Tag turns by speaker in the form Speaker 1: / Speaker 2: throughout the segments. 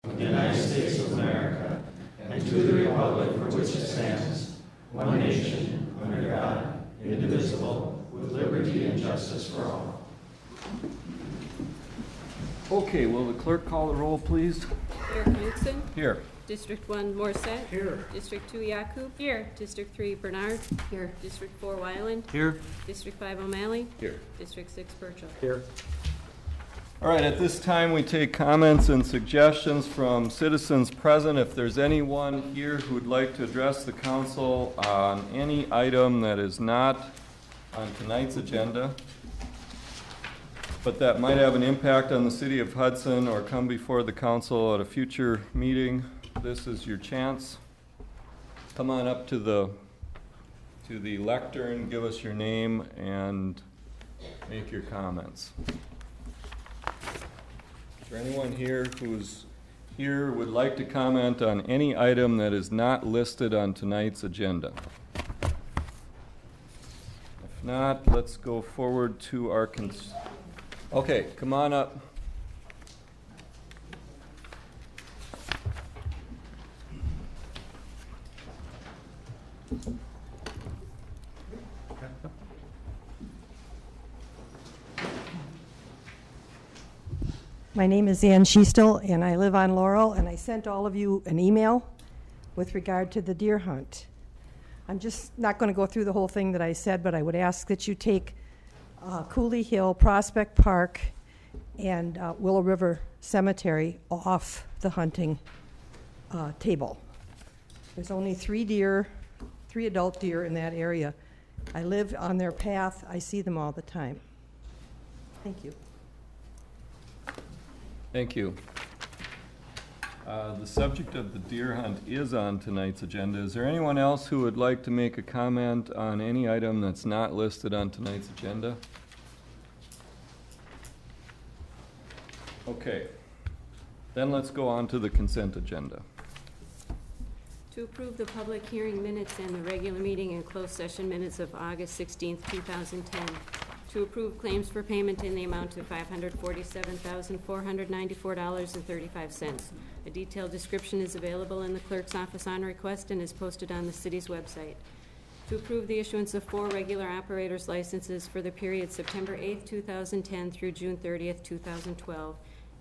Speaker 1: of the United States of America and to the republic for which it stands, one nation, under God, indivisible, with liberty and justice for all.
Speaker 2: Okay, will the clerk call the roll, please?
Speaker 3: Clerk Hudson.
Speaker 2: Here.
Speaker 3: District 1, Morset.
Speaker 4: Here.
Speaker 3: District 2, Yakub. Here. District 3, Bernard. Here. District 4, Weiland.
Speaker 4: Here.
Speaker 3: District 5, O'Malley.
Speaker 2: Here.
Speaker 3: District 6, Burchell.
Speaker 4: Here.
Speaker 2: All right, at this time, we take comments and suggestions from citizens present. If there's anyone here who would like to address the council on any item that is not on tonight's agenda, but that might have an impact on the city of Hudson or come before the council at a future meeting, this is your chance. Come on up to the lectern, give us your name, and make your comments. Is there anyone here who's here would like to comment on any item that is not listed on tonight's agenda? If not, let's go forward to our okay, come on up.
Speaker 5: My name is Ann Schiestel, and I live on Laurel, and I sent all of you an email with regard to the deer hunt. I'm just not going to go through the whole thing that I said, but I would ask that you take Cooley Hill, Prospect Park, and Willow River Cemetery off the hunting table. There's only 3 adult deer in that area. I live on their path. I see them all the time. Thank you.
Speaker 2: Thank you. The subject of the deer hunt is on tonight's agenda. Is there anyone else who would like to make a comment on any item that's not listed on tonight's agenda? Okay. Then let's go on to the consent agenda.
Speaker 3: To approve the public hearing minutes and the regular meeting and closed session minutes of August 16th, 2010. To approve claims for payment in the amount of $547,494.35. A detailed description is available in the clerk's office on request and is posted on the city's website. To approve the issuance of 4 regular operators licenses for the period September 8th, 2010 through June 30th, 2012,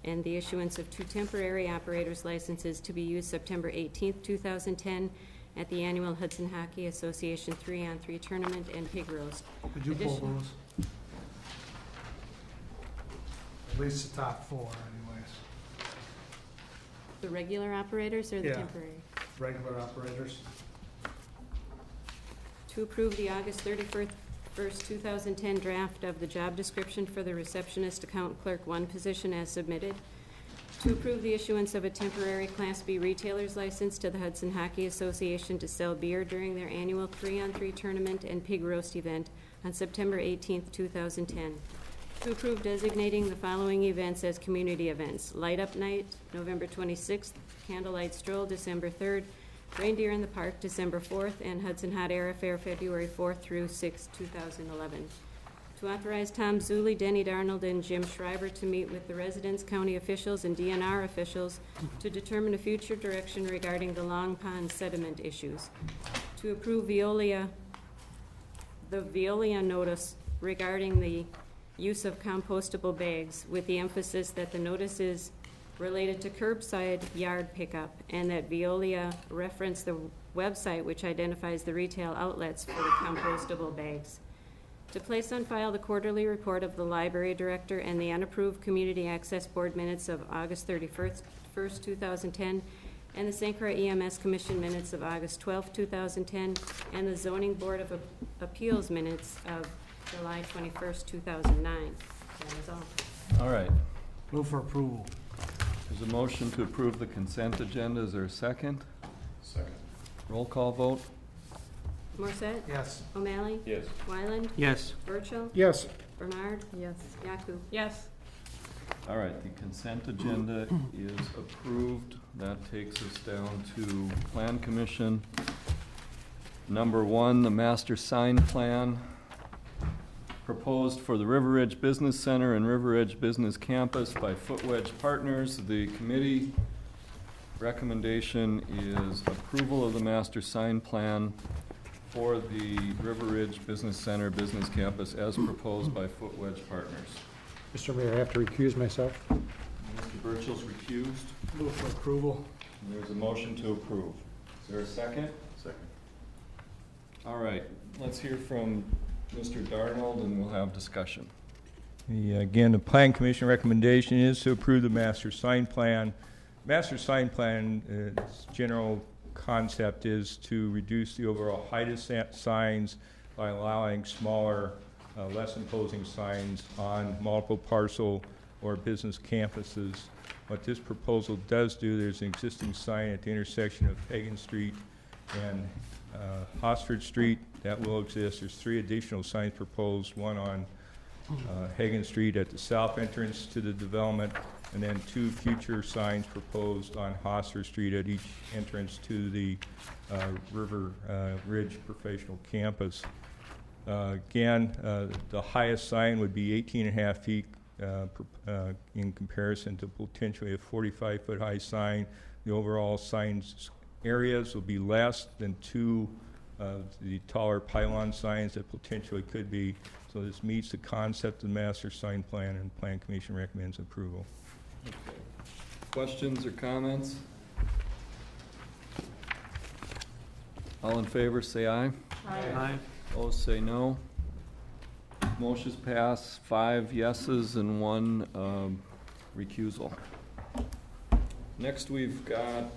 Speaker 3: and the issuance of 2 temporary operators licenses to be used September 18th, 2010 at the annual Hudson Hockey Association 3-on-3 tournament and pig roast.
Speaker 4: Could you pull those? At least the top 4, anyways.
Speaker 3: The regular operators or the temporary?
Speaker 4: Regular operators.
Speaker 3: To approve the August 31st, 2010 draft of the job description for the receptionist account clerk 1 position as submitted. To approve the issuance of a temporary Class B retailer's license to the Hudson Hockey Association to sell beer during their annual 3-on-3 tournament and pig roast event on September 18th, 2010. To approve designating the following events as community events: Light Up Night, November 26th, Candlelight Stroll, December 3rd, Reindeer in the Park, December 4th, and Hudson Hot Air Affair, February 4th through 6th, 2011. To authorize Tom Zuley, Denny Darnold, and Jim Schreiber to meet with the residents, county officials, and DNR officials to determine a future direction regarding the Long Pond sediment issues. To approve the Veolia notice regarding the use of compostable bags, with the emphasis that the notice is related to curbside yard pickup and that Veolia reference the website which identifies the retail outlets for the compostable bags. To place on file the quarterly report of the library director and the unapproved community access board minutes of August 31st, 2010, and the St. Croix EMS Commission minutes of August 12th, 2010, and the Zoning Board of Appeals minutes of July 21st, 2009. That is all.
Speaker 2: All right.
Speaker 4: Move for approval.
Speaker 2: There's a motion to approve the consent agenda. Is there a second?
Speaker 1: Second.
Speaker 2: Roll call vote.
Speaker 3: Morset?
Speaker 4: Yes.
Speaker 3: O'Malley?
Speaker 1: Yes.
Speaker 3: Weiland?
Speaker 4: Yes.
Speaker 3: Burchell?
Speaker 4: Yes.
Speaker 3: Bernard?
Speaker 5: Yes.
Speaker 3: Yakub? Yes.
Speaker 2: All right, the consent agenda is approved. That takes us down to Plan Commission. Number 1, the master sign plan proposed for the River Ridge Business Center and River Ridge Business Campus by Footwedge Partners. The committee recommendation is approval of the master sign plan for the River Ridge Business Center Business Campus as proposed by Foot Wedge Partners.
Speaker 6: Mr. Mayor, I have to recuse myself.
Speaker 2: Mr. Burchell's recused.
Speaker 4: Move for approval.
Speaker 2: And there's a motion to approve. Is there a second?
Speaker 1: Second.
Speaker 2: All right, let's hear from Mr. Darnold and we'll have discussion.
Speaker 7: Again, the Plan Commission recommendation is to approve the master sign plan. Master sign plan, its general concept is to reduce the overall height of signs by allowing smaller, less imposing signs on multiple parcel or business campuses. What this proposal does do, there's an existing sign at the intersection of Hagan Street and Hosford Street that will exist. There's 3 additional signs proposed, one on Hagan Street at the south entrance to the development, and then 2 future signs proposed on Hosford Street at each entrance to the River Ridge Professional Campus. Again, the highest sign would be 18.5 feet in comparison to potentially a 45-foot high sign. The overall signs areas will be less than 2 of the taller pylon signs that potentially could be. So this meets the concept of the master sign plan, and Plan Commission recommends approval.
Speaker 2: Okay. Questions or comments? All in favor, say aye.
Speaker 4: Aye.
Speaker 2: Opposed, say no. Motion's passed, 5 yeses and 1 recusal. Next, we've got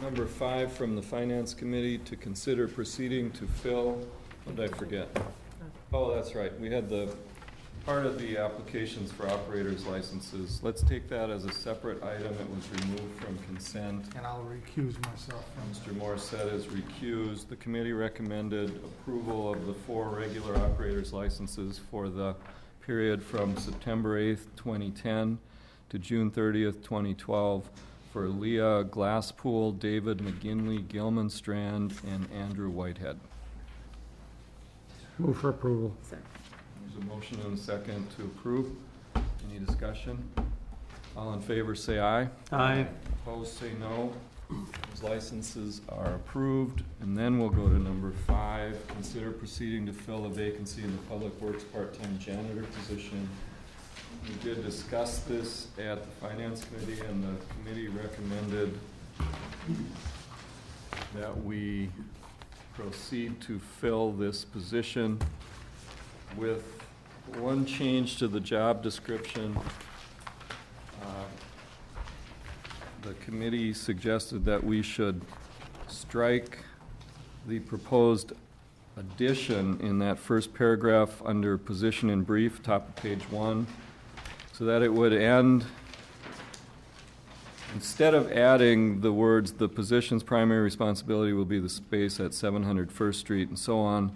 Speaker 2: number 5 from the Finance Committee to consider proceeding to fill. What did I forget? Oh, that's right. We had the part of the applications for operators licenses. Let's take that as a separate item. It was removed from consent.
Speaker 4: And I'll recuse myself from
Speaker 2: Mr. Morissette is recused. The committee recommended approval of the 4 regular operators licenses for the period from September 8th, 2010 to June 30th, 2012 for Leah Glasspool, David McGinley, Gilman Strand, and Andrew Whitehead.
Speaker 6: Move for approval.
Speaker 2: There's a motion and a second to approve. Any discussion? All in favor say aye.
Speaker 4: Aye.
Speaker 2: Opposed say no. Those licenses are approved. And then we'll go to number 5, consider proceeding to fill a vacancy in the Public Works part-time janitor position. We did discuss this at the Finance Committee, and the committee recommended that we proceed to fill this position with 1 change to the job description. The committee suggested that we should strike the proposed addition in that first paragraph under position in brief, top of page 1, so that it would end, instead of adding the words, the position's primary responsibility will be the space at 700 First Street and so on,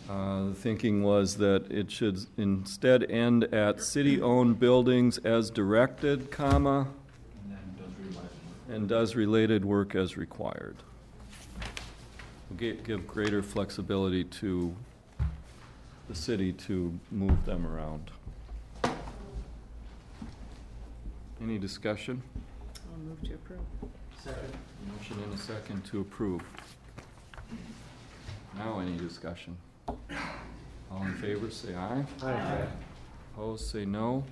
Speaker 2: the thinking was that it should instead end at city-owned buildings as directed, comma, and does related work as required. We'll give greater flexibility to the city to move them around. Any discussion?
Speaker 3: I'll move to approve.
Speaker 4: Second.
Speaker 2: Motion and a second to approve. Now any discussion? All in favor, say aye.
Speaker 6: Aye.
Speaker 2: Opposed, say no.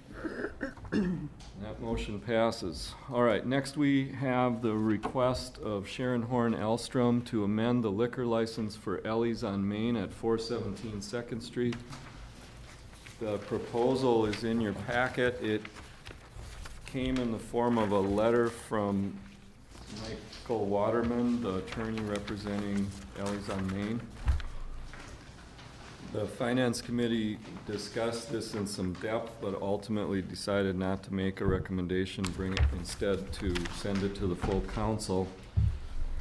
Speaker 2: That motion passes. All right, next we have the request of Sharon Horn Elstrom to amend the liquor license for Ellie's on Main at 417 Second Street. The proposal is in your packet. It came in the form of a letter from Michael Waterman, the attorney representing Ellie's on Main. The Finance Committee discussed this in some depth, but ultimately decided not to make a recommendation, bring it instead to send it to the full council.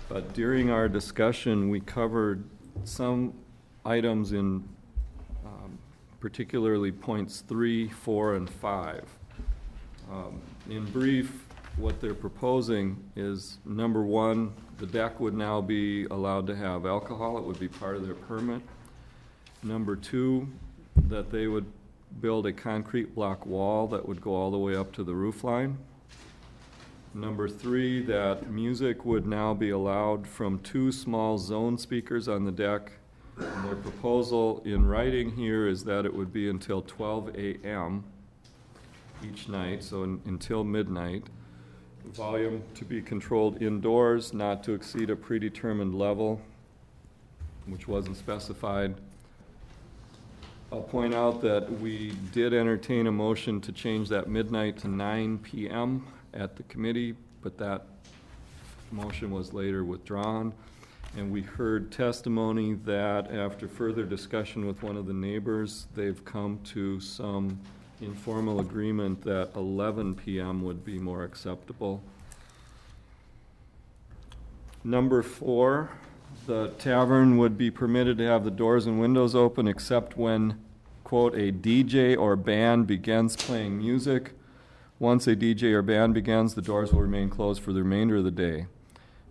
Speaker 2: But during our discussion, we covered some items in particularly points 3, 4, and 5. In brief, what they're proposing is, number 1, the deck would now be allowed to have alcohol. It would be part of their permit. Number 2, that they would build a concrete block wall that would go all the way up to the roof line. Number 3, that music would now be allowed from 2 small zone speakers on the deck. And their proposal in writing here is that it would be until 12 a.m. each night, so until midnight. Volume to be controlled indoors, not to exceed a predetermined level, which wasn't specified. I'll point out that we did entertain a motion to change that midnight to 9 p.m. at the committee, but that motion was later withdrawn. And we heard testimony that after further discussion with one of the neighbors, they've come to some informal agreement that 11 p.m. would be more acceptable. Number 4, the tavern would be permitted to have the doors and windows open except when, quote, a DJ or band begins playing music. Once a DJ or band begins, the doors will remain closed for the remainder of the day,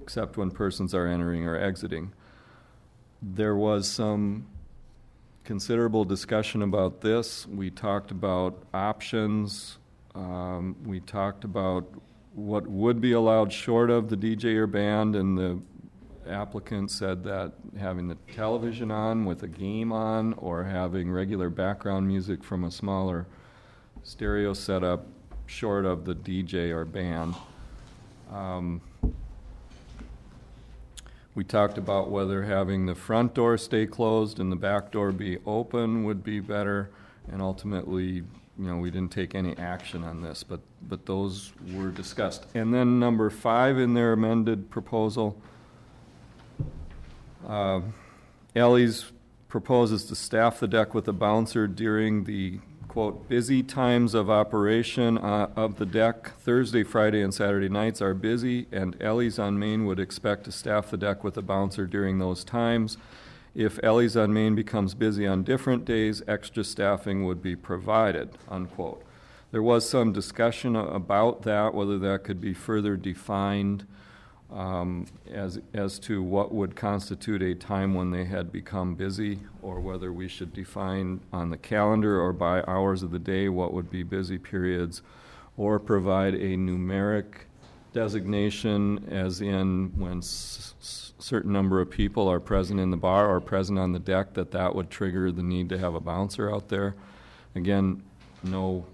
Speaker 2: except when persons are entering or exiting. There was some considerable discussion about this. We talked about options. We talked about what would be allowed short of the DJ or band, and the applicant said that having the television on with a game on or having regular background music from a smaller stereo setup short of the DJ or band. We talked about whether having the front door stay closed and the back door be open would be better, and ultimately, we didn't take any action on this, but those were discussed. And then number 5 in their amended proposal, Ellie's proposes to staff the deck with a bouncer during the, quote, busy times of operation of the deck. Thursday, Friday, and Saturday nights are busy, and Ellie's on Main would expect to staff the deck with a bouncer during those times. If Ellie's on Main becomes busy on different days, extra staffing would be provided, unquote. There was some discussion about that, whether that could be further defined as to what would constitute a time when they had become busy, or whether we should define on the calendar or by hours of the day what would be busy periods, or provide a numeric designation as in when certain number of people are present in the bar or present on the deck, that would trigger the need to have a bouncer out there. Again, no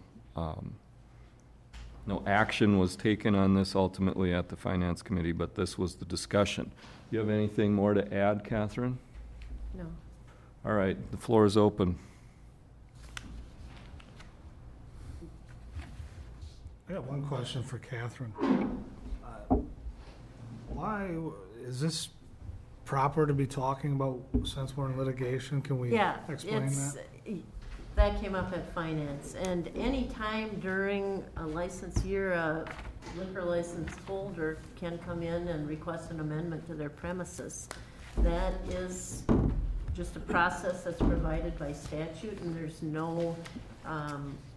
Speaker 2: action was taken on this ultimately at the Finance Committee, but this was the discussion. Do you have anything more to add, Catherine?
Speaker 3: No.
Speaker 2: All right, the floor is open.
Speaker 4: I got one question for Catherine. Why is this proper to be talking about since we're in litigation? Can we explain that?
Speaker 8: That came up at Finance, and any time during a license year, a liquor license holder can come in and request an amendment to their premises. That is just a process that's provided by statute, and there's no,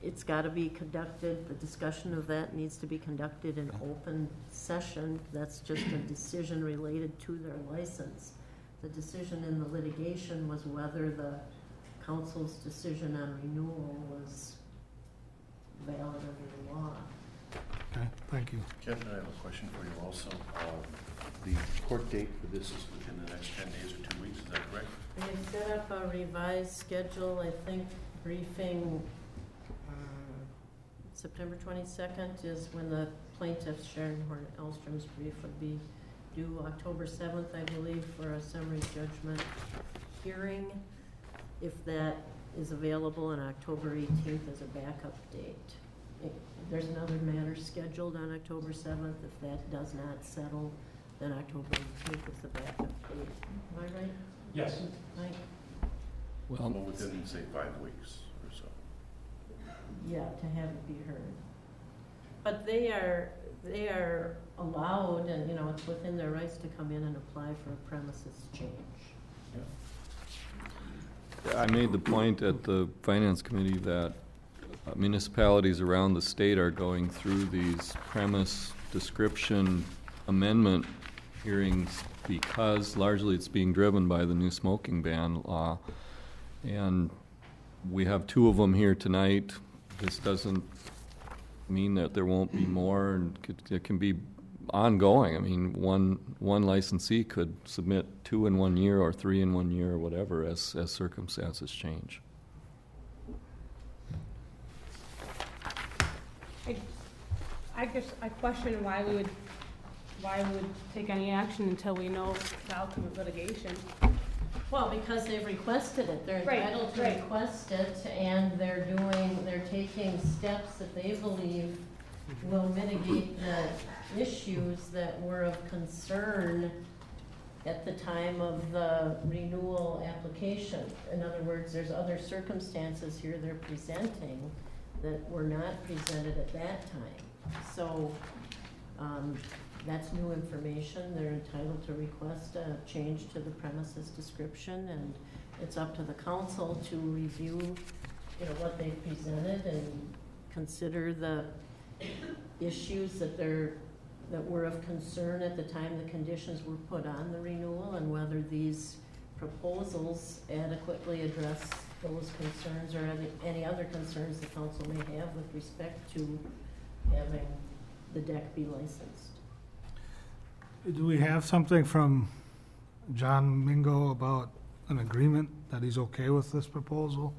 Speaker 8: it's gotta be conducted, the discussion of that needs to be conducted in open session. That's just a decision related to their license. The decision in the litigation was whether the council's decision on renewal was valid under the law.
Speaker 4: Okay, thank you.
Speaker 9: Catherine, I have a question for you also. The court date for this is within the next 10 days or 2 weeks, is that correct?
Speaker 8: They've set up a revised schedule, I think briefing, September 22nd is when the plaintiff, Sharon Horn-Elstrom's brief would be due. October 7th, I believe, for a summary judgment hearing, if that is available, and October 18th as a backup date. There's another matter scheduled on October 7th. If that does not settle, then October 18th is the backup date. Am I right?
Speaker 1: Yes.
Speaker 8: Mike?
Speaker 9: Well, within, say, 5 weeks or so.
Speaker 8: Yeah, to have it be heard. But they are allowed, and it's within their rights to come in and apply for a premises change.
Speaker 2: I made the point at the Finance Committee that municipalities around the state are going through these premise description amendment hearings because largely it's being driven by the new smoking ban law. And we have 2 of them here tonight. This doesn't mean that there won't be more, and it can be ongoing. I mean, one licensee could submit 2 in 1 year or 3 in 1 year or whatever as circumstances change.
Speaker 10: I guess I question why we would take any action until we know the outcome of litigation.
Speaker 8: Well, because they've requested it, they're
Speaker 10: Right,
Speaker 8: entitled to
Speaker 10: right.
Speaker 8: request it, and they're taking steps that they believe will mitigate the issues that were of concern at the time of the renewal application. In other words, there's other circumstances here they're presenting that were not presented at that time. So, that's new information. They're entitled to request a change to the premises description, and it's up to the council to review, what they presented and consider the issues that were of concern at the time the conditions were put on the renewal, and whether these proposals adequately address those concerns or any other concerns the council may have with respect to having the deck be licensed.
Speaker 4: Do we have something from John Mingo about an agreement that he's okay with this proposal?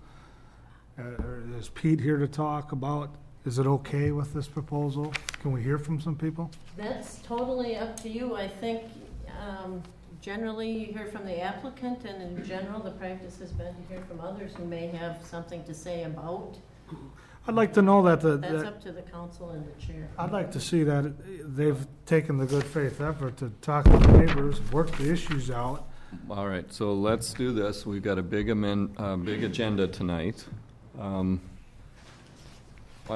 Speaker 4: Or is Pete here to talk about, is it okay with this proposal? Can we hear from some people?
Speaker 8: That's totally up to you. I think generally you hear from the applicant, and in general the practice has been to hear from others who may have something to say about.
Speaker 4: I'd like to know that
Speaker 8: That's up to the council and the chair.
Speaker 4: I'd like to see that they've taken the good faith effort to talk to the neighbors, work the issues out.
Speaker 2: All right, so let's do this. We've got a big agenda tonight. Why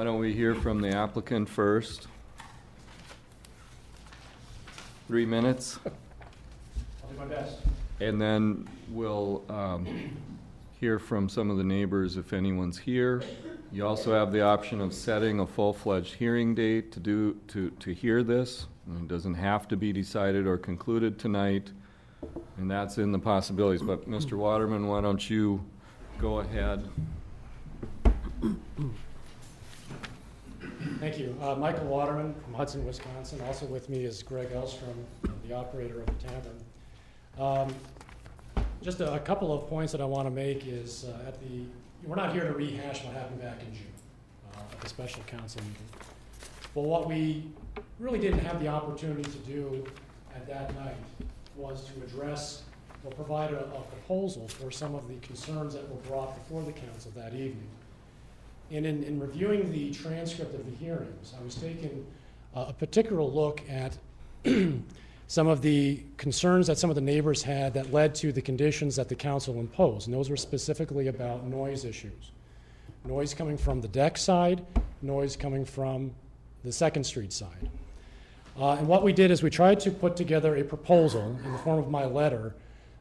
Speaker 2: don't we hear from the applicant first? 3 minutes.
Speaker 6: I'll do my best.
Speaker 2: And then we'll hear from some of the neighbors if anyone's here. You also have the option of setting a full-fledged hearing date to hear this. It doesn't have to be decided or concluded tonight, and that's in the possibilities. But Mr. Waterman, why don't you go ahead?
Speaker 6: Thank you. Michael Waterman from Hudson, Wisconsin. Also with me is Greg Elstrom, the operator of the tavern. Just a couple of points that I want to make is we're not here to rehash what happened back in June at the special council meeting. But what we really didn't have the opportunity to do at that night was to address or provide a proposal for some of the concerns that were brought before the council that evening. And in reviewing the transcript of the hearings, I was taking a particular look at some of the concerns that some of the neighbors had that led to the conditions that the council imposed. And those were specifically about noise issues. Noise coming from the deck side, noise coming from the 2nd Street side. And what we did is we tried to put together a proposal in the form of my letter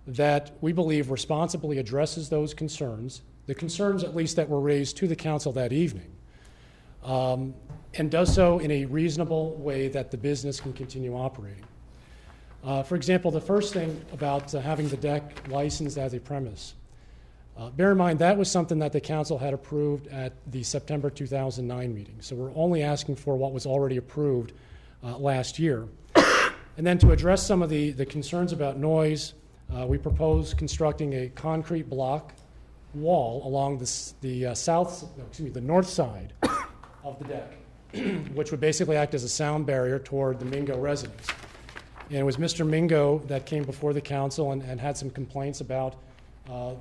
Speaker 6: that we believe responsibly addresses those concerns, the concerns at least that were raised to the council that evening, and does so in a reasonable way that the business can continue operating. For example, the first thing about having the deck licensed as a premise. Bear in mind, that was something that the council had approved at the September 2009 meeting. So we're only asking for what was already approved last year. And then to address some of the concerns about noise, we propose constructing a concrete block wall along the north side of the deck, which would basically act as a sound barrier toward the Mingo residents. And it was Mr. Mingo that came before the council and had some complaints about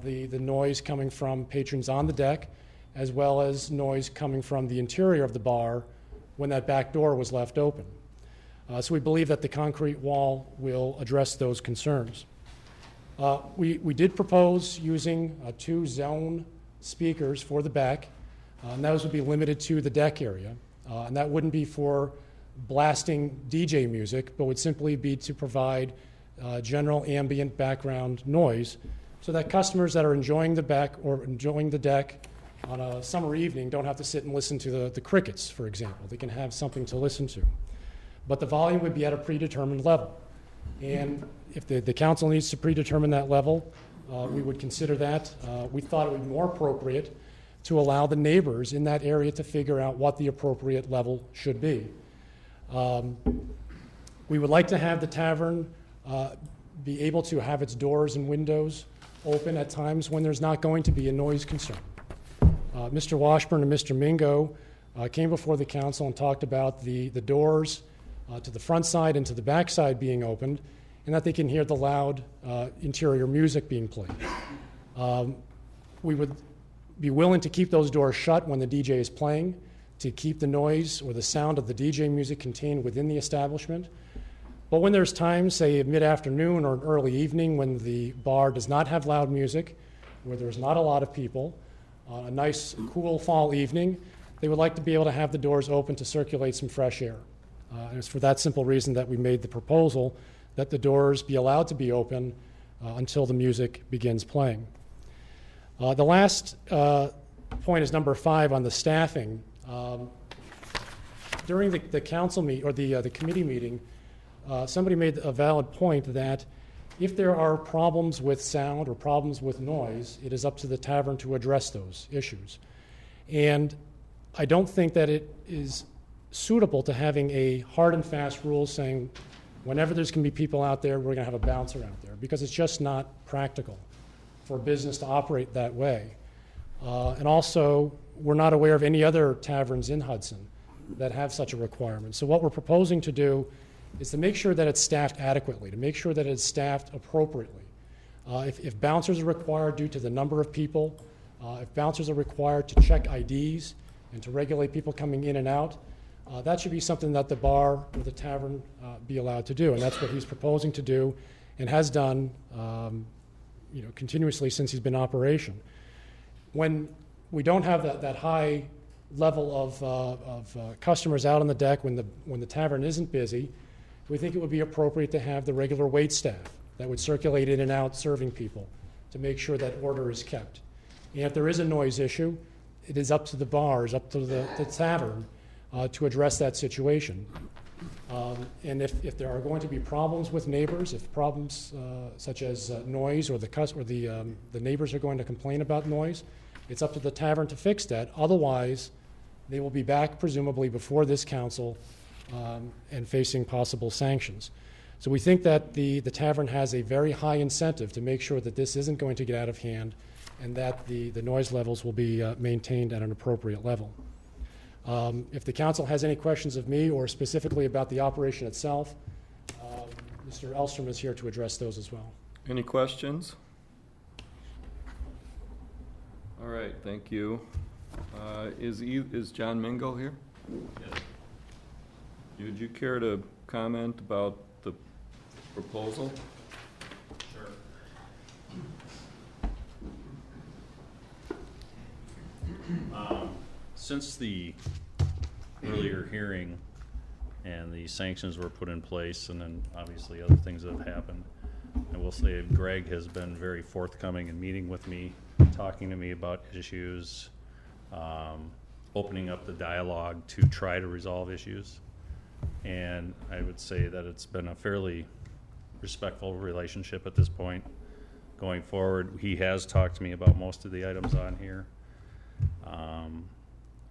Speaker 6: the noise coming from patrons on the deck, as well as noise coming from the interior of the bar when that back door was left open. So we believe that the concrete wall will address those concerns. We did propose using 2 zone speakers for the back, and those would be limited to the deck area. And that wouldn't be for blasting DJ music, but would simply be to provide general ambient background noise so that customers that are enjoying the back or enjoying the deck on a summer evening don't have to sit and listen to the crickets, for example. They can have something to listen to. But the volume would be at a predetermined level. And if the council needs to predetermine that level, we would consider that. We thought it would be more appropriate to allow the neighbors in that area to figure out what the appropriate level should be. We would like to have the tavern be able to have its doors and windows open at times when there's not going to be a noise concern. Mr. Washburn and Mr. Mingo came before the council and talked about the doors to the front side and to the back side being opened, and that they can hear the loud interior music being played. We would be willing to keep those doors shut when the DJ is playing, to keep the noise or the sound of the DJ music contained within the establishment. But when there's times, say mid-afternoon or early evening, when the bar does not have loud music, where there's not a lot of people, a nice cool fall evening, they would like to be able to have the doors open to circulate some fresh air. And it's for that simple reason that we made the proposal that the doors be allowed to be open until the music begins playing. The last point is number 5 on the staffing. During the council meet or the committee meeting, somebody made a valid point that if there are problems with sound or problems with noise, it is up to the tavern to address those issues. And I don't think that it is suitable to having a hard and fast rule saying whenever there's going to be people out there, we're going to have a bouncer out there, because it's just not practical for business to operate that way. And also, we're not aware of any other taverns in Hudson that have such a requirement. So what we're proposing to do is to make sure that it's staffed adequately, to make sure that it's staffed appropriately. If bouncers are required due to the number of people, if bouncers are required to check IDs and to regulate people coming in and out, that should be something that the bar or the tavern be allowed to do. And that's what he's proposing to do and has done continuously since he's been in operation. When we don't have that high level of customers out on the deck, when the tavern isn't busy, we think it would be appropriate to have the regular wait staff that would circulate in and out serving people to make sure that order is kept. And if there is a noise issue, it is up to the bars, up to the tavern to address that situation. And if there are going to be problems with neighbors, if problems such as noise or the neighbors are going to complain about noise, it's up to the tavern to fix that. Otherwise, they will be back presumably before this council and facing possible sanctions. So we think that the tavern has a very high incentive to make sure that this isn't going to get out of hand and that the noise levels will be maintained at an appropriate level. If the council has any questions of me or specifically about the operation itself, Mr. Elstrom is here to address those as well.
Speaker 2: Any questions? All right, thank you. Is John Mingo here?
Speaker 9: Yes.
Speaker 2: Would you care to comment about the proposal?
Speaker 9: Sure. Since the earlier hearing and the sanctions were put in place, and then obviously other things that have happened, I will say Greg has been very forthcoming in meeting with me, talking to me about issues, opening up the dialogue to try to resolve issues. And I would say that it's been a fairly respectful relationship at this point. Going forward, he has talked to me about most of the items on here.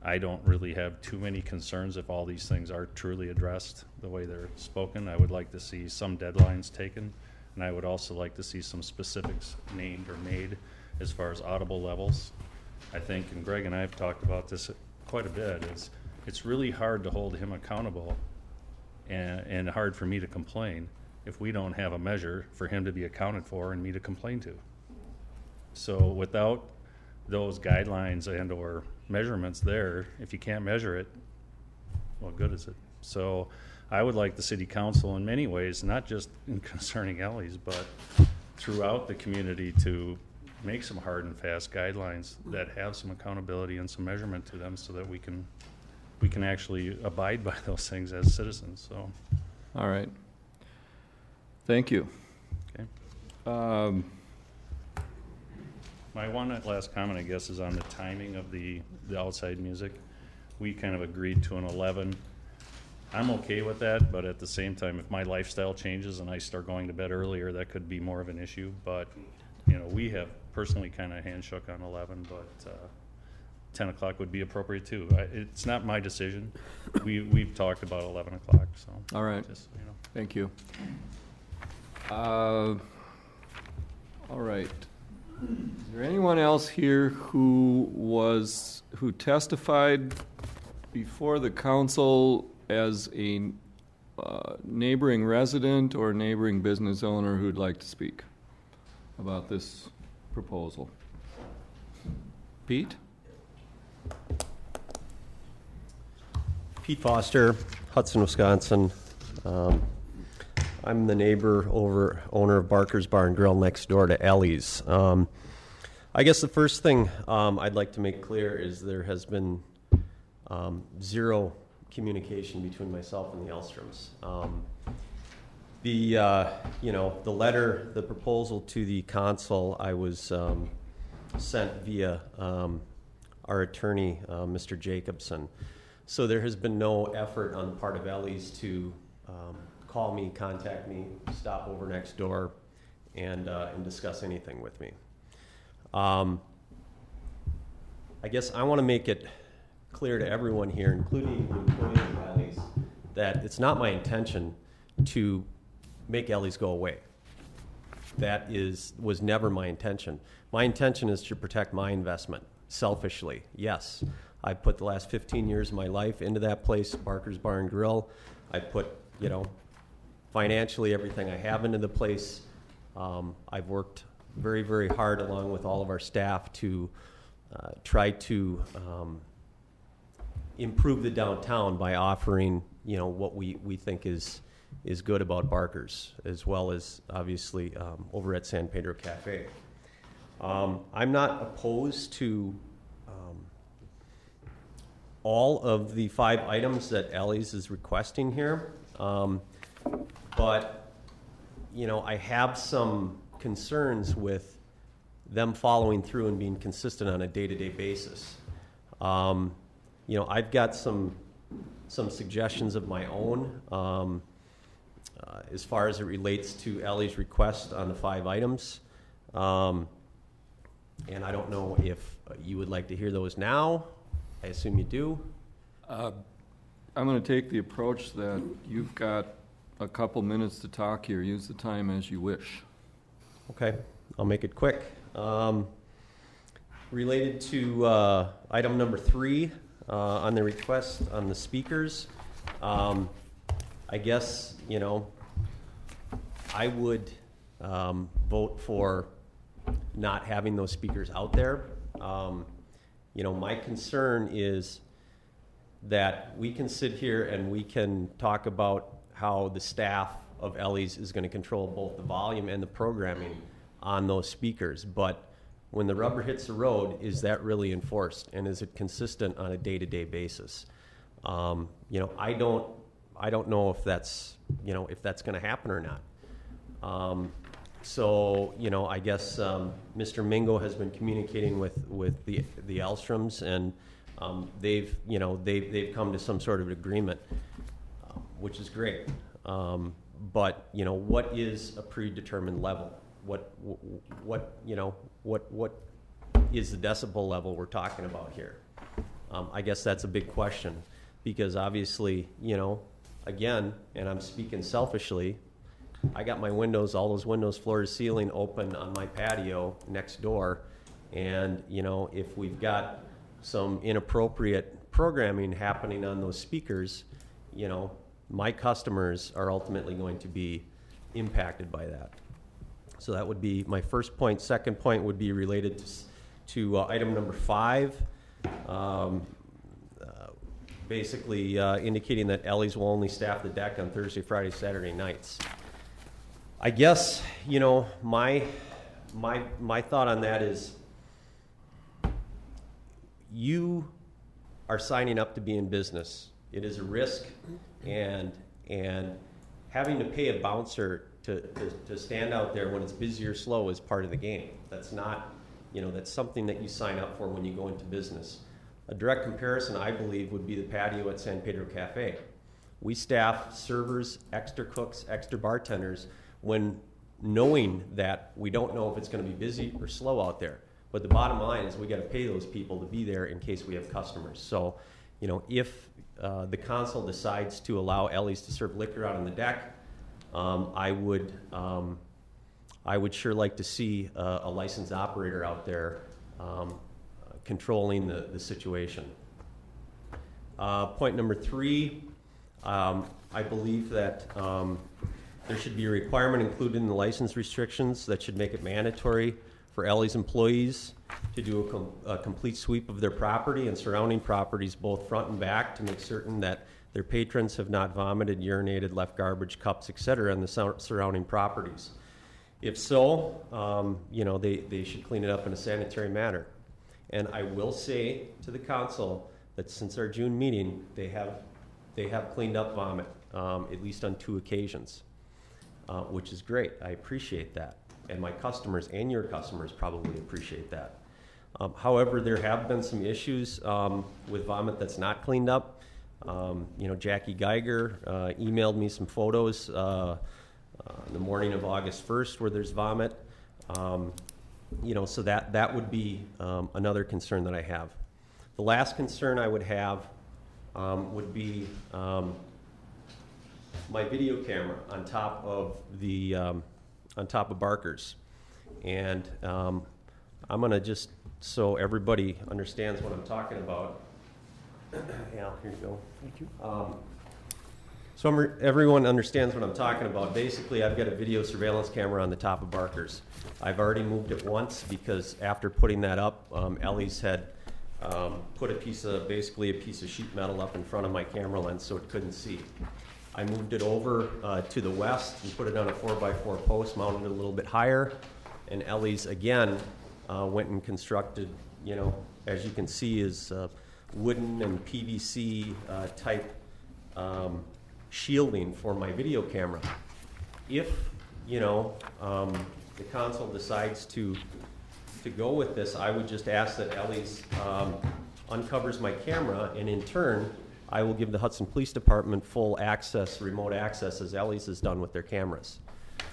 Speaker 9: I don't really have too many concerns if all these things are truly addressed the way they're spoken. I would like to see some deadlines taken, and I would also like to see some specifics named or made as far as audible levels. I think, and Greg and I have talked about this quite a bit, it's really hard to hold him accountable and hard for me to complain if we don't have a measure for him to be accounted for and me to complain to. So without those guidelines and or measurements there, if you can't measure it, what good is it? So I would like the city council in many ways, not just in concerning Ellie's, but throughout the community, to make some hard and fast guidelines that have some accountability and some measurement to them so that we can actually abide by those things as citizens. So,
Speaker 2: all right. Thank you.
Speaker 9: okay. My one last comment, I guess, is on the timing of the outside music. We kind of agreed to an 11. I'm okay with that, but at the same time, if my lifestyle changes and I start going to bed earlier, that could be more of an issue. But we have personally kind of handshook on 11, but 10 o'clock would be appropriate too. It's not my decision. We've talked about 11 o'clock, so.
Speaker 2: All right.
Speaker 9: Just, you know.
Speaker 2: Thank you. All right. Is there anyone else here who testified before the council as a neighboring resident or neighboring business owner who'd like to speak about this proposal? Pete?
Speaker 11: Pete Foster, Hudson, Wisconsin. I'm the owner of Barker's Bar and Grill next door to Ellie's. I guess the first thing I'd like to make clear is there has been zero communication between myself and the Elstroms. The letter, the proposal to the council, I was sent via our attorney, Mr. Jacobson. So there has been no effort on the part of Ellie's to call me, contact me, stop over next door, and discuss anything with me. I guess I want to make it clear to everyone here, including the employees of Ellie's, that it's not my intention to make Ellie's go away. That was never my intention. My intention is to protect my investment, selfishly, yes. I put the last 15 years of my life into that place, Barker's Bar and Grill. I put, financially everything I have into the place. I've worked very, very hard along with all of our staff to try to improve the downtown by offering, what we think is good about Barker's, as well as obviously over at San Pedro Cafe. I'm not opposed to all of the 5 items that Ellie's is requesting here, but I have some concerns with them following through and being consistent on a day-to-day basis. I've got some suggestions of my own as far as it relates to Ellie's request on the 5 items. And I don't know if you would like to hear those now. I assume you do.
Speaker 2: I'm going to take the approach that you've got a couple minutes to talk here. Use the time as you wish.
Speaker 11: Okay, I'll make it quick. Related to item number 3 on the request on the speakers, I guess, I would vote for not having those speakers out there. My concern is that we can sit here and we can talk about how the staff of Ellie's is going to control both the volume and the programming on those speakers. But when the rubber hits the road, is that really enforced? And is it consistent on a day-to-day basis? I don't know if that's going to happen or not. I guess Mr. Mingo has been communicating with the Elstroms, and they've come to some sort of agreement, which is great. But what is a predetermined level? What is the decibel level we're talking about here? I guess that's a big question, because obviously, again, and I'm speaking selfishly, I got my windows, all those windows, floor to ceiling, open on my patio next door, and if we've got some inappropriate programming happening on those speakers, my customers are ultimately going to be impacted by that. So that would be my first point. Second point would be related to item number 5, basically indicating that Ellie's will only staff the deck on Thursday, Friday, Saturday nights. I guess, my thought on that is, you are signing up to be in business. It is a risk, and having to pay a bouncer to stand out there when it's busy or slow is part of the game. That's not, that's something that you sign up for when you go into business. A direct comparison, I believe, would be the patio at San Pedro Cafe. We staff servers, extra cooks, extra bartenders, when knowing that we don't know if it's going to be busy or slow out there. But the bottom line is we got to pay those people to be there in case we have customers. So, you know, if the council decides to allow Ellie's to serve liquor out on the deck, I would sure like to see a licensed operator out there controlling the situation. Point number 3, I believe that there should be a requirement included in the license restrictions that should make it mandatory for Ellie's employees to do a complete sweep of their property and surrounding properties, both front and back, to make certain that their patrons have not vomited, urinated, left garbage, cups, etc. on the surrounding properties. If so, you know, they should clean it up in a sanitary manner. And I will say to the council that since our June meeting, they have cleaned up vomit, at least on 2 occasions, which is great. I appreciate that. And my customers and your customers probably appreciate that. However, there have been some issues with vomit that's not cleaned up. You know, Jackie Geiger emailed me some photos in the morning of August 1st where there's vomit. You know, so that would be another concern that I have. The last concern I would have would be my video camera on top of Barker's. And I'm going to just, so everybody understands what I'm talking about. Yeah, here you go. Thank you. So everyone understands what I'm talking about. Basically, I've got a video surveillance camera on the top of Barker's. I've already moved it once because after putting that up, Ellie's had put basically a piece of sheet metal up in front of my camera lens so it couldn't see. I moved it over to the west and put it on a 4x4 post, mounted it a little bit higher, and Ellie's again went and constructed, you know, as you can see, is wooden and PVC type shielding for my video camera. If, you know, the council decides to go with this, I would just ask that Ellie's uncovers my camera, and in turn, I will give the Hudson Police Department full access, remote access, as Ellie's has done with their cameras.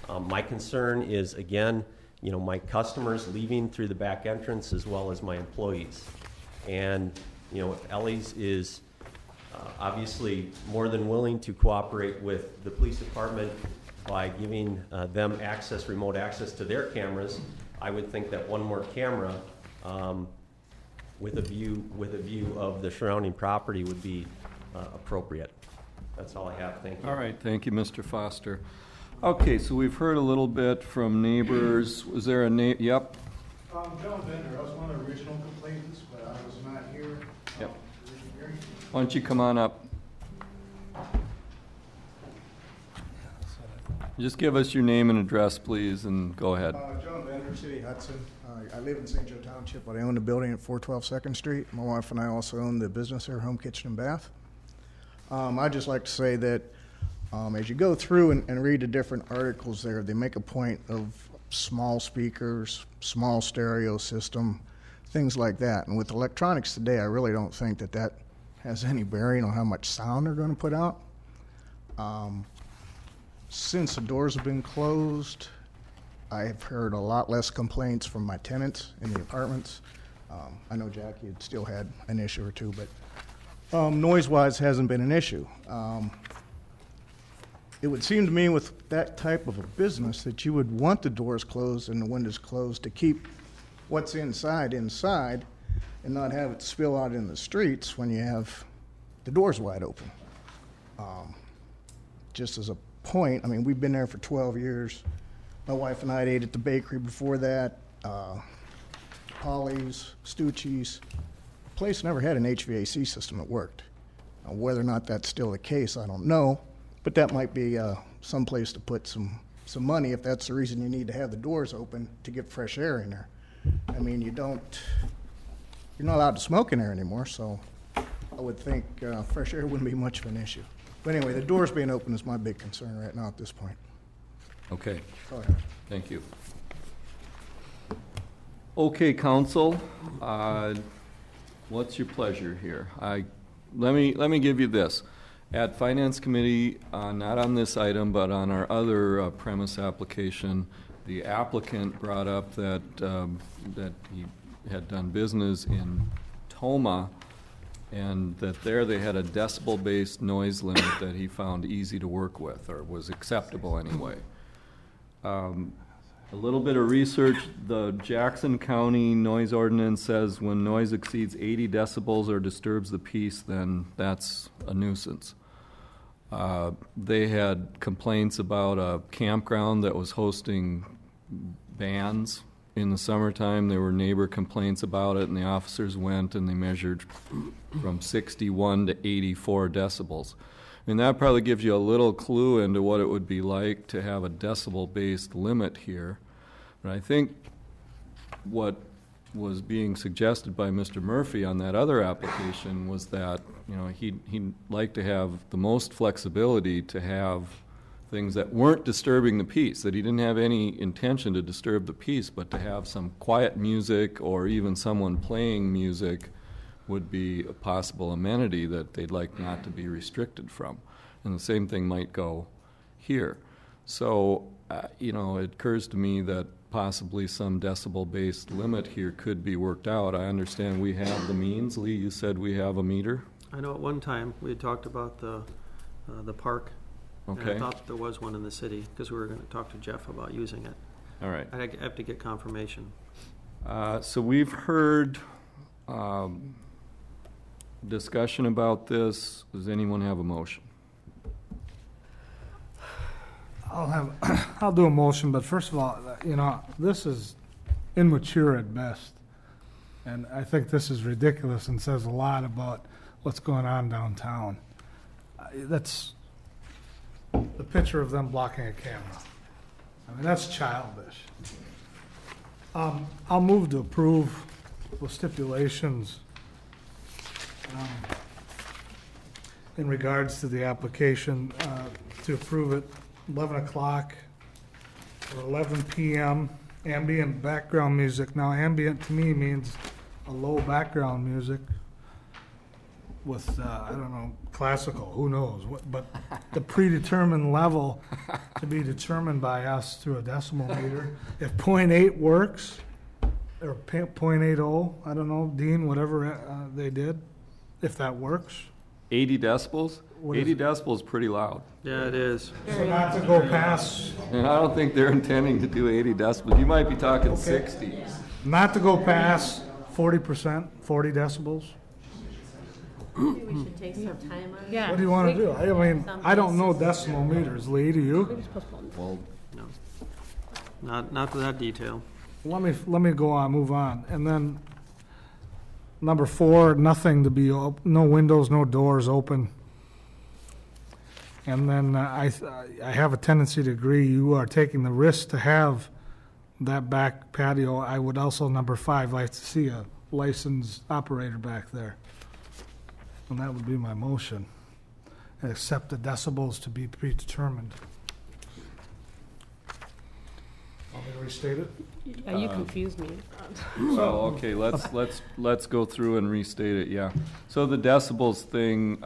Speaker 11: My concern is, again, you know, my customers leaving through the back entrance as well as my employees. And, you know, if Ellie's is obviously more than willing to cooperate with the police department by giving them access, remote access to their cameras, I would think that one more camera with a view of the surrounding property would be appropriate. That's all I have. Thank you.
Speaker 2: All right, thank you, Mr. Foster. Okay, so we've heard a little bit from neighbors. Was there a name? Yep.
Speaker 12: John Bender. I was one of the original complainants, but I was not here.
Speaker 2: Yep. Why don't you come on up? Just give us your name and address, please, and go ahead.
Speaker 12: John Bender, City Hudson. I live in St. Joe Township, but I own the building at 412 2nd Street. My wife and I also own the business there, Home Kitchen and Bath. I'd just like to say that as you go through and read the different articles there, they make a point of small speakers, small stereo system, things like that. And with electronics today, I really don't think that has any bearing on how much sound they're going to put out. Since the doors have been closed, I have heard a lot less complaints from my tenants in the apartments. I know Jackie had still had an issue or two, but noise-wise hasn't been an issue. It would seem to me with that type of a business that you would want the doors closed and the windows closed to keep what's inside and not have it spill out in the streets when you have the doors wide open. Just as a point, I mean, we've been there for 12 years. My wife and I ate at the bakery before that, Polly's, Stucci's. The place never had an HVAC system that worked. Now, whether or not that's still the case, I don't know, but that might be some place to put some money if that's the reason you need to have the doors open to get fresh air in there. I mean, you're not allowed to smoke in there anymore, so I would think fresh air wouldn't be much of an issue. But anyway, the doors being open is my big concern right now at this point.
Speaker 2: Okay.
Speaker 12: Go ahead.
Speaker 2: Thank you. Okay, council, what's your pleasure here? Let me give you this. At Finance Committee, not on this item, but on our other premise application, the applicant brought up that had done business in Toma, and that there they had a decibel-based noise limit that he found easy to work with, or was acceptable anyway. A little bit of research, the Jackson County noise ordinance says when noise exceeds 80 decibels or disturbs the peace, then that's a nuisance. They had complaints about a campground that was hosting bands in the summertime. There were neighbor complaints about it, and the officers went and they measured from 61 to 84 decibels. And that probably gives you a little clue into what it would be like to have a decibel-based limit here. But I think what was being suggested by Mr. Murphy on that other application was that, you know, he'd like to have the most flexibility to have things that weren't disturbing the peace, that he didn't have any intention to disturb the peace, but to have some quiet music or even someone playing music would be a possible amenity that they'd like not to be restricted from. And the same thing might go here. So, you know, it occurs to me that possibly some decibel-based limit here could be worked out. I understand we have the means. Lee, you said we have a meter?
Speaker 13: I know at one time we had talked about the park.
Speaker 2: Okay.
Speaker 13: And I thought there was one in the city, because we were going to talk to Jeff about using it.
Speaker 2: All right.
Speaker 13: I have to get confirmation.
Speaker 2: So we've heard discussion about this. Does anyone have a motion?
Speaker 4: I'll do a motion, but first of all, you know, this is immature at best. And I think this is ridiculous and says a lot about what's going on downtown. That's the picture of them blocking a camera. I mean, that's childish. I'll move to approve with stipulations in regards to the application to approve it 11 o'clock or 11 p.m. ambient background music. Now, ambient to me means a low background music with, I don't know, classical, who knows, but the predetermined level to be determined by us through a decimal meter. If 0.8 works, or 0.80, I don't know, Dean, whatever they did, if that works.
Speaker 2: 80 decibels? 80 decibels is pretty loud.
Speaker 13: Yeah, it is.
Speaker 4: So not to go past,
Speaker 2: And I don't think they're intending to do 80 decibels. You might be talking 60.
Speaker 4: not to go past 40%, 40 decibels.
Speaker 8: Maybe we should take some time on it.
Speaker 10: Yeah.
Speaker 4: What do you want to do? I mean, I don't know decimal meters. Lee, do you?
Speaker 2: Well,
Speaker 13: No, not to that detail.
Speaker 4: Let me go on, move on. And then number 4, nothing to be, no windows, no doors open. And then I have a tendency to agree, you are taking the risk to have that back patio. I would also, number 5, like to see a licensed operator back there. And that would be my motion. And accept the decibels to be predetermined. Want me to restate it?
Speaker 10: Yeah, you confused me.
Speaker 2: so, okay, let's go through and restate it, yeah. So the decibels thing,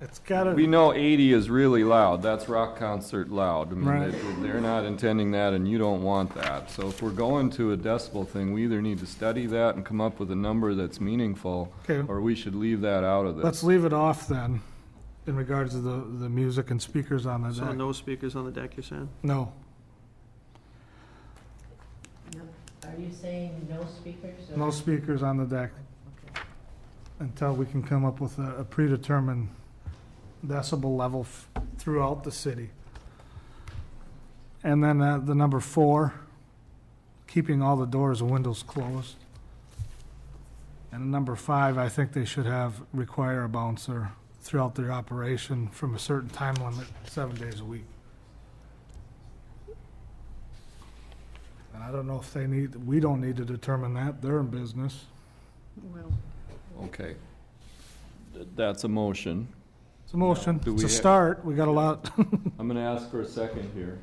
Speaker 4: It's gotta,
Speaker 2: we know 80 is really loud. That's rock concert loud. I mean,
Speaker 4: Right.
Speaker 2: they're not intending that, and you don't want that. So if we're going to a decibel thing, we either need to study that and come up with a number that's meaningful,
Speaker 4: Okay.
Speaker 2: or we should leave that out of this.
Speaker 4: let's leave it off then, in regards to the music and speakers on the
Speaker 13: So
Speaker 4: deck.
Speaker 13: no speakers on the deck, you're saying?
Speaker 4: No.
Speaker 8: No. Are you saying no speakers? or-
Speaker 4: No speakers on the deck
Speaker 8: Okay.
Speaker 4: until we can come up with a predetermined decibel level throughout the city. And then the number 4, keeping all the doors and windows closed. And number 5, I think they should require a bouncer throughout their operation from a certain time limit, 7 days a week. And I don't know if we don't need to determine that, they're in business.
Speaker 8: Well,
Speaker 2: Okay. That's a motion.
Speaker 4: It's a motion,
Speaker 2: Do
Speaker 4: it's
Speaker 2: we
Speaker 4: a
Speaker 2: ha-
Speaker 4: start, we got a lot.
Speaker 2: I'm gonna ask for a second here.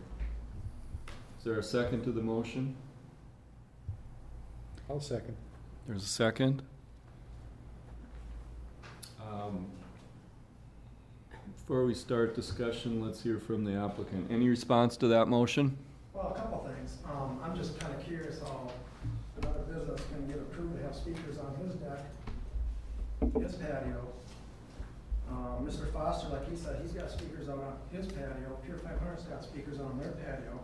Speaker 2: Is there a second to the motion?
Speaker 6: I'll second.
Speaker 2: There's a second. Before we start discussion, let's hear from the applicant. Any response to that motion?
Speaker 12: Well, a couple things. I'm just kind of curious how another business can get approved to
Speaker 14: his patio. Mr. Foster, like he said, he's got speakers on his patio. Pure 500's got speakers on their patio.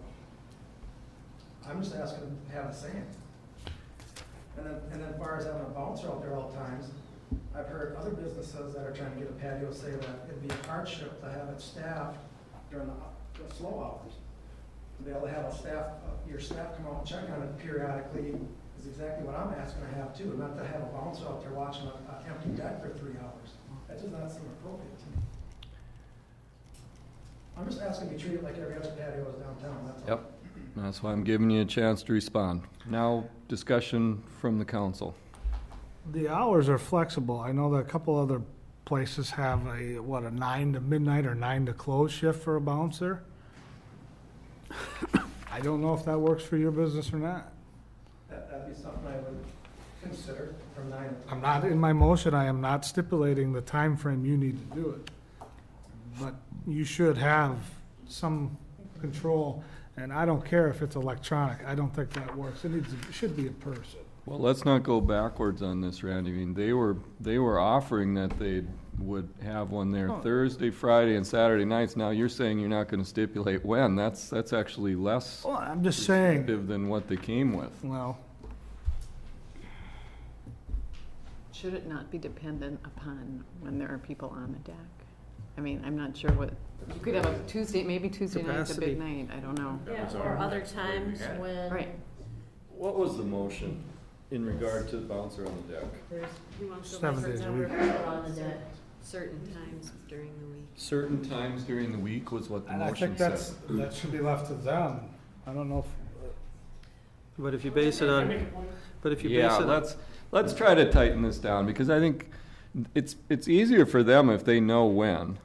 Speaker 14: I'm just asking them to have a saying. And then as far as having a bouncer out there all times, I've heard other businesses that are trying to get a patio say that it'd be a hardship to have it staffed during the slow hours. To be able to have your staff come out and check on it periodically is exactly what I'm asking to have too, not to have a bouncer out there watching an empty deck for 3 hours. That does not seem appropriate to me. I'm just asking to be treated like every other patio is downtown, that's all.
Speaker 2: Yep, that's why I'm giving you a chance to respond. Now, discussion from the council.
Speaker 4: The hours are flexible. I know that a couple other places have a 9 to midnight or 9 to close shift for a bouncer. I don't know if that works for your business or not.
Speaker 14: That'd be something I would consider from 9 to 10.
Speaker 4: I'm not, in my motion, I am not stipulating the time frame you need to do it. But you should have some control, and I don't care if it's electronic. I don't think that works. It should be in person.
Speaker 2: Well, let's not go backwards on this, Randy. I mean, they were offering that they would have one there Thursday, Friday, and Saturday nights. Now you're saying you're not going to stipulate when. That's actually less
Speaker 4: Well, I'm just saying.
Speaker 2: than what they came with.
Speaker 4: Well,
Speaker 15: Should it not be dependent upon when there are people on the deck? I mean, I'm not sure what, you could have a Tuesday, maybe Tuesday night's a big night, I don't know.
Speaker 8: Yeah, or other times when.
Speaker 15: Right.
Speaker 2: What was the motion in regard to the bouncer on the deck?
Speaker 3: He wants a
Speaker 4: 7
Speaker 3: licensed
Speaker 4: days a
Speaker 3: number
Speaker 4: week.
Speaker 3: of people on the deck, certain times during the week.
Speaker 2: Certain times during the week was what the
Speaker 4: and I
Speaker 2: motion
Speaker 4: think
Speaker 2: said.
Speaker 4: that should be left to them. I don't know if,
Speaker 13: But if you base it on,
Speaker 2: Yeah, let's try to tighten this down, because I think it's easier for them if they know when.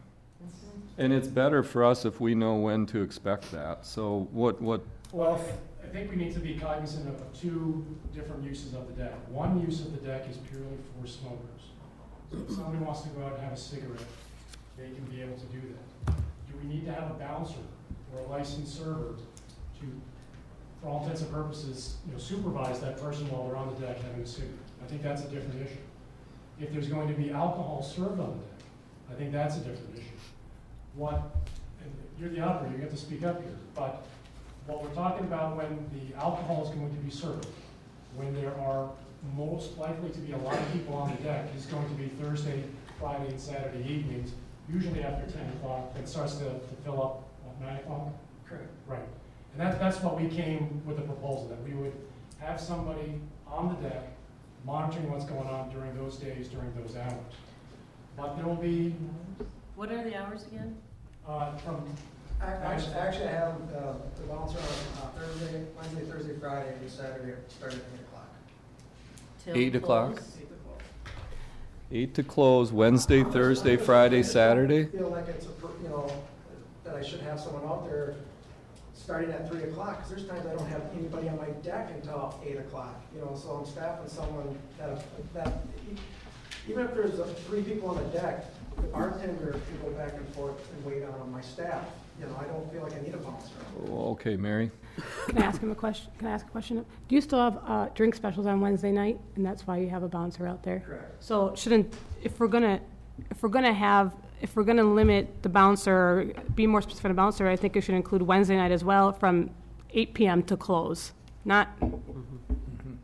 Speaker 2: And it's better for us if we know when to expect that. So what?
Speaker 6: Well, I think we need to be cognizant of 2 different uses of the deck. One use of the deck is purely for smokers. So if somebody wants to go out and have a cigarette, they can be able to do that. Do we need to have a bouncer or a licensed server to, for all intents and purposes, supervise that person while they're on the deck having a cigarette? I think that's a different issue. If there's going to be alcohol served on the deck, I think that's a different issue. And you're the operator, you have to speak up here, but what we're talking about when the alcohol is going to be served, when there are most likely to be a lot of people on the deck, is going to be Thursday, Friday, and Saturday evenings, usually after 10 o'clock. It starts to fill up at 9 o'clock?
Speaker 14: Correct.
Speaker 6: Right. And that's what we came with the proposal, that we would have somebody on the deck monitoring what's going on during those days, during those hours. But there will be...
Speaker 8: What are the hours again?
Speaker 14: Actually, I have the bouncer on Wednesday, Thursday, Friday, and Saturday, starting at 8 o'clock.
Speaker 8: Till
Speaker 2: 8 o'clock?
Speaker 8: close?
Speaker 2: 8 to close, Wednesday, Thursday, Friday, Saturday?
Speaker 14: I feel like it's that I should have someone out there starting at 3 o'clock, because there's times I don't have anybody on my deck until 8 o'clock. So I'm staffing someone that even if there's 3 people on the deck, the bartender can go back and forth and wait on my staff. I don't feel like I need a bouncer.
Speaker 2: Okay, Mary?
Speaker 10: Can I ask him a question? Can I ask a question? Do you still have drink specials on Wednesday night, and that's why you have a bouncer out there?
Speaker 14: Correct.
Speaker 10: So if we're gonna limit the bouncer, or be more specific on bouncer, I think it should include Wednesday night as well, from 8 p.m. to close. Not,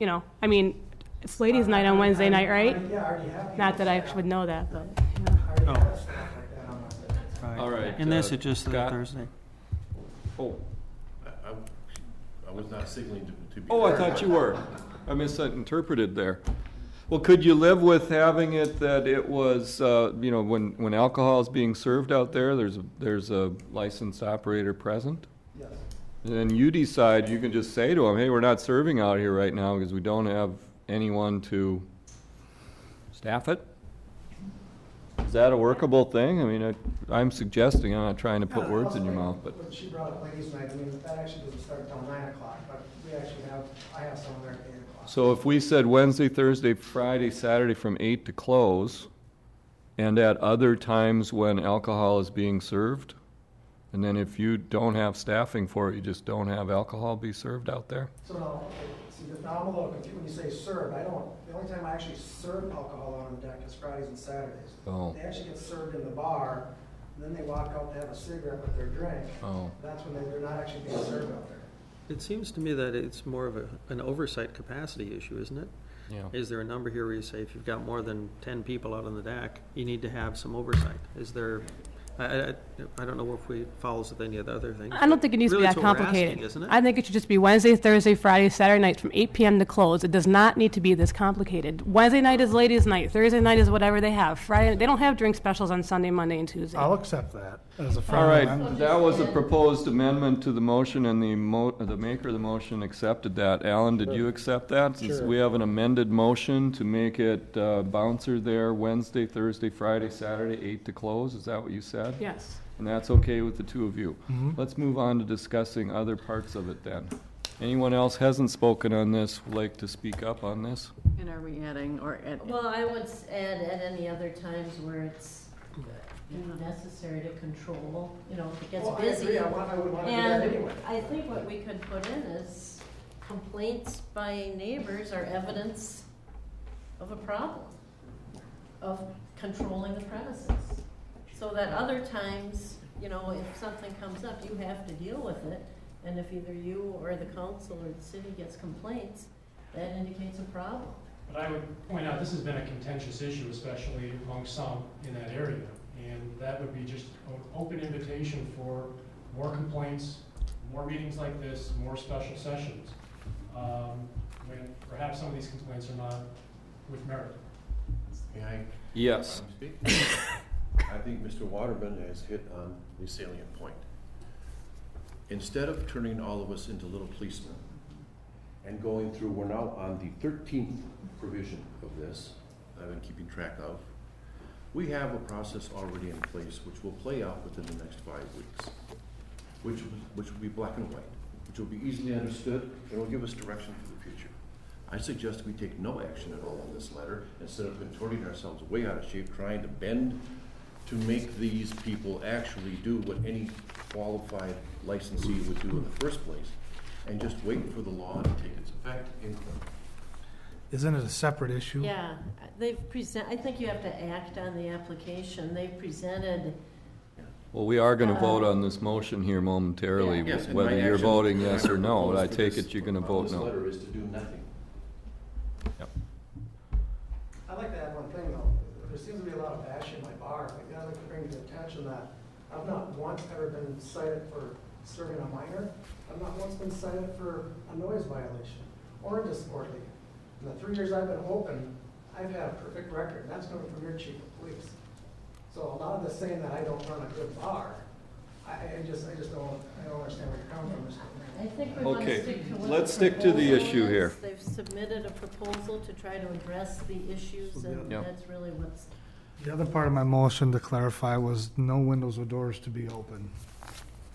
Speaker 10: I mean, it's ladies' night on Wednesday night, right?
Speaker 14: Yeah, I already have.
Speaker 10: Not that I would know that, but.
Speaker 14: I already have stuff like that on my deck.
Speaker 13: right.
Speaker 2: All right.
Speaker 13: In this, it just says
Speaker 2: Scott?
Speaker 13: Thursday.
Speaker 2: Oh,
Speaker 16: I was not signaling to be.
Speaker 2: I thought you were. I misinterpreted there. Well, could you live with having it that it was, when alcohol is being served out there, there's a licensed operator present?
Speaker 14: Yes.
Speaker 2: And then you decide, you can just say to them, hey, we're not serving out here right now because we don't have anyone to staff it? Is that a workable thing? I mean, I'm suggesting, I'm not trying to put words in your mouth, but.
Speaker 14: When she brought up ladies' night, that actually doesn't start until 9 o'clock, but I have someone there at 8 o'clock.
Speaker 2: So if we said Wednesday, Thursday, Friday, Saturday from 8 to close, and at other times when alcohol is being served, and then if you don't have staffing for it, you just don't have alcohol be served out there?
Speaker 14: So See, now I'm a little confused when you say served. The only time I actually serve alcohol on the deck is Fridays and Saturdays.
Speaker 2: Oh.
Speaker 14: They actually get served in the bar, and then they walk out to have a cigarette with their drink.
Speaker 2: Oh.
Speaker 14: That's when they're not actually being served out there.
Speaker 13: It seems to me that it's more of an oversight capacity issue, isn't it?
Speaker 2: Yeah.
Speaker 13: Is there a number here where you say if you've got more than 10 people out on the deck, you need to have some oversight? Is there, I don't know if we follows with any of the other things.
Speaker 10: I don't think it needs to be
Speaker 13: really
Speaker 10: that
Speaker 13: that's what we're asking,
Speaker 10: complicated.
Speaker 13: isn't it?
Speaker 10: I think it should just be Wednesday, Thursday, Friday, Saturday night from 8 p.m. to close. It does not need to be this complicated. Wednesday night is ladies' night. Thursday night is whatever they have. Friday, they don't have drink specials on Sunday, Monday, and Tuesday.
Speaker 4: I'll accept that as a
Speaker 2: All
Speaker 4: friendly
Speaker 2: right,
Speaker 4: amendment.
Speaker 2: that was a proposed amendment to the motion, and the maker of the motion accepted that. Alan, did you accept that? Since
Speaker 6: Sure.
Speaker 2: we have an amended motion to make it bouncer there Wednesday, Thursday, Friday, Saturday, 8 to close, is that what you said?
Speaker 10: Yes.
Speaker 2: And that's okay with the two of you.
Speaker 4: Mhm.
Speaker 2: Let's move on to discussing other parts of it then. Anyone else hasn't spoken on this, would like to speak up on this?
Speaker 15: And are we adding, or add?
Speaker 8: Well, I would add at any other times where it's necessary to control, if it gets
Speaker 14: Well, I
Speaker 8: busy.
Speaker 14: agree. I would want to do that
Speaker 8: And
Speaker 14: anyway.
Speaker 8: I think what we could put in is complaints by neighbors are evidence of a problem, of controlling the premises. So that other times, if something comes up, you have to deal with it. And if either you or the council or the city gets complaints, that indicates a problem.
Speaker 6: But I would point out, this has been a contentious issue, especially among some in that area. And that would be just an open invitation for more complaints, more meetings like this, more special sessions. When perhaps some of these complaints are not with merit.
Speaker 16: May I?
Speaker 2: Yes.
Speaker 16: Speak? I think Mr. Waterman has hit on the salient point. Instead of turning all of us into little policemen and going through, we're now on the 13th provision of this that I've been keeping track of. We have a process already in place which will play out within the next 5 weeks, which will be black and white, which will be easily understood and will give us direction for the future. I suggest we take no action at all on this letter instead of contorting ourselves way out of shape trying to bend to make these people actually do what any qualified licensee would do in the first place, and just wait for the law to take its effect in court.
Speaker 4: Isn't it a separate issue?
Speaker 8: Yeah, I think you have to act on the application. They've presented.
Speaker 2: Well, we are going to vote on this motion here momentarily,
Speaker 16: Yes, and
Speaker 2: whether
Speaker 16: my
Speaker 2: you're
Speaker 16: action-
Speaker 2: voting yes or no.
Speaker 16: proposed
Speaker 2: I
Speaker 16: for
Speaker 2: take
Speaker 16: this-
Speaker 2: it you're going to
Speaker 16: on
Speaker 2: vote
Speaker 16: this
Speaker 2: no.
Speaker 16: letter is to do nothing.
Speaker 2: Yep.
Speaker 14: I'd like to add one thing though. There seems to be a lot of bash in my bar. I'd like to bring to attention that I've not once ever been cited for serving a minor. I've not once been cited for a noise violation or a disorderly. In the 3 years I've been open, I've had a perfect record, and that's coming from your chief of police. So a lot of this saying that I don't run a good bar, I just don't understand where you're coming from, Mr. Mayor.
Speaker 8: I think we want
Speaker 2: Okay,
Speaker 8: to stick to what
Speaker 2: let's
Speaker 8: the
Speaker 2: stick to the
Speaker 8: proposal
Speaker 2: issue
Speaker 8: is.
Speaker 2: here.
Speaker 8: They've submitted a proposal to try to address the issues, and
Speaker 2: Yep.
Speaker 8: that's really what's.
Speaker 4: The other part of my motion to clarify was no windows or doors to be open.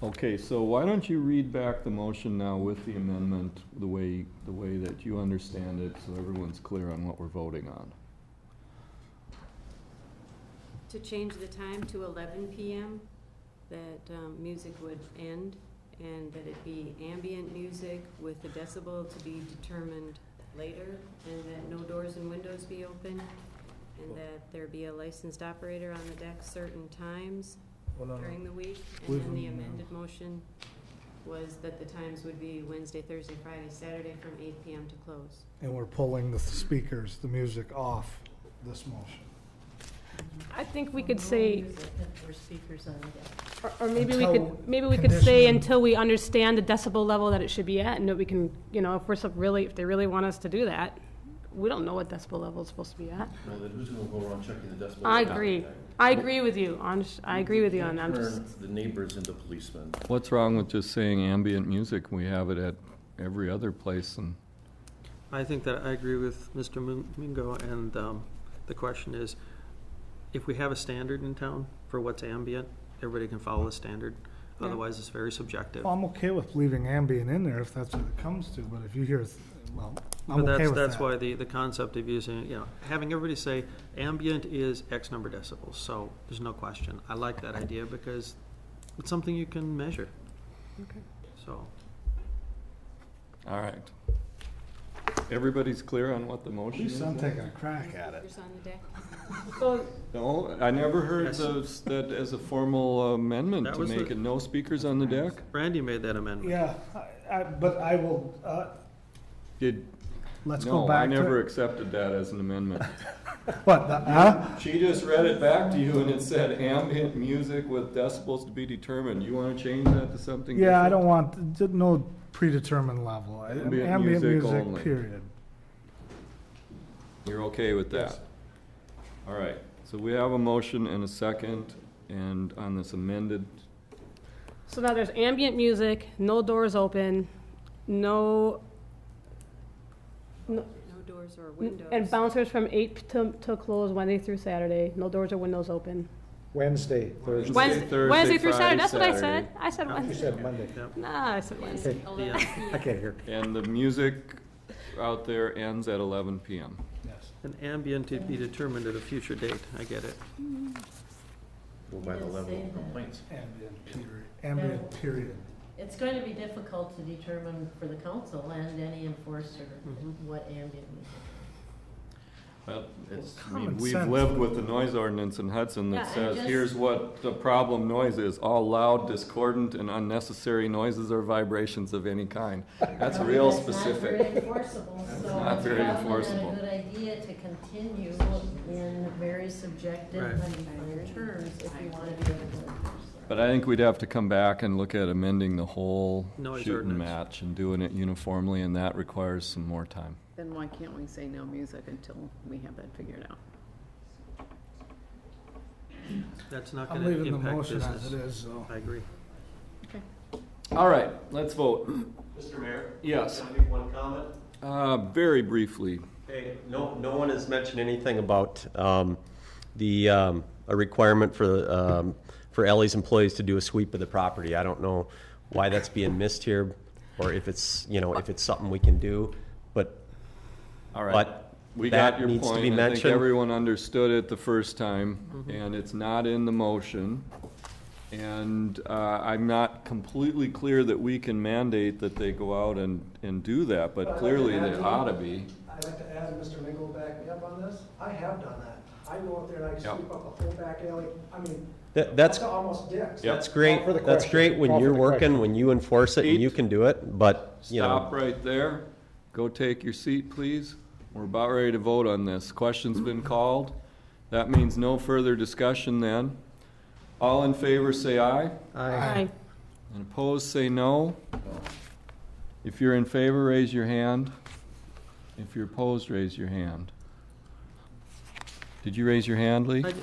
Speaker 2: Okay, so why don't you read back the motion now with the amendment, the way that you understand it, so everyone's clear on what we're voting on.
Speaker 3: To change the time to 11 p.m., that music would end, and that it be ambient music with the decibel to be determined later, and that no doors and windows be open, and that there be a licensed operator on the deck certain times during the week. And then the amended motion was that the times would be Wednesday, Thursday, Friday, Saturday from 8 p.m. to close.
Speaker 4: And we're pulling the speakers, the music off this motion.
Speaker 10: I think we could
Speaker 8: No
Speaker 10: say,
Speaker 8: music if we're speakers on deck.
Speaker 10: or maybe
Speaker 4: Until
Speaker 10: we could say
Speaker 4: condition-
Speaker 10: until we understand the decibel level that it should be at, and that we can, if they really want us to do that. We don't know what decibel level it's supposed to be at.
Speaker 16: Well, then who's gonna go around checking the decibel?
Speaker 10: I agree. I agree with you. I agree with you on that. I'm
Speaker 16: Turn
Speaker 10: just,
Speaker 16: the neighbors into policemen.
Speaker 2: What's wrong with just saying ambient music? We have it at every other place, and
Speaker 13: I think that I agree with Mr. Mingo, and the question is, if we have a standard in town for what's ambient, everybody can follow the standard.
Speaker 10: Yeah.
Speaker 13: Otherwise, it's very subjective.
Speaker 4: Well, I'm okay with leaving ambient in there if that's what it comes to, but if you hear, I'm
Speaker 13: But
Speaker 4: okay with that.
Speaker 13: that's why the concept of using, having everybody say ambient is X number of decibels, so there's no question. I like that idea because it's something you can measure.
Speaker 10: Okay.
Speaker 13: So,
Speaker 2: all right. Everybody's clear on what the
Speaker 4: At
Speaker 2: motion
Speaker 4: least
Speaker 2: is?
Speaker 4: I'm
Speaker 2: then?
Speaker 4: taking a crack at it.
Speaker 3: Speakers on the deck.
Speaker 10: So,
Speaker 2: No, I never heard that as a formal amendment
Speaker 13: That
Speaker 2: to
Speaker 13: was
Speaker 2: make
Speaker 13: the-
Speaker 2: it no speakers on the deck.
Speaker 13: Randy made that amendment.
Speaker 4: Yeah, but I will,
Speaker 2: Did,
Speaker 4: let's go
Speaker 2: no, I
Speaker 4: back to.
Speaker 2: never accepted that as an amendment.
Speaker 4: What, huh?
Speaker 2: She just read it back to you and it said ambient music with decibels to be determined. You wanna change that to something different?
Speaker 4: Yeah, I don't want, no predetermined level.
Speaker 2: Ambient music only.
Speaker 4: Period.
Speaker 2: You're okay with that? All right, so we have a motion and a second, and on this amended,
Speaker 10: so now there's ambient music, no doors open, no,
Speaker 3: No doors or windows.
Speaker 10: and bouncers from 8 till close Wednesday through Saturday, no doors or windows open.
Speaker 14: Wednesday, Thursday.
Speaker 10: Wednesday through Saturday, that's what I
Speaker 2: Saturday.
Speaker 10: said. I said
Speaker 14: You
Speaker 10: Wednesday.
Speaker 14: said Monday.
Speaker 10: Nah, I said Wednesday.
Speaker 14: Okay. I can't hear.
Speaker 2: and the music out there ends at 11 PM.
Speaker 4: Yes.
Speaker 13: An ambient to be determined at a future date, I get it.
Speaker 16: Go by the
Speaker 8: It does
Speaker 16: level
Speaker 8: say
Speaker 16: of
Speaker 8: that.
Speaker 16: complaints.
Speaker 4: Ambient period, ambient period.
Speaker 8: It's going to be difficult to determine for the council and any enforcer what ambient music is.
Speaker 2: Well, it's, I
Speaker 4: Common
Speaker 2: mean, we've
Speaker 4: sense.
Speaker 2: lived with the noise ordinance in Hudson that
Speaker 8: Yeah, and
Speaker 2: says,
Speaker 8: just-
Speaker 2: here's what the problem noise is, all loud, discordant, and unnecessary noises or vibrations of any kind. That's real
Speaker 8: That's
Speaker 2: specific.
Speaker 8: not very enforceable, so
Speaker 2: not
Speaker 8: it's
Speaker 2: very
Speaker 8: probably
Speaker 2: enforceable.
Speaker 8: not a good idea to continue in very subjective
Speaker 13: Right.
Speaker 8: undefined terms if you want to be able to enforce them.
Speaker 2: But I think we'd have to come back and look at amending the whole
Speaker 13: Noise
Speaker 2: shoot and
Speaker 13: ordinance.
Speaker 2: match and doing it uniformly, and that requires some more time.
Speaker 15: Then why can't we say no music until we have that figured out?
Speaker 13: That's not
Speaker 4: I'm
Speaker 13: gonna
Speaker 4: leaving the
Speaker 13: impact
Speaker 4: motion as
Speaker 13: business.
Speaker 4: it is, so.
Speaker 13: I agree.
Speaker 2: All right, let's vote.
Speaker 11: Mr. Mayor?
Speaker 2: Yes.
Speaker 11: Can I make one comment?
Speaker 2: Very briefly.
Speaker 11: Hey, no one has mentioned anything about a requirement for Ellie's employees to do a sweep of the property. I don't know why that's being missed here, or if it's something we can do, but
Speaker 2: All right.
Speaker 11: But
Speaker 2: We
Speaker 11: that
Speaker 2: got your
Speaker 11: needs to
Speaker 2: point.
Speaker 11: be
Speaker 2: I think
Speaker 11: mentioned.
Speaker 2: everyone understood it the first time, and it's not in the motion. And I'm not completely clear that we can mandate that they go out and do that, but clearly they ought to be.
Speaker 14: I'd like to add, Mr. Mingo will back me up on this. I have done that. I go up there and I
Speaker 2: Yep.
Speaker 14: sweep up the whole back alley. I mean,
Speaker 11: that's
Speaker 14: to almost dicks.
Speaker 2: Yep.
Speaker 11: that's great.
Speaker 14: Call for the
Speaker 11: That's
Speaker 14: question.
Speaker 11: great when
Speaker 14: Call for
Speaker 11: you're
Speaker 14: the
Speaker 11: working,
Speaker 14: question.
Speaker 11: when you enforce it, and you can do it. But
Speaker 2: Stop right there. Go take your seat, please. We're about ready to vote on this. Question's been called. That means no further discussion then. All in favor, say aye.
Speaker 10: Aye.
Speaker 2: And opposed, say no. If you're in favor, raise your hand. If you're opposed, raise your hand. Did you raise your hand, Lee?
Speaker 13: I did.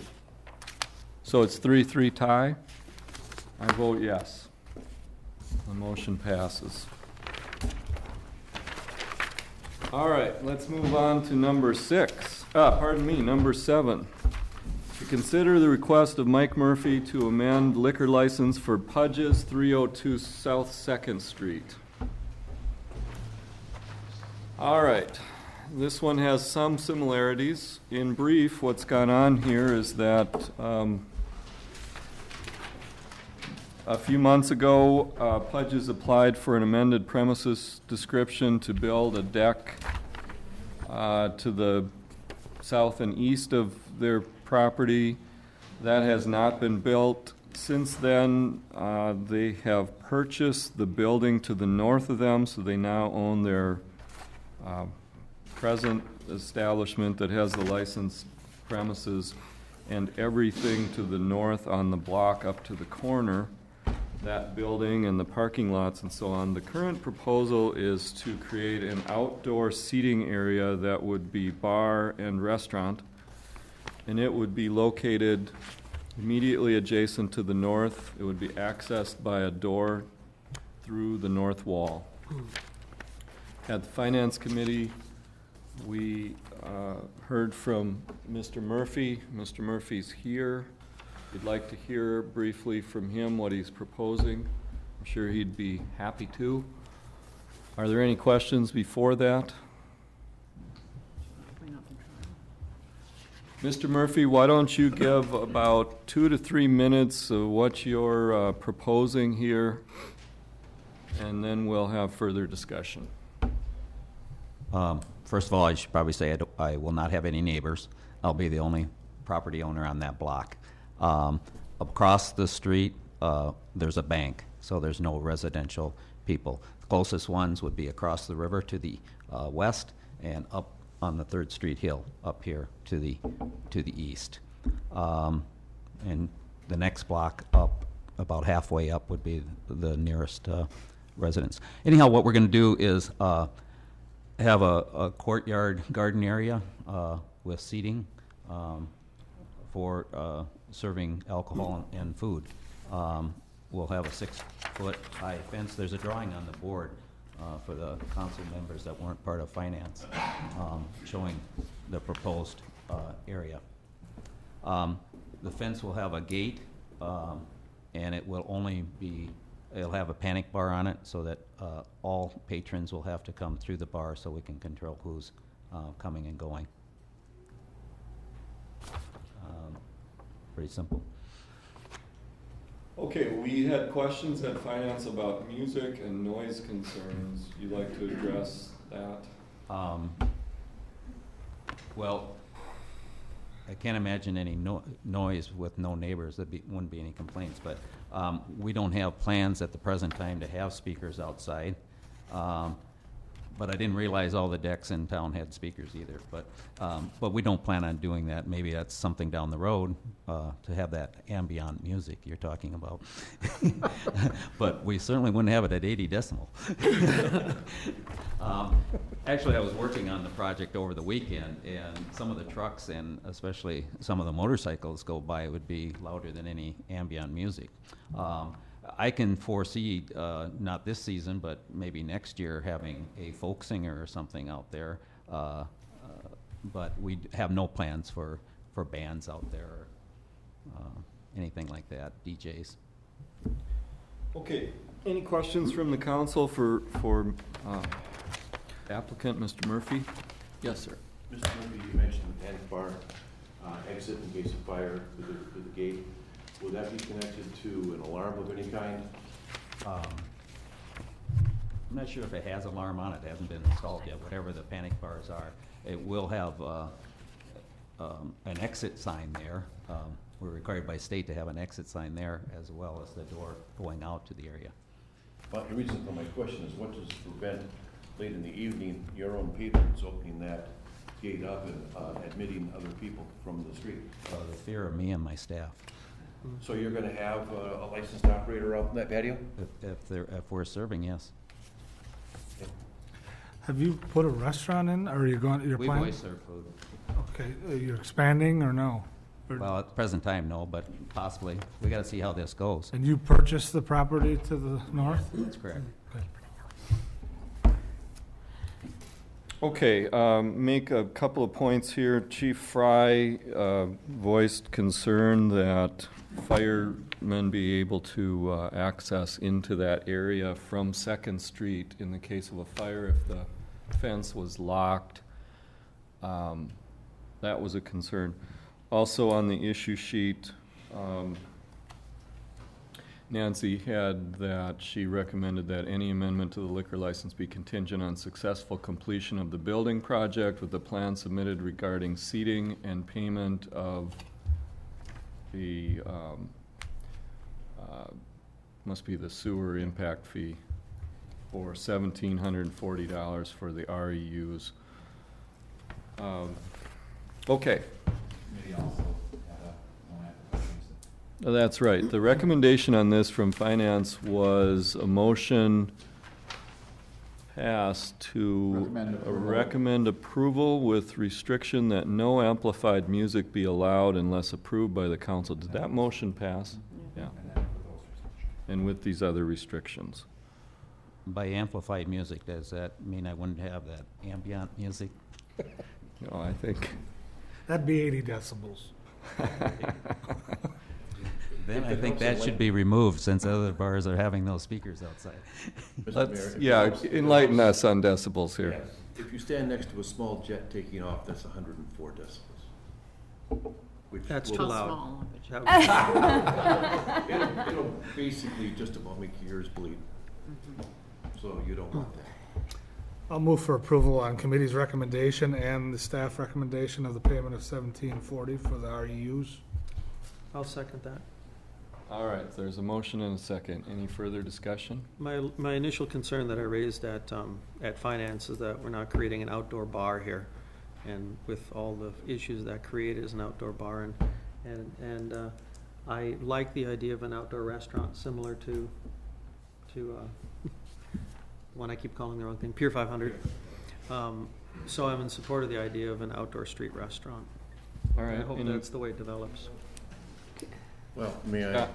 Speaker 2: So it's 3-3 tie? I vote yes. The motion passes. All right, let's move on to number 7. To consider the request of Mike Murphy to amend liquor license for Pudge's 302 South 2nd Street. All right, this one has some similarities. In brief, what's gone on here is that a few months ago, Pudge's applied for an amended premises description to build a deck to the south and east of their property. That has not been built. Since then, they have purchased the building to the north of them, so they now own their present establishment that has the licensed premises and everything to the north on the block up to the corner, that building and the parking lots and so on. The current proposal is to create an outdoor seating area that would be bar and restaurant, and it would be located immediately adjacent to the north. It would be accessed by a door through the north wall. At the Finance Committee, we heard from Mr. Murphy. Mr. Murphy's here. We'd like to hear briefly from him what he's proposing. I'm sure he'd be happy to. Are there any questions before that? Mr. Murphy, why don't you give about 2 to 3 minutes of what you're proposing here, and then we'll have further discussion.
Speaker 17: First of all, I should probably say I will not have any neighbors. I'll be the only property owner on that block. Across the street, there's a bank, so there's no residential people. The closest ones would be across the river to the west and up on the 3rd Street Hill up here to the east. And the next block up, about halfway up, would be the nearest residence. Anyhow, what we're going to do is have a courtyard garden area with seating for serving alcohol and food. We'll have a 6-foot high fence. There's a drawing on the board for the council members that weren't part of finance showing the proposed area. The fence will have a gate and it will only be, it'll have a panic bar on it so that all patrons will have to come through the bar so we can control who's coming and going. Pretty simple.
Speaker 2: Okay, we had questions at finance about music and noise concerns. You'd like to address that?
Speaker 17: Well, I can't imagine any noise with no neighbors. Wouldn't be any complaints, but we don't have plans at the present time to have speakers outside. But I didn't realize all the decks in town had speakers either. But we don't plan on doing that. Maybe that's something down the road to have that ambient music you're talking about. But we certainly wouldn't have it at 80 decibel. Actually, I was working on the project over the weekend, and some of the trucks and especially some of the motorcycles go by would be louder than any ambient music. I can foresee, not this season, but maybe next year, having a folk singer or something out there. But we have no plans for bands out there or anything like that, DJs.
Speaker 2: Okay, any questions from the council for applicant, Mr. Murphy? Yes, sir.
Speaker 16: Mr. Murphy, you mentioned the panic bar exit in case of fire to the gate. Will that be connected to an alarm of any kind?
Speaker 17: I'm not sure if it has alarm on it. It hasn't been installed yet. Whatever the panic bars are, it will have an exit sign there. We're required by state to have an exit sign there as well as the door going out to the area.
Speaker 16: Well, the reason for my question is what does prevent late in the evening your own patrons opening that gate up and admitting other people from the street?
Speaker 17: The fear of me and my staff.
Speaker 16: So you're going to have a licensed operator out in that patio?
Speaker 17: If we're serving, yes.
Speaker 4: Have you put a restaurant in, or are you going? You're
Speaker 17: we
Speaker 4: planning?
Speaker 17: always serve food.
Speaker 4: Okay, you're expanding or no? Or
Speaker 17: Well, at the present time, no, but possibly. We got to see how this goes.
Speaker 4: and you purchased the property to the north?
Speaker 17: That's correct.
Speaker 2: Okay, make a couple of points here. Chief Fry voiced concern that firemen be able to access into that area from 2nd Street in the case of a fire if the fence was locked. That was a concern. Also on the issue sheet, Nancy had that she recommended that any amendment to the liquor license be contingent on successful completion of the building project with the plan submitted regarding seating and payment of the, must be the sewer impact fee for $1,740 for the REUs. Okay.
Speaker 1: Maybe also
Speaker 2: That's right. The recommendation on this from finance was a motion passed to recommend approval with restriction that no amplified music be allowed unless approved by the council. Did that motion pass? Yeah. And with these other restrictions.
Speaker 17: By amplified music, does that mean I wouldn't have that ambient music?
Speaker 2: No, I think.
Speaker 4: That'd be 80 decibels.
Speaker 17: Then I think that should be removed since other bars are having those speakers outside.
Speaker 2: Let's, yeah, enlighten us on decibels here.
Speaker 16: Yes. If you stand next to a small jet taking off, that's 104 decibels. Which
Speaker 13: That's
Speaker 16: will-
Speaker 13: too loud.
Speaker 16: It'll basically just about make your ears bleed. So you don't want that.
Speaker 4: I'll move for approval on committee's recommendation and the staff recommendation of the payment of $17.40 for the REUs.
Speaker 13: I'll second that.
Speaker 2: All right, there's a motion and a second. Any further discussion?
Speaker 13: My initial concern that I raised at finance is that we're not creating an outdoor bar here, and with all the issues that created as an outdoor bar, and I like the idea of an outdoor restaurant similar to one I keep calling the wrong thing, Pier 500. So I'm in support of the idea of an outdoor street restaurant.
Speaker 2: All right.
Speaker 13: I hope that's the way it develops.
Speaker 16: Well, may I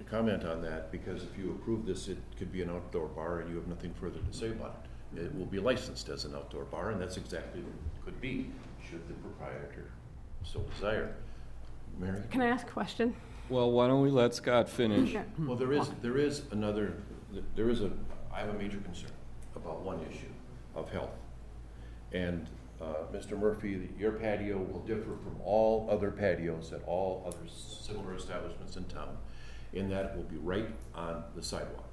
Speaker 16: comment on that? Because if you approve this, it could be an outdoor bar and you have nothing further to say about it. It will be licensed as an outdoor bar, and that's exactly what it could be, should the proprietor so desire. Mary?
Speaker 10: Can I ask a question?
Speaker 2: Well, why don't we let Scott finish?
Speaker 16: Well, I have a major concern about one issue of health. And Mr. Murphy, your patio will differ from all other patios at all other similar establishments in town, in that it will be right on the sidewalk.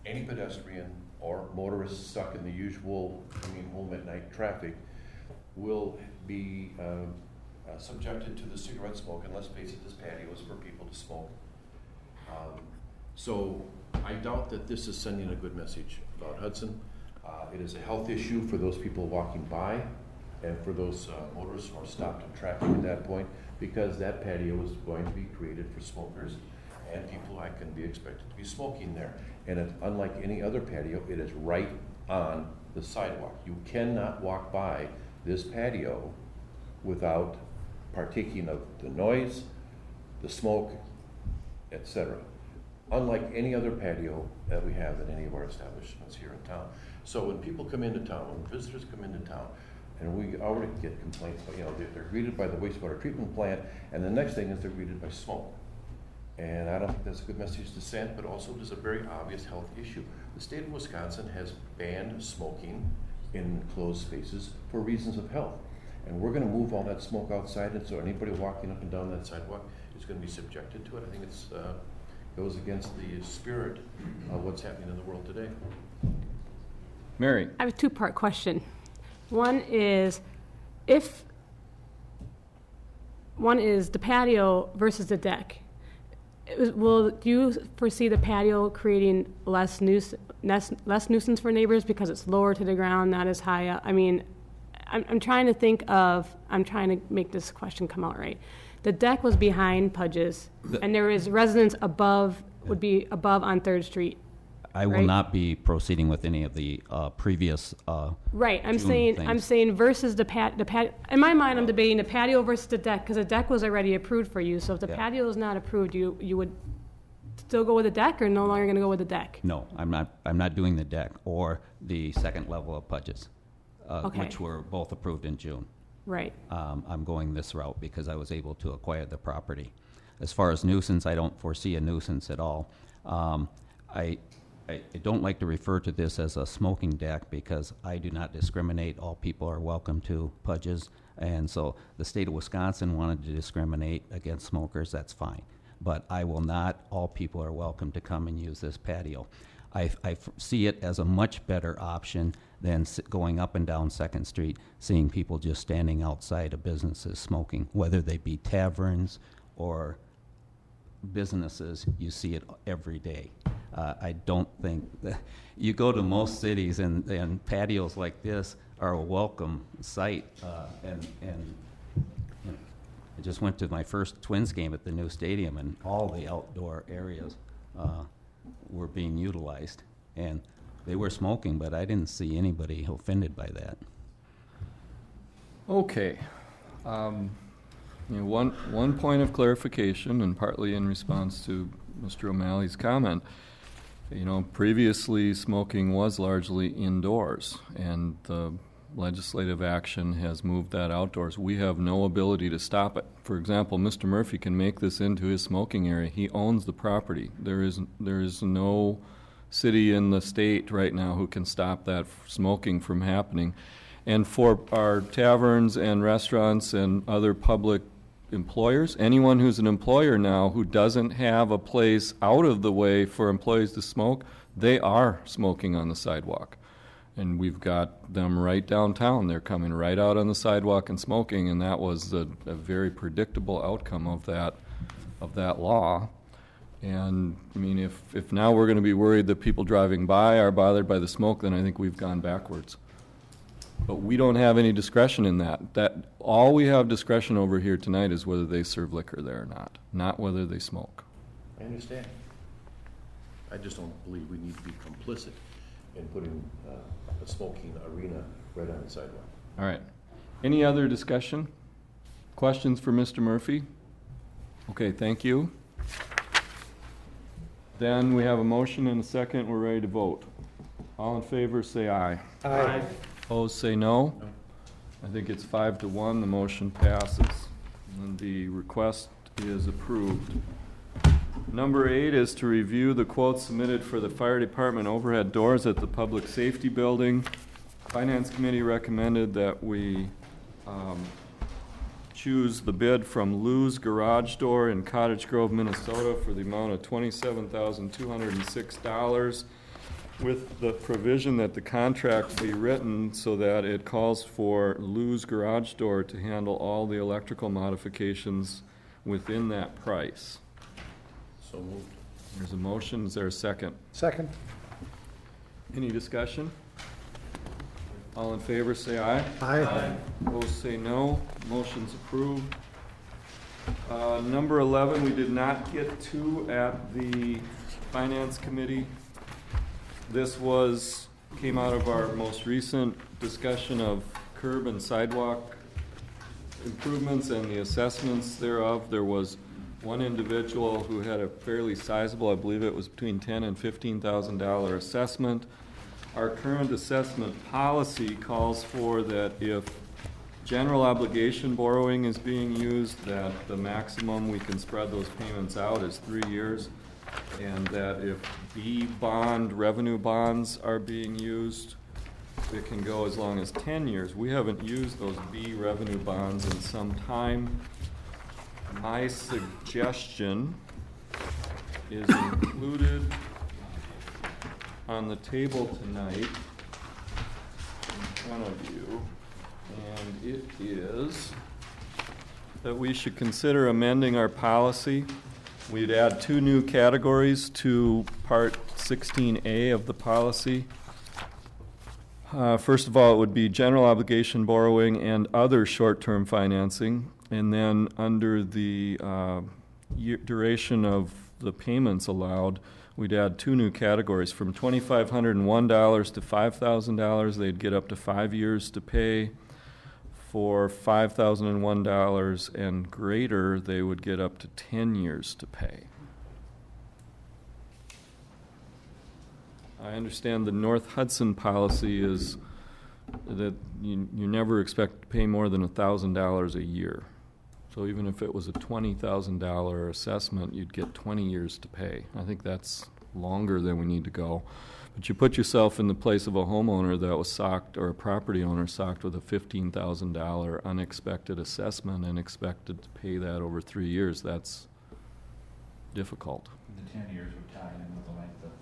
Speaker 16: Any pedestrian or motorist stuck in the usual coming home at night traffic will be subjected to the cigarette smoke, and let's face it, this patio is for people to smoke. So I doubt that this is sending a good message about Hudson. It is a health issue for those people walking by and for those motorists who are stopped in traffic at that point, because that patio is going to be created for smokers and people who can be expected to be smoking there. And it's unlike any other patio, it is right on the sidewalk. You cannot walk by this patio without partaking of the noise, the smoke, etc. Unlike any other patio that we have at any of our establishments here in town. So when people come into town, when visitors come into town, and we already get complaints, but they're greeted by the wastewater treatment plant, and the next thing is they're greeted by smoke. And I don't think that's a good message to send, but also it is a very obvious health issue. The state of Wisconsin has banned smoking in enclosed spaces for reasons of health. And we're going to move all that smoke outside, and so anybody walking up and down that sidewalk is going to be subjected to it. I think it's goes against the spirit of what's happening in the world today.
Speaker 2: Mary?
Speaker 10: I have a two-part question. One is the patio versus the deck. Do you foresee the patio creating less nuisance for neighbors because it's lower to the ground, not as high up? I mean, I'm trying to make this question come out right. The deck was behind Pudge's, and there is residents would be above on 3rd Street.
Speaker 17: I will not be proceeding with any of the previous
Speaker 10: right. I'm
Speaker 17: June
Speaker 10: saying versus the patio. In my mind, I'm debating the patio versus the deck, because the deck was already approved for you. So if the patio is not approved, you would still go with the deck, or no longer going to go with the deck?
Speaker 17: No, I'm not doing the deck or the second level of Pudge's, which were both approved in June.
Speaker 10: Right.
Speaker 17: I'm going this route because I was able to acquire the property. As far as nuisance, I don't foresee a nuisance at all. I don't like to refer to this as a smoking deck because I do not discriminate. All people are welcome to Pudge's, and so the state of Wisconsin wanted to discriminate against smokers. That's fine, but I will not. All people are welcome to come and use this patio. I see it as a much better option than going up and down 2nd Street, seeing people just standing outside of businesses smoking, whether they be taverns or businesses. You see it every day. I don't think that you go to most cities and patios like this are a welcome sight. And I just went to my first Twins game at the new stadium, and all the outdoor areas were being utilized, and they were smoking, but I didn't see anybody offended by that.
Speaker 2: Okay. One point of clarification, and partly in response to Mr. O'Malley's comment. Previously smoking was largely indoors, and the legislative action has moved that outdoors. We have no ability to stop it. For example, Mr. Murphy can make this into his smoking area. He owns the property. There is no city in the state right now who can stop that smoking from happening. And for our taverns and restaurants and other public employers, anyone who's an employer now who doesn't have a place out of the way for employees to smoke, they are smoking on the sidewalk. And we've got them right downtown. They're coming right out on the sidewalk and smoking, and that was a very predictable outcome of that law. And, I mean, if now we're going to be worried that people driving by are bothered by the smoke, then I think we've gone backwards. But we don't have any discretion in that. All we have discretion over here tonight is whether they serve liquor there or not whether they smoke.
Speaker 16: I understand. I just don't believe we need to be complicit in putting a smoking arena right on the sidewalk.
Speaker 2: All right. Any other discussion? Questions for Mr. Murphy? Okay, thank you. Then we have a motion and a second. We're ready to vote. All in favor, say aye.
Speaker 14: Aye.
Speaker 2: Opposed, say no.
Speaker 16: No.
Speaker 2: I think it's 5-1. The motion passes. And the request is approved. Number 8 is to review the quotes submitted for the fire department overhead doors at the public safety building. Finance committee recommended that we choose the bid from Lou's Garage Door in Cottage Grove, Minnesota for the amount of $27,206, with the provision that the contract be written so that it calls for Lou's Garage Door to handle all the electrical modifications within that price.
Speaker 16: So moved.
Speaker 2: There's a motion. Is there a second?
Speaker 14: Second.
Speaker 2: Any discussion? All in favor, say aye.
Speaker 14: Aye.
Speaker 2: Opposed, say no. Motion's approved. Number 11, we did not get to at the Finance Committee. This came out of our most recent discussion of curb and sidewalk improvements and the assessments thereof. There was one individual who had a fairly sizable, I believe it was between $10,000 and $15,000 assessment. Our current assessment policy calls for that if general obligation borrowing is being used, that the maximum we can spread those payments out is 3 years, and that if B bond, revenue bonds are being used, it can go as long as 10 years. We haven't used those B revenue bonds in some time. My suggestion is included on the table tonight in front of you, and it is that we should consider amending our policy. We'd add 2 new categories to Part 16A of the policy. First of all, it would be general obligation borrowing and other short-term financing. And then under the duration of the payments allowed, we'd add 2 new categories. From $2,501 to $5,000, they'd get up to 5 years to pay. For $5,001 and greater, they would get up to 10 years to pay. I understand the North Hudson policy is that you never expect to pay more than $1,000 a year. So even if it was a $20,000 assessment, you'd get 20 years to pay. I think that's longer than we need to go. But you put yourself in the place of a homeowner that was socked, or a property owner socked with a $15,000 unexpected assessment and expected to pay that over 3 years. That's difficult.
Speaker 1: The 10 years would tie in with the length of the...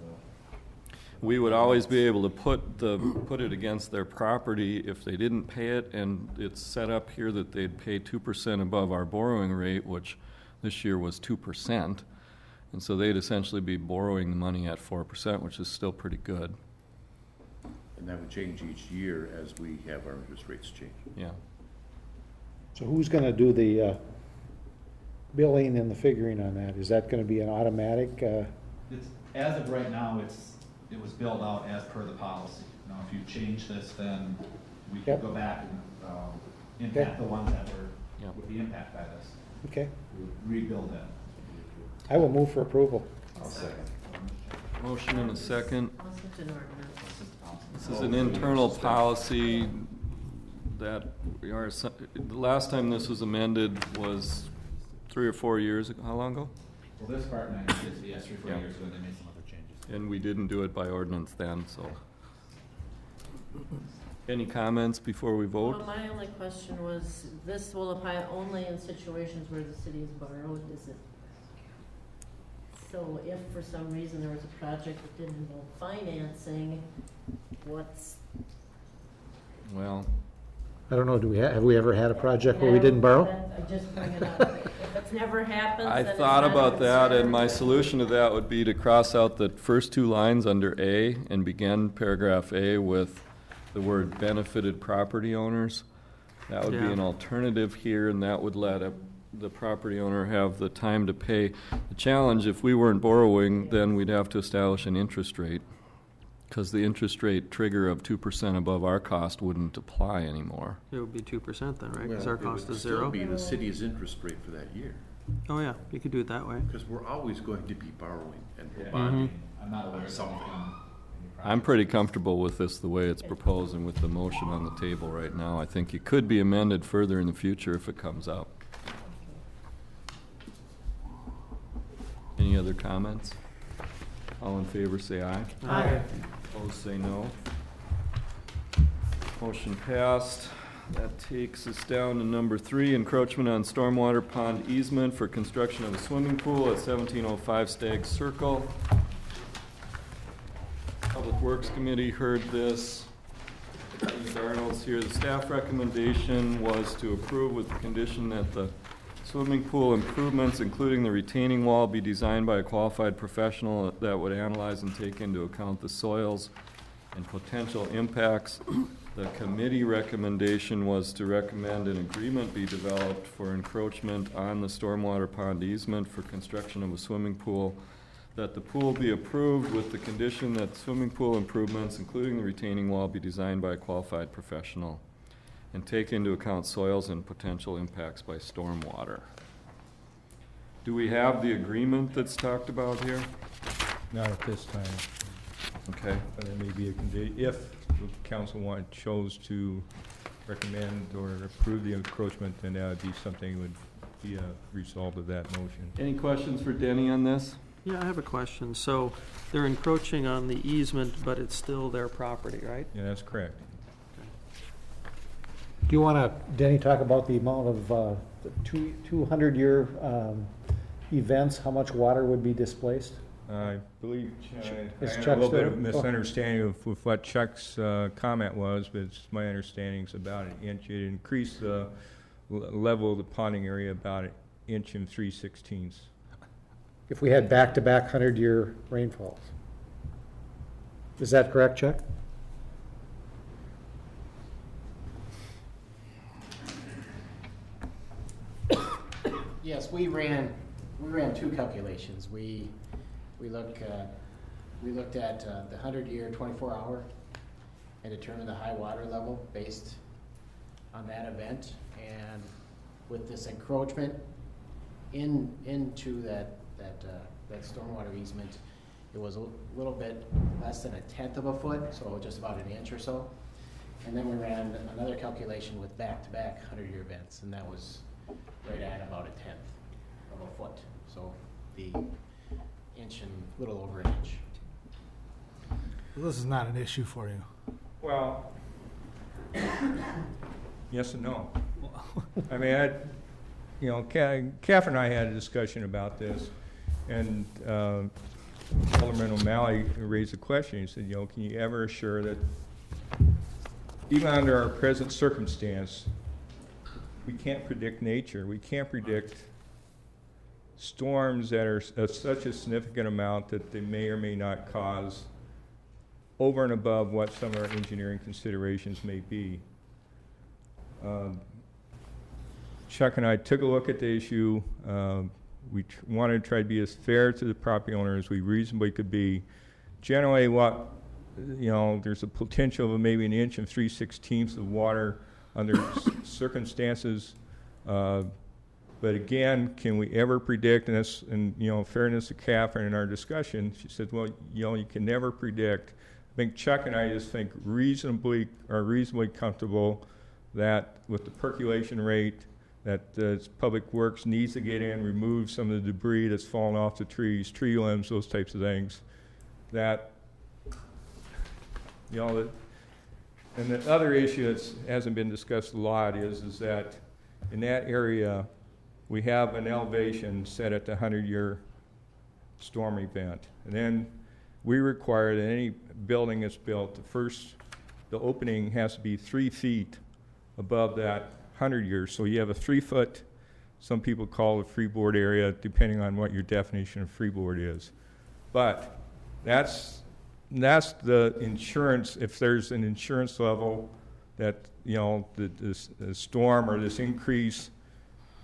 Speaker 2: We would always be able to put it against their property if they didn't pay it, and it's set up here that they'd pay 2% above our borrowing rate, which this year was 2%. And so they'd essentially be borrowing the money at 4%, which is still pretty good.
Speaker 16: And that would change each year as we have our interest rates change.
Speaker 2: Yeah.
Speaker 18: So who's going to do the billing and the figuring on that? Is that going to be an automatic?
Speaker 1: As of right now, it was billed out as per the policy. Now, if you change this, then we can go back and impact the ones that would be impacted by this.
Speaker 18: Okay.
Speaker 1: Rebuild them.
Speaker 18: I will move for approval.
Speaker 1: I'll second.
Speaker 2: Motion and a second.
Speaker 8: It's an ordinance.
Speaker 2: This is an internal policy that we are, the last time this was amended was 3 or 4 years ago. How long ago?
Speaker 1: Well, this part, 3 or 4 years ago, they made some other changes.
Speaker 2: And we didn't do it by ordinance then, so. Any comments before we vote?
Speaker 8: Well, my only question was, this will apply only in situations where the city is borrowed, is it? So if for some reason there was a project that didn't involve financing, what's
Speaker 2: Well,
Speaker 18: I don't know, have we ever had a project where we didn't borrow?
Speaker 8: I just bring it up. If it's never happens,
Speaker 2: I
Speaker 8: then it's
Speaker 2: thought
Speaker 8: not a
Speaker 2: about that,
Speaker 8: concern.
Speaker 2: and my solution to that would be to cross out the first two lines under A and begin paragraph A with the word benefited property owners. That would be
Speaker 13: Yeah.
Speaker 2: an alternative here, and that would let the property owner have the time to pay. The challenge, if we weren't borrowing, then we'd have to establish an interest rate, because the interest rate trigger of 2% above our cost wouldn't apply anymore.
Speaker 13: It would be 2% then, right? Because
Speaker 16: Well,
Speaker 13: our cost
Speaker 16: it would
Speaker 13: is
Speaker 16: still
Speaker 13: 0.
Speaker 16: be the city's interest rate for that year,
Speaker 13: Oh, yeah, you could do it that way.
Speaker 16: because we're always going to be borrowing and
Speaker 1: Yeah.
Speaker 16: bonding.
Speaker 1: I'm not aware of
Speaker 16: Something.
Speaker 2: I'm pretty comfortable with this, the way it's proposed and with the motion on the table right now. I think it could be amended further in the future if it comes up. Any other comments? All in favor, say aye.
Speaker 8: Aye.
Speaker 2: Opposed, say no. Motion passed. That takes us down to number 3, encroachment on stormwater pond easement for construction of a swimming pool at 1705 Stag Circle. Public Works Committee heard this. Ms. Arnold's here. The staff recommendation was to approve with the condition that the swimming pool improvements, including the retaining wall, be designed by a qualified professional that would analyze and take into account the soils and potential impacts. The committee recommendation was to recommend an agreement be developed for encroachment on the stormwater pond easement for construction of a swimming pool, that the pool be approved with the condition that swimming pool improvements, including the retaining wall, be designed by a qualified professional and take into account soils and potential impacts by stormwater. Do we have the agreement that's talked about here?
Speaker 7: Not at this time.
Speaker 2: Okay.
Speaker 7: But there may be a if the council chose to recommend or approve the encroachment, then that would be something that would be a result of that motion.
Speaker 2: Any questions for Denny on this?
Speaker 13: Yeah, I have a question. So they're encroaching on the easement, but it's still their property, right?
Speaker 7: Yeah, that's correct.
Speaker 18: Do you want to, Denny, talk about the amount of the 200-year events, how much water would be displaced?
Speaker 7: I believe I
Speaker 18: Is
Speaker 7: had a
Speaker 18: Chuck
Speaker 7: little bit
Speaker 18: still-
Speaker 7: of misunderstanding of what Chuck's comment was, but it's my understanding is about an inch. It increased the level of the ponding area about an inch and 3/16.
Speaker 18: If we had back-to-back 100-year rainfalls. Is that correct, Chuck?
Speaker 19: Yes, we ran two calculations. We looked at the 100-year, 24-hour, and determined the high water level based on that event. And with this encroachment into that stormwater easement, it was a little bit less than 1/10 of a foot, so just about an inch or so. And then we ran another calculation with back-to-back 100-year events, and that was right at about 1/10 of a foot. So the inch and little over an inch.
Speaker 4: Well, this is not an issue for you.
Speaker 7: Well, yes and no. I mean, Kath and I had a discussion about this, and Alderman O'Malley raised a question. He said, can you ever assure that even under our present circumstance, we can't predict nature. We can't predict storms that are of such a significant amount that they may or may not cause over and above what some of our engineering considerations may be. Chuck and I took a look at the issue. We wanted to try to be as fair to the property owner as we reasonably could be. Generally, there's a potential of maybe an inch and 3/16 of water under circumstances. But again, can we ever predict, and fairness to Catherine in our discussion, she said, well, you can never predict. I think Chuck and I just think reasonably comfortable that with the percolation rate, that Public Works needs to get in, remove some of the debris that's fallen off the trees, tree limbs, those types of things. That, and the other issue that hasn't been discussed a lot is that in that area, we have an elevation set at the 100-year storm event. And then we require that any building that's built, the first the opening has to be 3 feet above that 100 years. So you have a 3 foot, some people call it freeboard area, depending on what your definition of freeboard is. But that's the insurance, if there's an insurance level that, you know, the storm or this increase,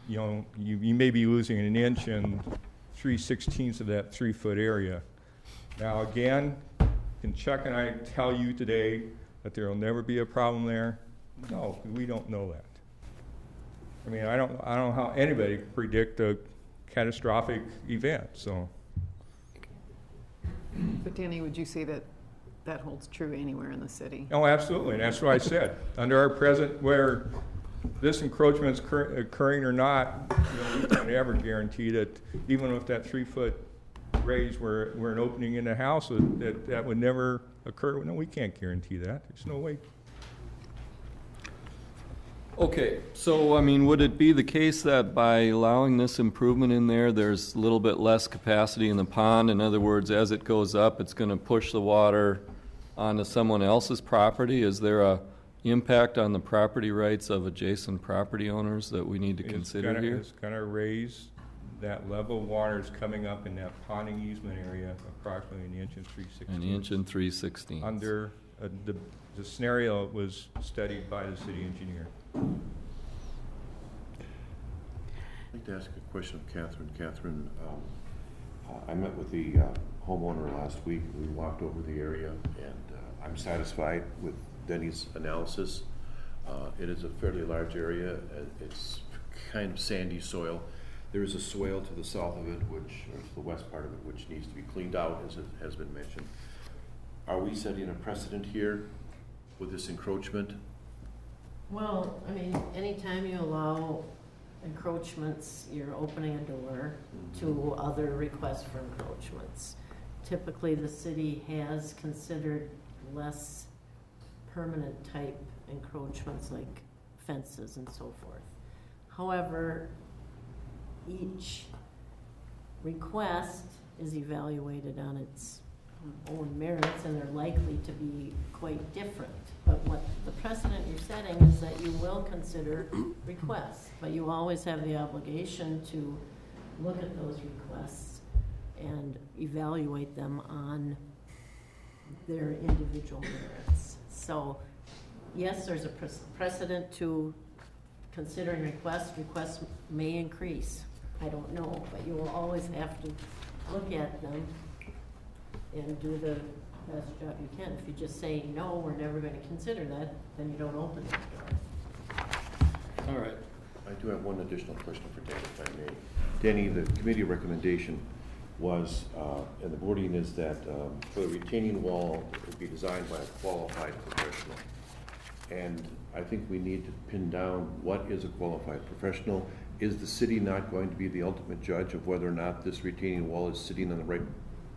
Speaker 7: you know, you may be losing an inch and 3/16 of that 3 foot area. Now again, can Chuck and I tell you today that there will never be a problem there? No, we don't know that. I mean, I don't know how anybody can predict a catastrophic event, so.
Speaker 15: But Danny, would you say that that holds true anywhere in the city?
Speaker 7: Oh, absolutely, and that's what I said. Under our present, where this encroachment is occurring or not, you know, we can't ever guarantee that even if that 3 foot raise were an opening in the house, that would never occur. No, we can't guarantee that. There's no way.
Speaker 2: Okay, so, I mean, would it be the case that by allowing this improvement in there, there's a little bit less capacity in the pond? In other words, as it goes up, it's going to push the water onto someone else's property? Is there a impact on the property rights of adjacent property owners that we need to consider here?
Speaker 7: It's going to raise that level of water is coming up in that ponding easement area approximately an inch and 3/16.
Speaker 2: An inch and 3/16.
Speaker 7: Under the scenario was studied by the city engineer.
Speaker 16: I'd like to ask a question of Catherine. Catherine, I met with the homeowner last week. We walked over the area, and I'm satisfied with Denny's analysis. It is a fairly large area. It's kind of sandy soil. There is a swale to the south of it, or to the west part of it, which needs to be cleaned out, as it has been mentioned. Are we setting a precedent here with this encroachment?
Speaker 8: Well, I mean, anytime you allow encroachments, you're opening a door to other requests for encroachments. Typically, the city has considered less permanent type encroachments like fences and so forth. However, each request is evaluated on its own merits, and they're likely to be quite different. But what the precedent you're setting is that you will consider requests, but you always have the obligation to look at those requests and evaluate them on their individual merits. So, yes, there's a precedent to considering requests. Requests may increase. I don't know, but you will always have to look at them and do the best job you can. If you just say, no, we're never going to consider that, then you don't open that door.
Speaker 2: All right.
Speaker 16: I do have one additional question for Danny, if I may. Danny, the committee recommendation was, and the wording is that for the retaining wall, it would be designed by a qualified professional. And I think we need to pin down what is a qualified professional. Is the city not going to be the ultimate judge of whether or not this retaining wall is sitting on the right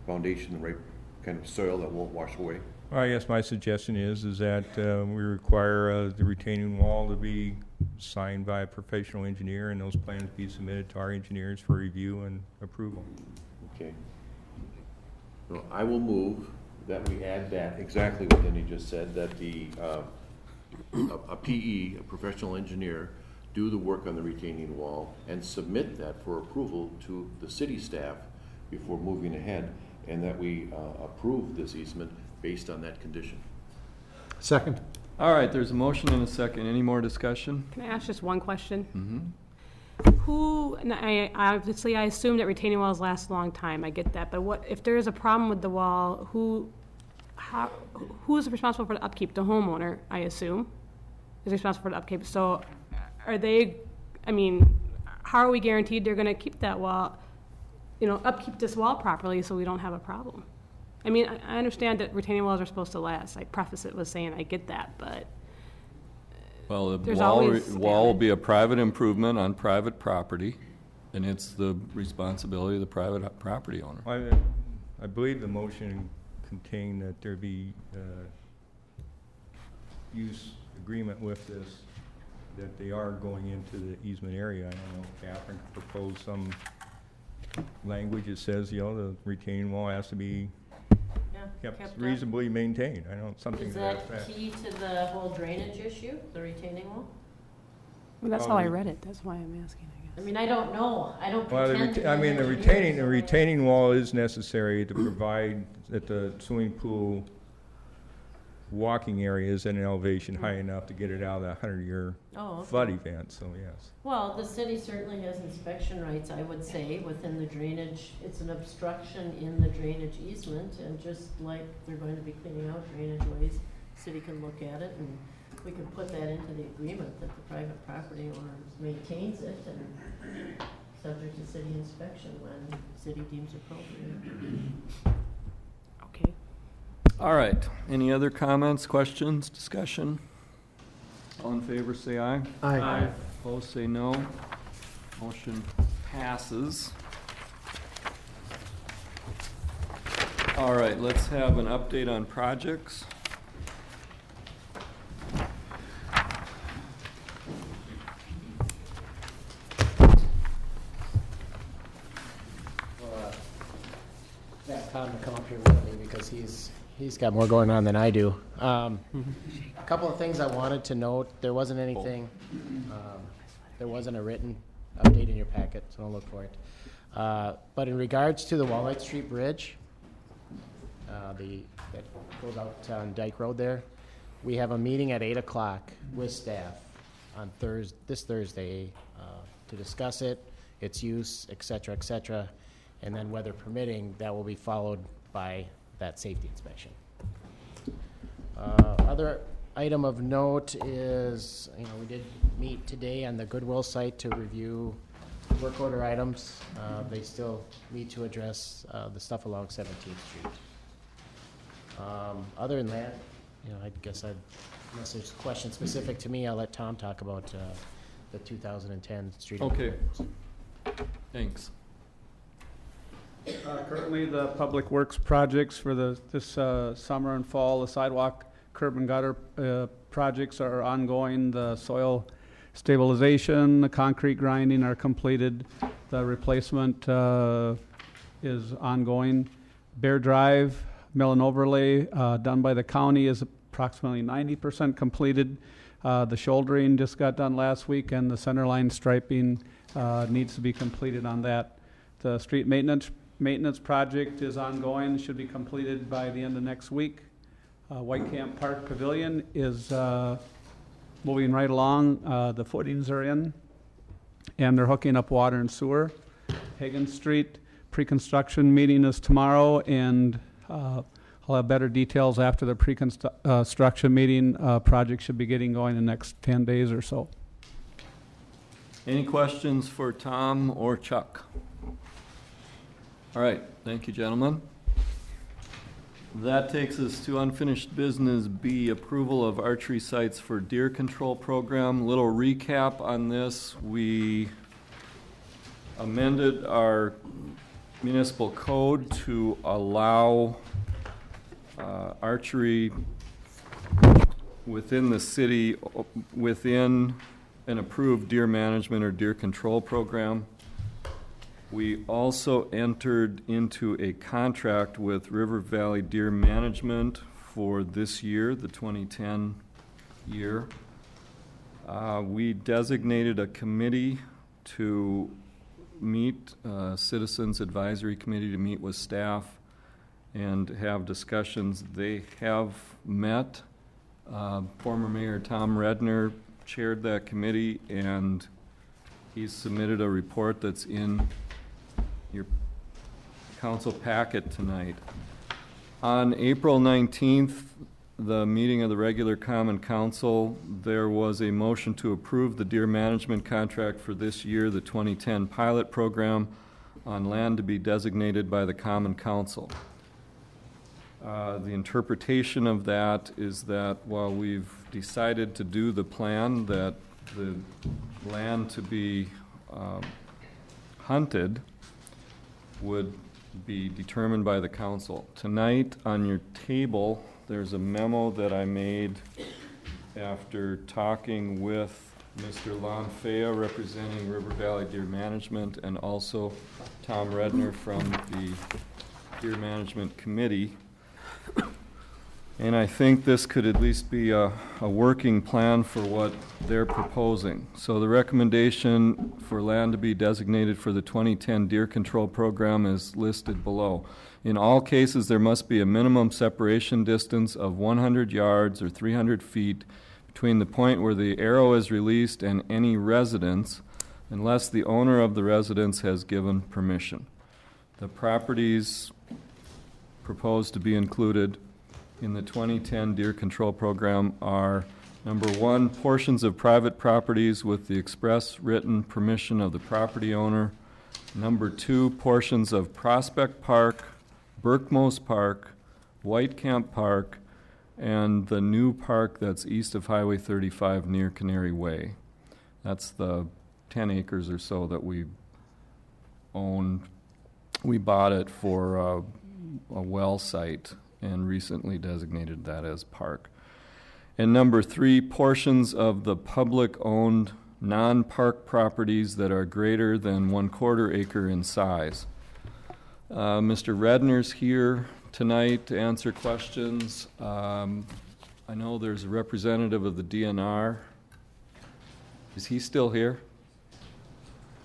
Speaker 16: foundation, the right kind of soil that won't wash away?
Speaker 7: Well, I guess my suggestion is that we require the retaining wall to be signed by a professional engineer, and those plans be submitted to our engineers for review and approval.
Speaker 16: Okay. Well, I will move that we add that, exactly what Denny just said, that the a PE, a professional engineer, do the work on the retaining wall and submit that for approval to the city staff before moving ahead, and that we approve this easement based on that condition.
Speaker 18: Second.
Speaker 2: All right, there's a motion and a second. Any more discussion?
Speaker 10: Can I ask just one question?
Speaker 2: Mm-hmm.
Speaker 10: Who, and obviously I assume that retaining walls last a long time, I get that, but what, if there is a problem with the wall, who's responsible for the upkeep? The homeowner, I assume, is responsible for the upkeep. So are they, I mean, how are we guaranteed they're gonna keep that wall, upkeep this wall properly so we don't have a problem? I mean, I understand that retaining walls are supposed to last. I preface it with saying I get that, but
Speaker 2: well, the wall will be a private improvement on private property, and it's the responsibility of the private property owner.
Speaker 7: I believe the motion contained that there be use agreement with this, that they are going into the easement area. I don't know if Catherine proposed some language that says, the retaining wall has to be kept reasonably maintained. I don't, something
Speaker 8: Is
Speaker 7: to that
Speaker 8: that
Speaker 7: effect.
Speaker 8: key to the whole drainage issue, the retaining wall?
Speaker 10: Well, that's how I read it, that's why I'm asking, I guess.
Speaker 8: I mean, I don't know, I don't
Speaker 7: Well,
Speaker 8: pretend to be
Speaker 7: I
Speaker 8: an
Speaker 7: mean, the
Speaker 8: engineer, so-
Speaker 7: retaining wall is necessary to provide that the swimming pool walking area is at an elevation high enough to get it out of that 100-year
Speaker 8: Oh, okay.
Speaker 7: flood event, so yes.
Speaker 8: Well, the city certainly has inspection rights, I would say, within the drainage. It's an obstruction in the drainage easement, and just like they're going to be cleaning out drainage ways, city can look at it, and we can put that into the agreement that the private property owner maintains it, and subject to city inspection when city deems appropriate.
Speaker 10: Okay.
Speaker 2: All right. Any other comments, questions, discussion? All in favor, say aye.
Speaker 14: Aye.
Speaker 2: Aye. Opposed, say no. Motion passes. All right, let's have an update on projects.
Speaker 19: Ask Tom to come up here with me because he's got more going on than I do. A couple of things I wanted to note. There wasn't anything, there wasn't a written update in your packet, so don't look for it. But in regards to the Walnut Street Bridge, that goes out on Dyke Road there, we have a meeting at 8 o'clock with staff on this Thursday to discuss it, its use, et cetera, and then weather permitting, that will be followed by that safety inspection. Other item of note is, we did meet today on the Goodwill site to review work order items. They still need to address the stuff along 17th Street. Other than that, I guess unless there's a question specific to me, I'll let Tom talk about the 2010 street.
Speaker 2: Okay. Thanks.
Speaker 20: Currently, the public works projects for this summer and fall, the sidewalk, curb and gutter projects are ongoing. The soil stabilization, the concrete grinding are completed. The replacement is ongoing. Bear Drive, mill and overlay done by the county is approximately 90% completed. The shouldering just got done last week, and the center line striping needs to be completed on that. The street maintenance project is ongoing, should be completed by the end of next week. White Camp Park Pavilion is moving right along. The footings are in, and they're hooking up water and sewer. Hagan Street pre-construction meeting is tomorrow, and I'll have better details after the pre-construction meeting. Project should be getting going in the next 10 days or so.
Speaker 2: Any questions for Tom or Chuck? All right, thank you, gentlemen. That takes us to unfinished business B, approval of archery sites for deer control program. Little recap on this. We amended our municipal code to allow archery within the city, within an approved deer management or deer control program. We also entered into a contract with River Valley Deer Management for this year, the 2010 year. We designated a committee to meet, Citizens Advisory Committee, to meet with staff and have discussions. They have met. Former Mayor Tom Redner chaired that committee, and he's submitted a report that's in your council packet tonight. On April 19th, the meeting of the regular common council, there was a motion to approve the deer management contract for this year, the 2010 pilot program on land to be designated by the common council. The interpretation of that is that while we've decided to do the plan, that the land to be hunted would be determined by the council. Tonight on your table, there's a memo that I made after talking with Mr. Lonfea, representing River Valley Deer Management, and also Tom Redner from the Deer Management Committee. And I think this could at least be a working plan for what they're proposing. So the recommendation for land to be designated for the 2010 deer control program is listed below. In all cases, there must be a minimum separation distance of 100 yards or 300 feet between the point where the arrow is released and any residence, unless the owner of the residence has given permission. The properties proposed to be included in the 2010 deer control program are, number one, portions of private properties with the express written permission of the property owner. Number two, portions of Prospect Park, Burkmose Park, White Camp Park, and the new park that's east of Highway 35 near Canary Way. That's the 10 acres or so that we own. We bought it for a well site and recently designated that as park. And number three, portions of the public-owned non-park properties that are greater than 1/4 acre in size. Mr. Redner's here tonight to answer questions. I know there's a representative of the DNR. Is he still here?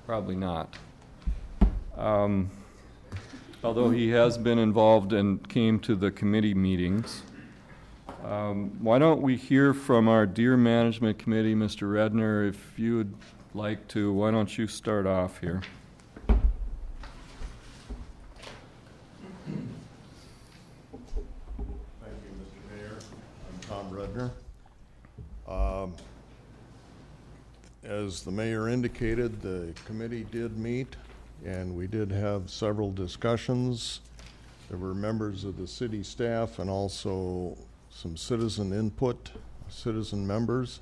Speaker 2: Probably not. Although he has been involved and came to the committee meetings. Why don't we hear from our Deer Management Committee, Mr. Redner, if you would like to. Why don't you start off here?
Speaker 21: Thank you, Mr. Mayor. I'm Tom Redner. As the mayor indicated, the committee did meet and we did have several discussions. There were members of the city staff and also some citizen input, citizen members,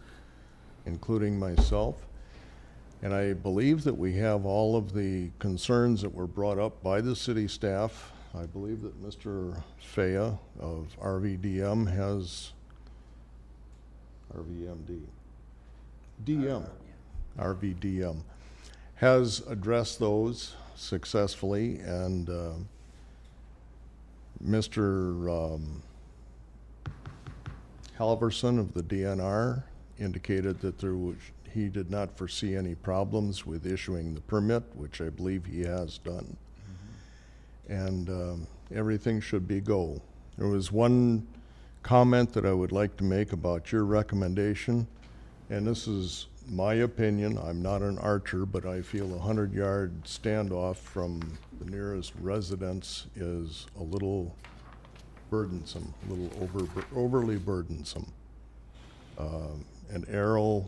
Speaker 21: including myself. And I believe that we have all of the concerns that were brought up by the city staff. I believe that Mr. Faya of RVDM has, RVDM has addressed those successfully, and Mr. Halverson of the DNR indicated that he did not foresee any problems with issuing the permit, which I believe he has done. And everything should be go. There was one comment that I would like to make about your recommendation, and this is my opinion. I'm not an archer, but I feel a 100-yard standoff from the nearest residence is a little burdensome, a little overly burdensome. An arrow,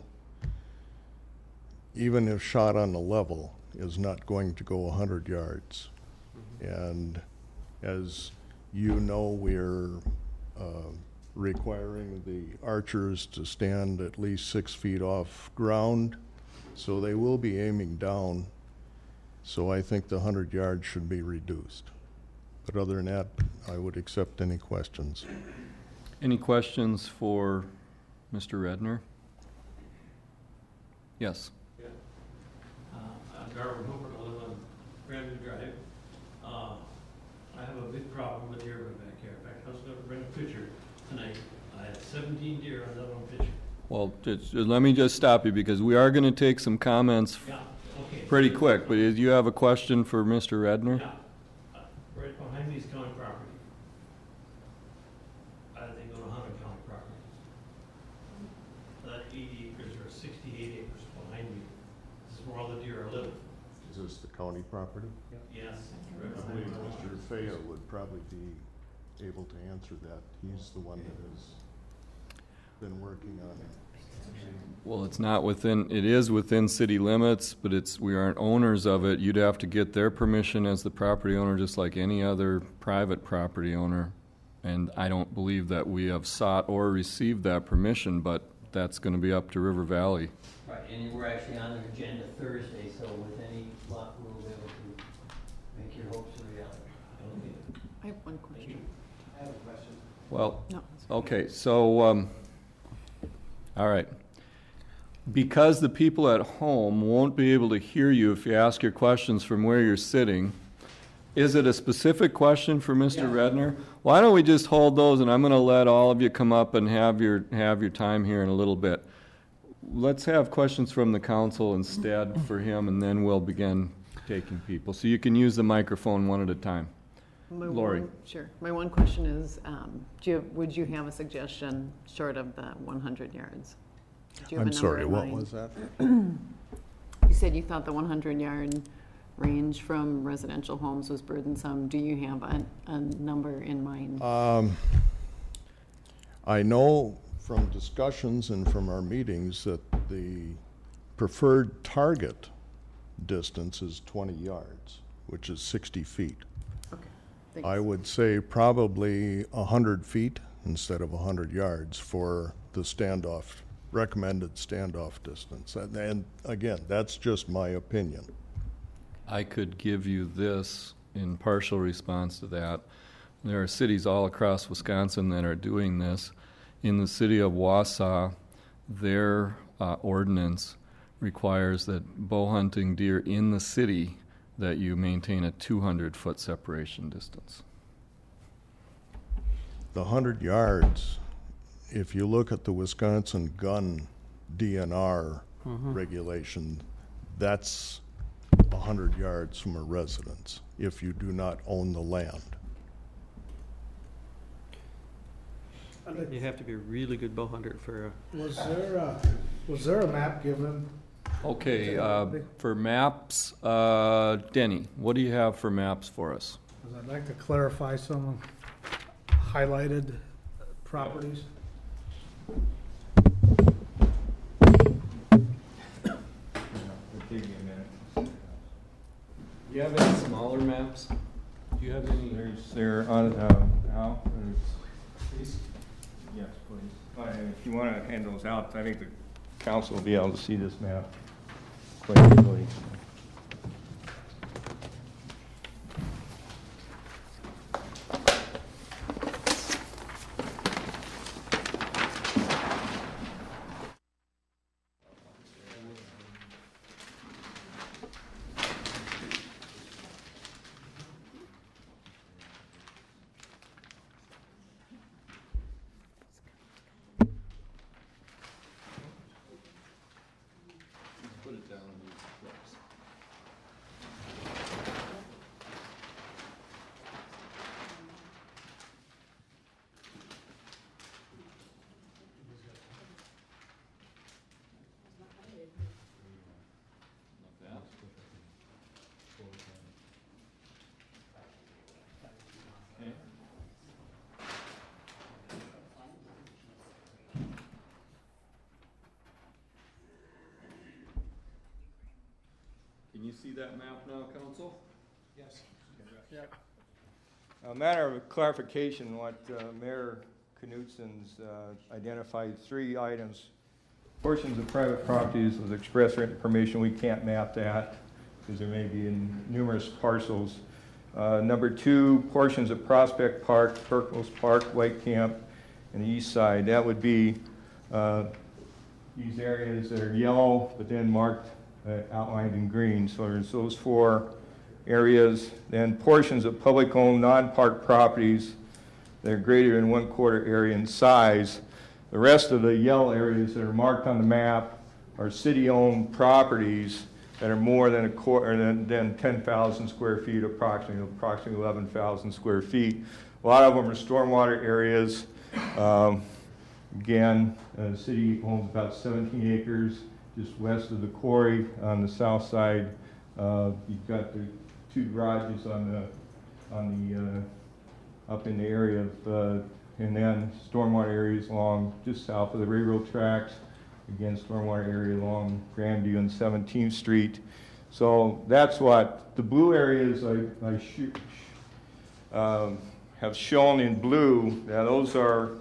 Speaker 21: even if shot on the level, is not going to go 100 yards. And as you know, we're requiring the archers to stand at least 6 feet off ground, so they will be aiming down. So I think the 100 yards should be reduced. But other than that, I would accept any questions.
Speaker 2: Any questions for Mr. Redner? Yes.
Speaker 22: Yeah. I'm Darwin Hooper. I live on Brandon Drive. I have a big problem with deer in my backyard. In fact, I was going to bring a picture tonight. I had 17 deer on that one picture.
Speaker 2: Well, let me just stop you because we are going to take some comments pretty quick. But do you have a question for Mr. Redner?
Speaker 22: Yeah. Right behind me is county property. I think on 100 county property. That 80 acres or 68 acres behind me. This is where all the deer are living.
Speaker 21: Is this the county property?
Speaker 22: Yes.
Speaker 21: I believe Mr. Faya would probably be able to answer that. He's the one that has been working on it.
Speaker 2: Well, it's not within, it is within city limits, but we aren't owners of it. You'd have to get their permission as the property owner, just like any other private property owner. And I don't believe that we have sought or received that permission, but that's going to be up to River Valley.
Speaker 23: Right, and we're actually on the agenda Thursday, so with any luck, we'll be able to make your hopes a reality.
Speaker 15: I have one question.
Speaker 19: I have a question.
Speaker 2: Well,
Speaker 15: No.
Speaker 2: okay, so, all right. Because the people at home won't be able to hear you if you ask your questions from where you're sitting, Is it a specific question for Mr. Redner? Why don't we just hold those, and I'm going to let all of you come up and have your time here in a little bit. Let's have questions from the council instead for him, and then we'll begin taking people. So you can use the microphone one at a time. Lori.
Speaker 15: Sure. My one question is, would you have a suggestion short of the 100 yards?
Speaker 21: I'm sorry, what was that?
Speaker 15: You said you thought the 100-yard range from residential homes was burdensome. Do you have a number in mind?
Speaker 21: I know from discussions and from our meetings that the preferred target distance is 20 yards, which is 60 feet.
Speaker 15: Okay. Thanks.
Speaker 21: I would say probably 100 feet instead of 100 yards for the standoff, recommended standoff distance. And again, that's just my opinion.
Speaker 2: I could give you this in partial response to that. There are cities all across Wisconsin that are doing this. In the city of Wausau, their ordinance requires that bow hunting deer in the city that you maintain a 200-foot separation distance.
Speaker 21: The 100 yards, if you look at the Wisconsin gun DNR regulation, that's 100 yards from a residence if you do not own the land.
Speaker 13: You have to be a really good bow hunter for
Speaker 4: Was there a map given?
Speaker 2: Okay, for maps, Denny, what do you have for maps for us?
Speaker 4: 'Cause I'd like to clarify some highlighted properties.
Speaker 2: Do you have any smaller maps? Do you have any?
Speaker 7: They're on, Al,
Speaker 2: Please?
Speaker 7: yes, please. If you want to hand those out, I think the council will be able to see this map quite easily.
Speaker 2: Put it down and use the clips. Can you see that map now, council?
Speaker 4: Yes.
Speaker 7: A matter of clarification, what Mayor Knutson's identified 3 items. Portions of private properties with express written permission, we can't map that because there may be in numerous parcels. Number 2, portions of Prospect Park, Perkles Park, White Camp, and the east side. That would be these areas that are yellow, but then marked, outlined in green. So there's those 4 areas. Then portions of public-owned non-park properties that are greater than 1/4 area in size. The rest of the yellow areas that are marked on the map are city-owned properties that are more than 10,000 square feet, approximately 11,000 square feet. A lot of them are stormwater areas. Again, the city owns about 17 acres just west of the quarry on the south side. You've got the 2 garages up in the area of, and then stormwater areas along just south of the railroad tracks. Again, stormwater area along Grandview and 17th Street. So that's what the blue areas have shown in blue. Now those are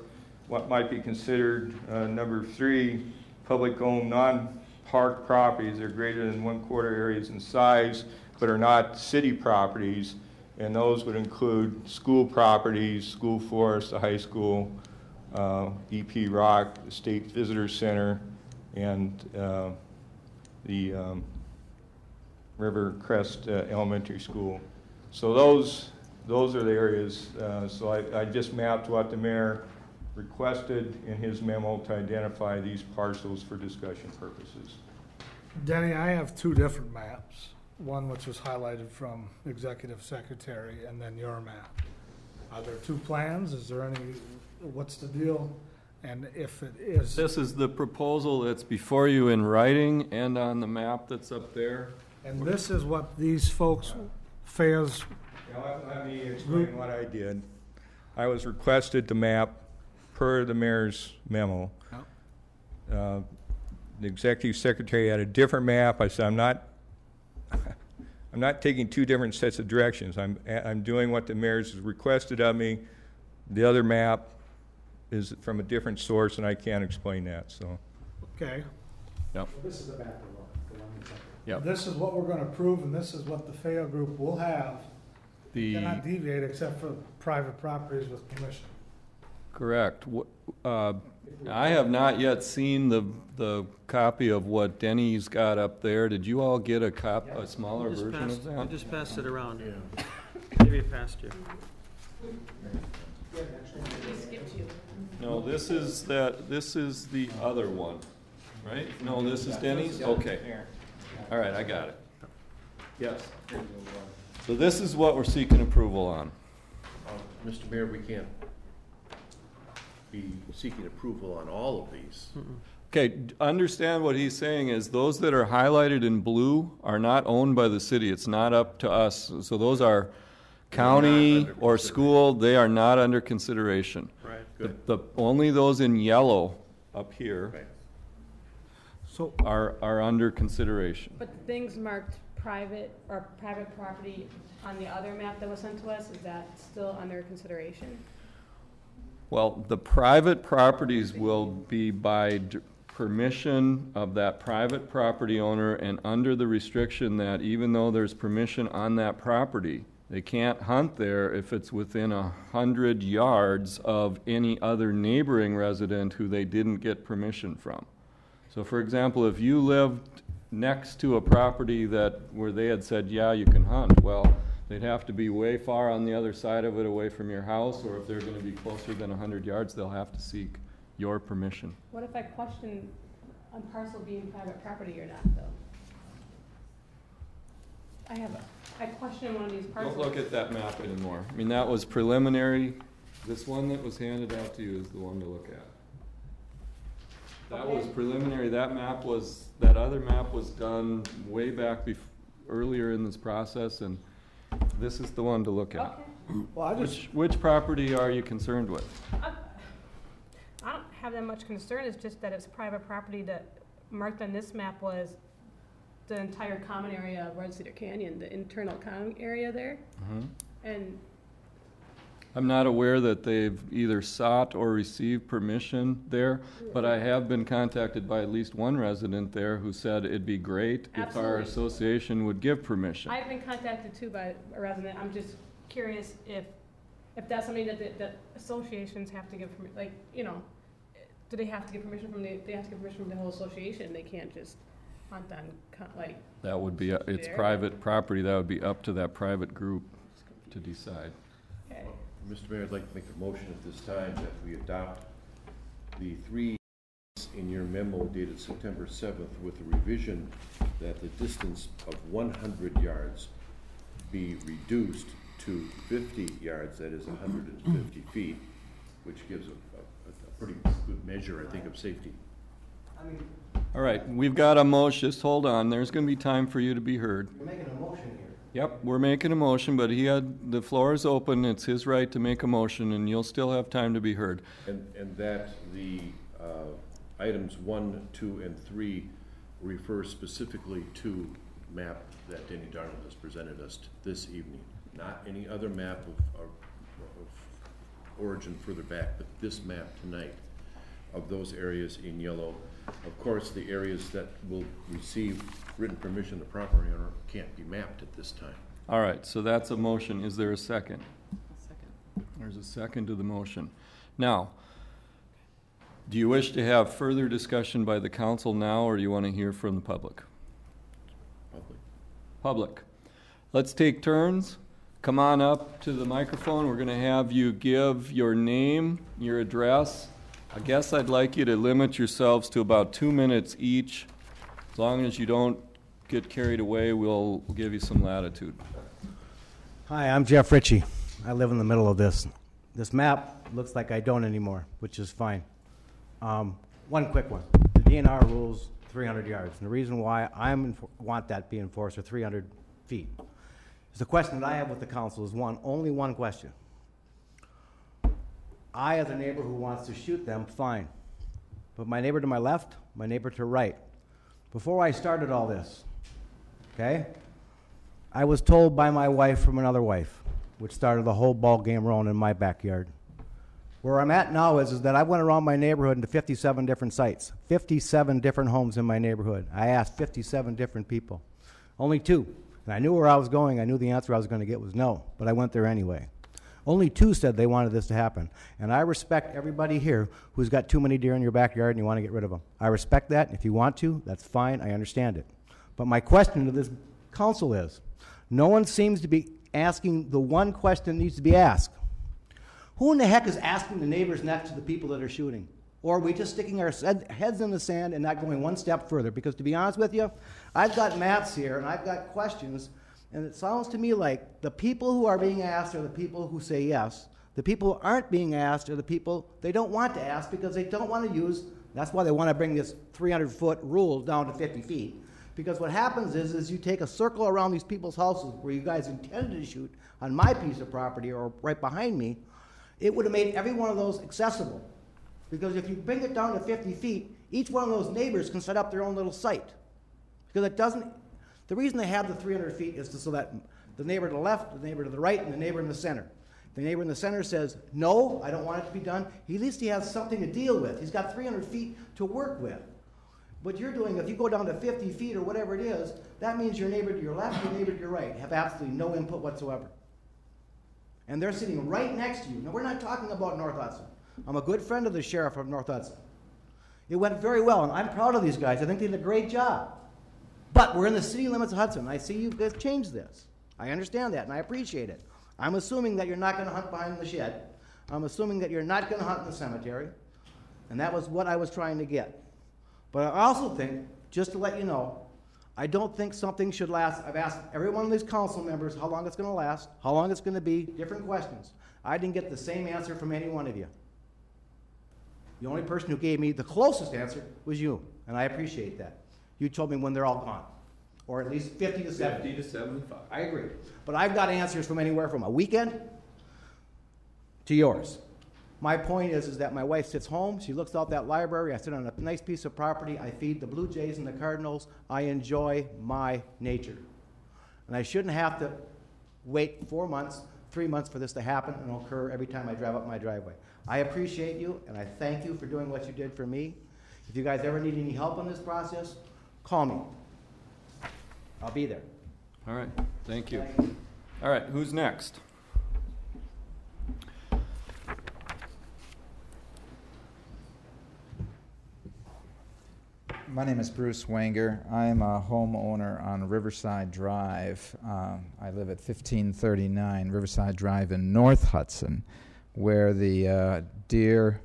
Speaker 7: what might be considered number 3, public-owned non-park properties. They're greater than 1/4 areas in size, but are not city properties. And those would include school properties, school forest, the high school, EP Rock, the State Visitor Center, and the River Crest Elementary School. So those are the areas. So I just mapped what the mayor requested in his memo to identify these parcels for discussion purposes.
Speaker 4: Denny, I have two different maps. One which was highlighted from executive secretary, and then your map. Are there two plans? Is there any, what's the deal? And if it is...
Speaker 2: This is the proposal that's before you in writing and on the map that's up there.
Speaker 4: And this is what these folks, Fay's...
Speaker 7: Let me explain what I did. I was requested to map per the mayor's memo.
Speaker 4: Yep.
Speaker 7: The executive secretary had a different map. I said, I'm not taking two different sets of directions. I'm doing what the mayor's has requested of me. The other map is from a different source, and I can't explain that. So.
Speaker 4: Okay.
Speaker 2: Yep.
Speaker 14: Well, this is the map we're looking, the one that's up
Speaker 2: there. Yep.
Speaker 4: This is what we're going to approve, and this is what the FAO group will have. Cannot deviate except for private properties with permission.
Speaker 2: Correct. I have not yet seen the copy of what Denny's got up there. Did you all get a smaller version of that?
Speaker 13: I just passed it around. Yeah. Maybe it passed you.
Speaker 2: No, this is the other one, right? No, this is Denny's? Okay. All right, I got it. Yes. So this is what we're seeking approval on.
Speaker 16: Mr. Mayor, we can't be seeking approval on all of these.
Speaker 2: Okay, understand what he's saying is those that are highlighted in blue are not owned by the city. It's not up to us. So those are county or school. They are not under consideration.
Speaker 16: Right, good.
Speaker 2: Only those in yellow up here
Speaker 16: Right.
Speaker 4: So
Speaker 2: are under consideration.
Speaker 10: But the things marked private or private property on the other map that was sent to us, is that still under consideration?
Speaker 2: Well, the private properties will be by permission of that private property owner and under the restriction that even though there's permission on that property, they can't hunt there if it's within 100 yards of any other neighboring resident who they didn't get permission from. So for example, if you lived next to a property where they had said, yeah, you can hunt, well, they'd have to be way far on the other side of it away from your house, or if they're going to be closer than 100 yards, they'll have to seek your permission.
Speaker 10: What if I question a parcel being private property or not, though? I question one of these parcels.
Speaker 2: Don't look at that map anymore. I mean, that was preliminary. This one that was handed out to you is the one to look at. That was preliminary. That other map was done way back earlier in this process, and this is the one to look at.
Speaker 10: Okay.
Speaker 4: Well,
Speaker 2: Which property are you concerned with?
Speaker 10: I don't have that much concern. It's just that it's private property that marked on this map was the entire common area of Red Cedar Canyon, the internal common area there.
Speaker 2: Mm-hmm.
Speaker 10: And
Speaker 2: I'm not aware that they've either sought or received permission there, but I have been contacted by at least one resident there who said it'd be great if our association would give permission.
Speaker 10: I've been contacted too by a resident. I'm just curious if that's something that associations have to give, like, you know, do they have to give permission from they have to give permission from the whole association? They can't just hunt on, like.
Speaker 2: That would be, it's private property. That would be up to that private group to decide.
Speaker 10: Okay.
Speaker 16: Mr. Mayor, I'd like to make a motion at this time that we adopt the three in your memo dated September 7th with a revision that the distance of 100 yards be reduced to 50 yards, that is 150 feet, which gives a pretty good measure, I think, of safety.
Speaker 2: All right, we've got a motion. Just hold on. There's going to be time for you to be heard.
Speaker 14: You're making a motion here.
Speaker 2: Yep, we're making a motion, but the floor is open. It's his right to make a motion, and you'll still have time to be heard.
Speaker 16: And that the items 1, 2, and 3 refer specifically to map that Danny Darnold has presented us this evening, not any other map of origin further back, but this map tonight of those areas in yellow. Of course, the areas that will receive written permission, the property owner can't be mapped at this time.
Speaker 2: All right, so that's a motion. Is there a second?
Speaker 15: A second.
Speaker 2: There's a second to the motion. Now, do you wish to have further discussion by the council now, or do you want to hear from the public?
Speaker 16: Public.
Speaker 2: Public. Let's take turns. come on up to the microphone. We're going to have you give your name, your address. I guess I'd like you to limit yourselves to about 2 minutes each. As long as you don't get carried away, we'll give you some latitude.
Speaker 5: Hi, I'm Jeff Ritchie. I live in the middle of this. This map looks like I don't anymore, which is fine. One quick one. The DNR rules 300 yards. And the reason why I want that be enforced are 300 feet. The question that I have with the council is only one question. I, as a neighbor who wants to shoot them, fine. But my neighbor to my left, my neighbor to right. Before I started all this, okay, I was told by my wife from another wife, which started the whole ball game rolling in my backyard. Where I'm at now is that I went around my neighborhood into 57 different sites, 57 different homes in my neighborhood. I asked 57 different people. Only 2. And I knew where I was going. I knew the answer I was going to get was no, but I went there anyway. Only 2 said they wanted this to happen. And I respect everybody here who's got too many deer in your backyard and you want to get rid of them. I respect that. If you want to, that's fine. I understand it. But my question to this council is, no one seems to be asking the one question that needs to be asked. Who in the heck is asking the neighbors next to the people that are shooting? Or are we just sticking our heads in the sand and not going one step further? Because to be honest with you, I've got maps here and I've got questions, and it sounds to me like the people who are being asked are the people who say yes. The people who aren't being asked are the people they don't want to ask because they don't want to use, that's why they want to bring this 300-foot rule down to 50 feet. Because what happens is you take a circle around these people's houses where you guys intended to shoot on my piece of property or right behind me, it would have made every one of those accessible. Because if you bring it down to 50 feet, each one of those neighbors can set up their own little site. Because it doesn't, the reason they have the 300 feet is so that the neighbor to the left, the neighbor to the right, and the neighbor in the center. If the neighbor in the center says, no, I don't want it to be done, at least he has something to deal with. He's got 300 feet to work with. What you're doing, if you go down to 50 feet or whatever it is, that means your neighbor to your left, your neighbor to your right have absolutely no input whatsoever. And they're sitting right next to you. Now, we're not talking about North Hudson. I'm a good friend of the sheriff of North Hudson. It went very well, and I'm proud of these guys. I think they did a great job. But we're in the city limits of Hudson. I see you guys changed this. I understand that, and I appreciate it. I'm assuming that you're not going to hunt behind the shed. I'm assuming that you're not going to hunt in the cemetery. And that was what I was trying to get. But I also think, just to let you know, I don't think something should last. I've asked every one of these council members how long it's going to last, how long it's going to be, different questions. I didn't get the same answer from any one of you. The only person who gave me the closest answer was you, and I appreciate that. You told me when they're all gone, or at least 50 to 70.
Speaker 2: 50 to 75.
Speaker 5: I agree. But I've got answers from anywhere from a weekend to yours. My point is that my wife sits home, she looks out that library, I sit on a nice piece of property, I feed the Blue Jays and the Cardinals, I enjoy my nature. And I shouldn't have to wait 4 months, 3 months for this to happen and occur every time I drive up my driveway. I appreciate you, and I thank you for doing what you did for me. If you guys ever need any help in this process, call me. I'll be there.
Speaker 2: All right, thank you. All right, who's next?
Speaker 9: My name is Bruce Wanger. I'm a homeowner on Riverside Drive. I live at 1539 Riverside Drive in North Hudson, where the deer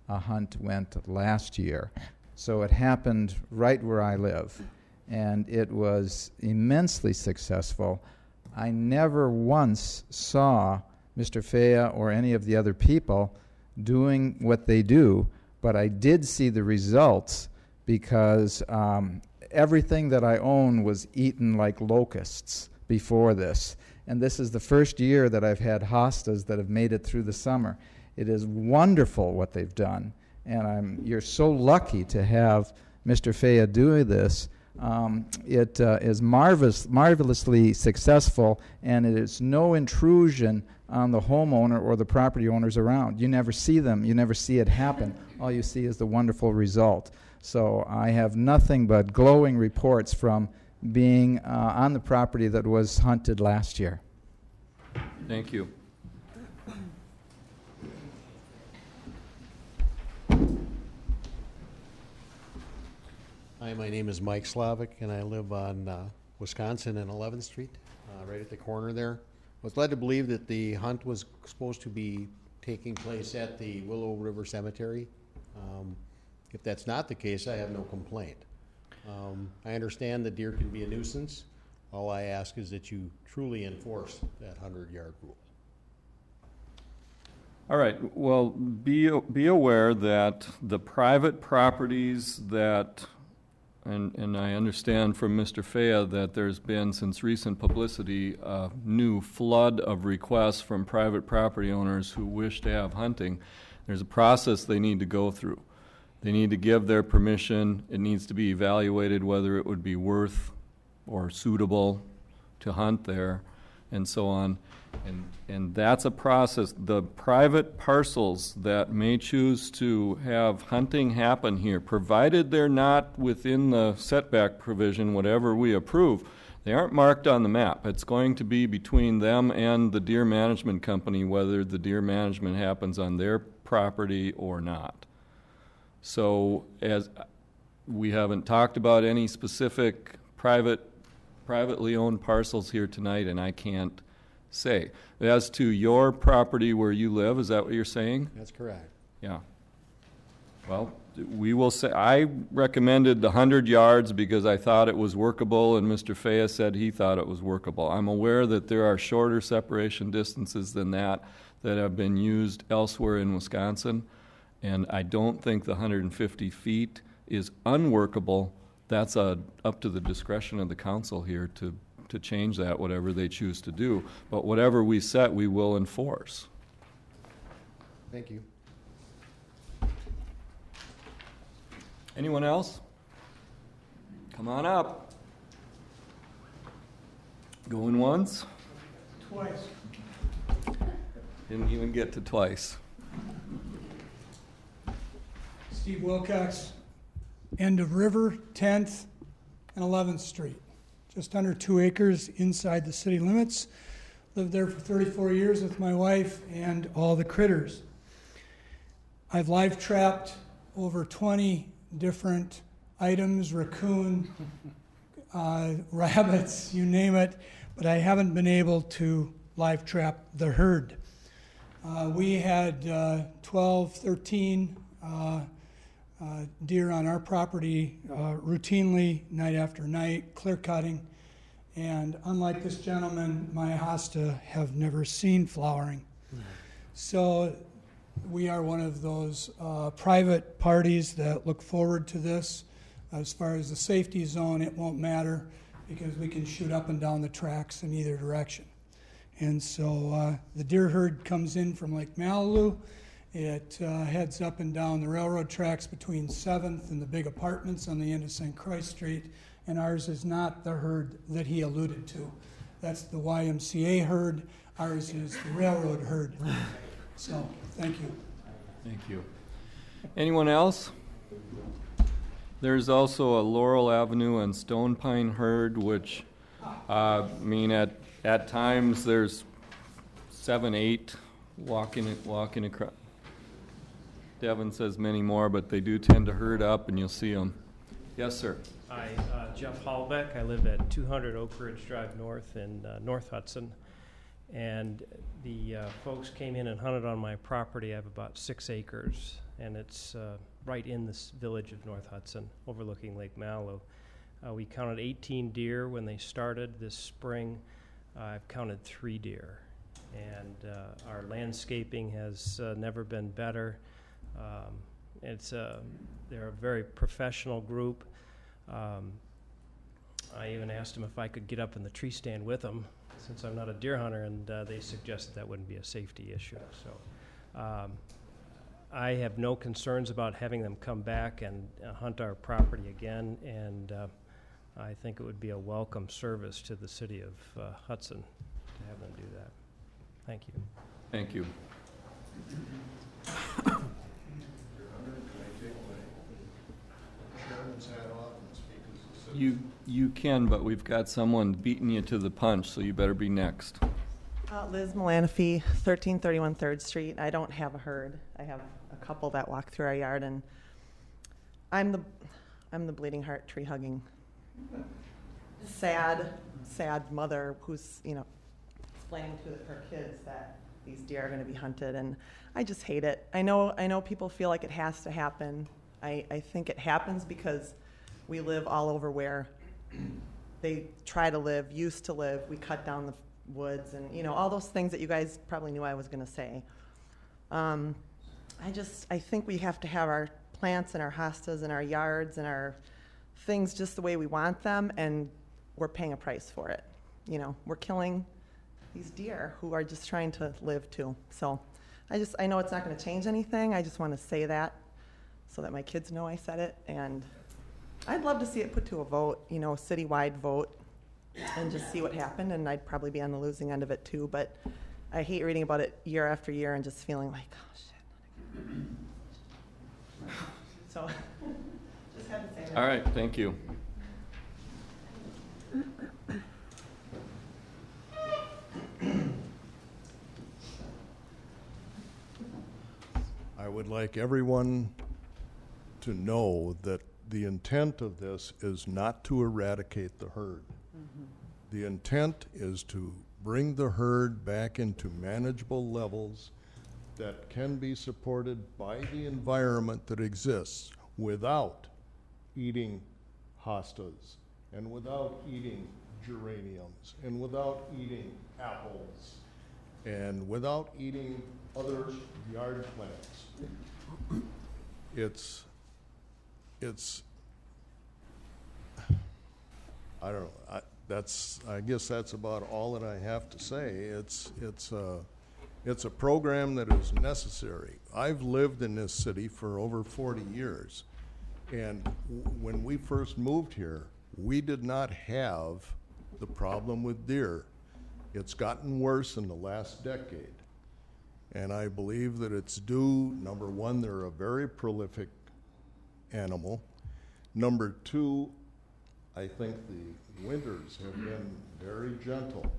Speaker 9: hunt went last year. So it happened right where I live, and it was immensely successful. I never once saw Mr. Fea or any of the other people doing what they do, but I did see the results because everything that I own was eaten like locusts before this. And this is the first year that I've had hostas that have made it through the summer. It is wonderful what they've done. And you're so lucky to have Mr. Fea doing this. It is marvelously successful, and it is no intrusion on the homeowner or the property owners around. You never see them. You never see it happen. All you see is the wonderful result. So I have nothing but glowing reports from being on the property that was hunted last year.
Speaker 2: Thank you.
Speaker 12: Hi, my name is Mike Slavic, and I live on Wisconsin and 11th Street, right at the corner there. was led to believe that the hunt was supposed to be taking place at the Willow River Cemetery. If that's not the case, I have no complaint. I understand that deer can be a nuisance. All I ask is that you truly enforce that 100-yard rule.
Speaker 2: All right, well, be aware that the private properties that, and I understand from Mr. Fea that there's been, since recent publicity, a new flood of requests from private property owners who wish to have hunting. There's a process they need to go through. They need to give their permission. It needs to be evaluated whether it would be worth or suitable to hunt there, and so on. And that's a process. The private parcels that may choose to have hunting happen here, provided they're not within the setback provision, whatever we approve, they aren't marked on the map. It's going to be between them and the deer management company whether the deer management happens on their property or not. So as we haven't talked about any specific privately owned parcels here tonight, and I can't say. As to your property where you live, is that what you're saying?
Speaker 12: That's correct.
Speaker 2: Yeah. Well, we will say, I recommended the 100 yards because I thought it was workable, and Mr. Fea said he thought it was workable. I'm aware that there are shorter separation distances than that have been used elsewhere in Wisconsin, and I don't think the 150 feet is unworkable. That's up to the discretion of the council here to change that, whatever they choose to do. But whatever we set, we will enforce.
Speaker 12: Thank you.
Speaker 2: Anyone else? Come on up. Going once?
Speaker 3: Twice.
Speaker 2: Didn't even get to twice.
Speaker 3: Steve Wilcox, end of River, 10th and 11th Street. Just under 2 acres inside the city limits. Lived there for 34 years with my wife and all the critters. I've live trapped over 20 different items, raccoon, rabbits, you name it, but I haven't been able to live trap the herd. We had 12, 13 deer on our property routinely, night after night, clear cutting. And unlike this gentleman, my hosta have never seen flowering. So we are one of those private parties that look forward to this. As far as the safety zone, it won't matter because we can shoot up and down the tracks in either direction. And so the deer herd comes in from Lake Malibu. It heads up and down the railroad tracks between 7th and the big apartments on the end of St. Croix Street, and ours is not the herd that he alluded to. That's the YMCA herd. Ours is the railroad herd. So, thank you.
Speaker 2: Thank you. Anyone else? There's also a Laurel Avenue and Stone Pine herd, which, at times there's 7, 8 walking across. Devin says many more, but they do tend to herd up, and you'll see them. Yes, sir.
Speaker 6: Hi, Jeff Hallbeck. I live at 200 Oak Ridge Drive North in North Hudson. And the folks came in and hunted on my property. I have about 6 acres, and it's right in this village of North Hudson, overlooking Lake Malibu. We counted 18 deer when they started this spring. I've counted 3 deer. And our landscaping has never been better. They're a very professional group. I even asked them if I could get up in the tree stand with them, since I'm not a deer hunter, and they suggested that wouldn't be a safety issue. So I have no concerns about having them come back and hunt our property again, and I think it would be a welcome service to the city of Hudson to have them do that. Thank you.
Speaker 2: Thank you. You can, but we've got someone beating you to the punch, so you better be next.
Speaker 11: Liz Malanafi, 1331 3rd Street. I don't have a herd. I have a couple that walk through our yard, and I'm the bleeding heart, tree hugging, sad mother who's explaining to her kids that these deer are going to be hunted, and I just hate it. I know people feel like it has to happen. I think it happens because we live all over where they try to live, used to live. We cut down the woods and, you know, all those things that you guys probably knew I was going to say. I think we have to have our plants and our hostas and our yards and our things just the way we want them, and we're paying a price for it. You know, we're killing these deer who are just trying to live too. So I know it's not going to change anything. I just want to say that so that my kids know I said it. And I'd love to see it put to a vote, you know, a citywide vote, and just see what happened. And I'd probably be on the losing end of it too. But I hate reading about it year after year and just feeling like, oh, shit. So just had to say that.
Speaker 2: All right, thank you.
Speaker 21: I would like everyone to know that the intent of this is not to eradicate the herd. The intent is to bring the herd back into manageable levels that can be supported by the environment that exists without eating hostas and without eating geraniums and without eating apples and without eating other yard plants. It's I don't know. I guess that's about all that I have to say. It's a program that is necessary. I've lived in this city for over 40 years, and when we first moved here, we did not have the problem with deer. It's gotten worse in the last decade, and I believe that it's due, number one, they're a very prolific animal. Number two, I think the winters have been very gentle,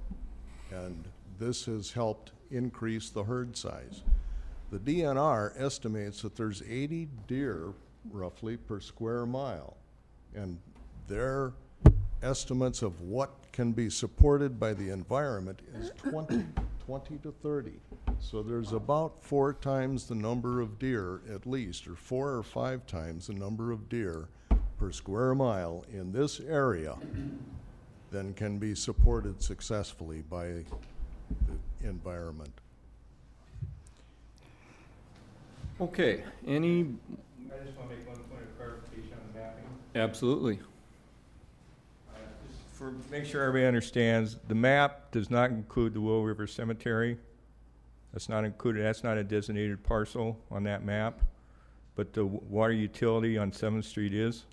Speaker 21: and this has helped increase the herd size. The DNR estimates that there's 80 deer roughly per square mile, and their estimates of what can be supported by the environment is 20 to 30. So there's about 4 times the number of deer, at least, or 4 or 5 times the number of deer per square mile in this area than can be supported successfully by the environment.
Speaker 2: Okay,
Speaker 7: I just want to make one point of clarification on the mapping.
Speaker 2: Absolutely.
Speaker 7: Make sure everybody understands, the map does not include the Willow River Cemetery. That's not included. That's not a designated parcel on that map, but the water utility on 7th Street is.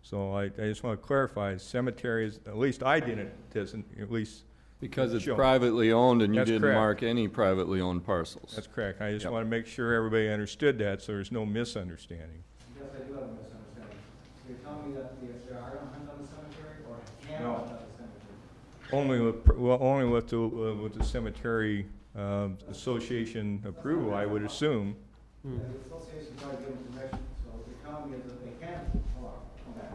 Speaker 7: So I just want to clarify, cemetery is, at least I didn't at least.
Speaker 2: Because it's privately owned and you
Speaker 7: That's
Speaker 2: didn't
Speaker 7: correct.
Speaker 2: mark any privately owned parcels.
Speaker 7: That's correct. I just
Speaker 2: Yep.
Speaker 7: want to make sure everybody understood that so there's no misunderstanding.
Speaker 14: Yes, I do have a misunderstanding. You're telling me that there are no hunt on the cemetery, or can
Speaker 7: No.
Speaker 14: hunt on the cemetery?
Speaker 7: Only with the cemetery association approval, I would assume.
Speaker 14: The association's already given permission, so you're telling me that they can, hold on, come back.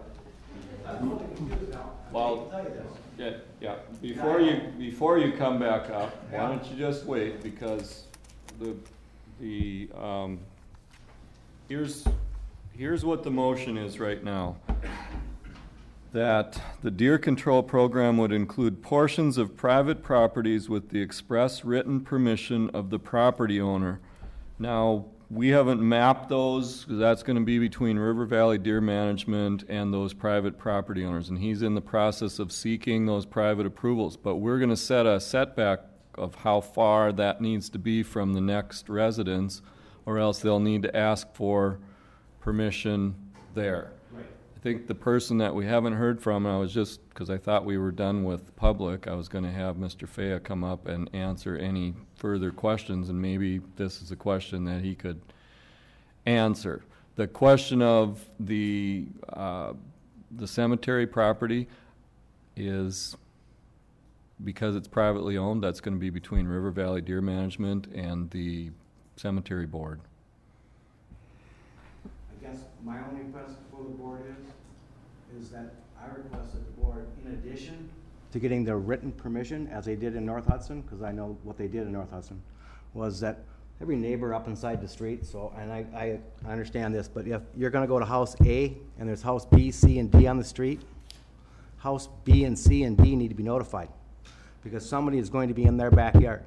Speaker 14: I'm totally confused now.
Speaker 2: Well,
Speaker 14: I can tell you this.
Speaker 2: Yeah. Before you come back up, why don't you just wait, because here's what the motion is right now. That the deer control program would include portions of private properties with the express written permission of the property owner. Now, we haven't mapped those, because that's going to be between River Valley Deer Management and those private property owners, and he's in the process of seeking those private approvals. But we're going to set a setback of how far that needs to be from the next residence, or else they'll need to ask for permission there. I think the person that we haven't heard from, and I was just, because I thought we were done with public, I was going to have Mr. Fea come up and answer any further questions, and maybe this is a question that he could answer. The question of the cemetery property is, because it's privately owned, that's going to be between River Valley Deer Management and the cemetery board.
Speaker 1: I guess my only request before the board is that I request that the board, in addition
Speaker 5: to getting their written permission, as they did in North Hudson, because I know what they did in North Hudson, was that every neighbor up inside the street, so, and I understand this, but if you're gonna go to house A and there's house B, C, and D on the street, house B and C and D need to be notified, because somebody is going to be in their backyard.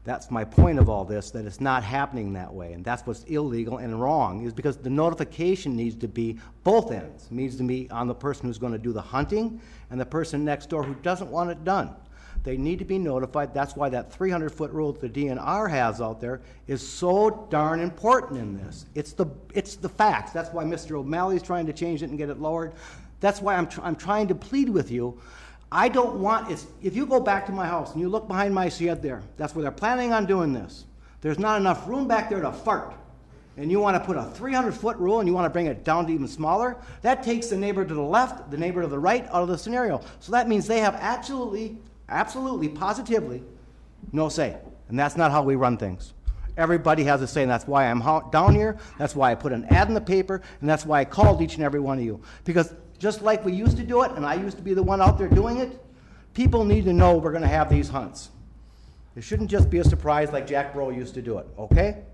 Speaker 5: That's my point of all this, that it's not happening that way, and that's what's illegal and wrong, is because the notification needs to be both ends. It needs to be on the person who's gonna do the hunting and the person next door who doesn't want it done. They need to be notified. That's why that 300-foot rule that the DNR has out there is so darn important in this. It's the facts. That's why Mr. O'Malley's trying to change it and get it lowered. That's why I'm trying to plead with you. I don't want, if you go back to my house and you look behind my shed there, that's where they're planning on doing this. There's not enough room back there to fart. And you want to put a 300-foot rule and you want to bring it down to even smaller, that takes the neighbor to the left, the neighbor to the right out of the scenario. So that means they have absolutely, positively no say. And that's not how we run things. Everybody has a say, and that's why I'm down here, that's why I put an ad in the paper, and that's why I called each and every one of you. Because just like we used to do it, and I used to be the one out there doing it, people need to know we're going to have these hunts. It shouldn't just be a surprise like Jack Bro used to do it, okay?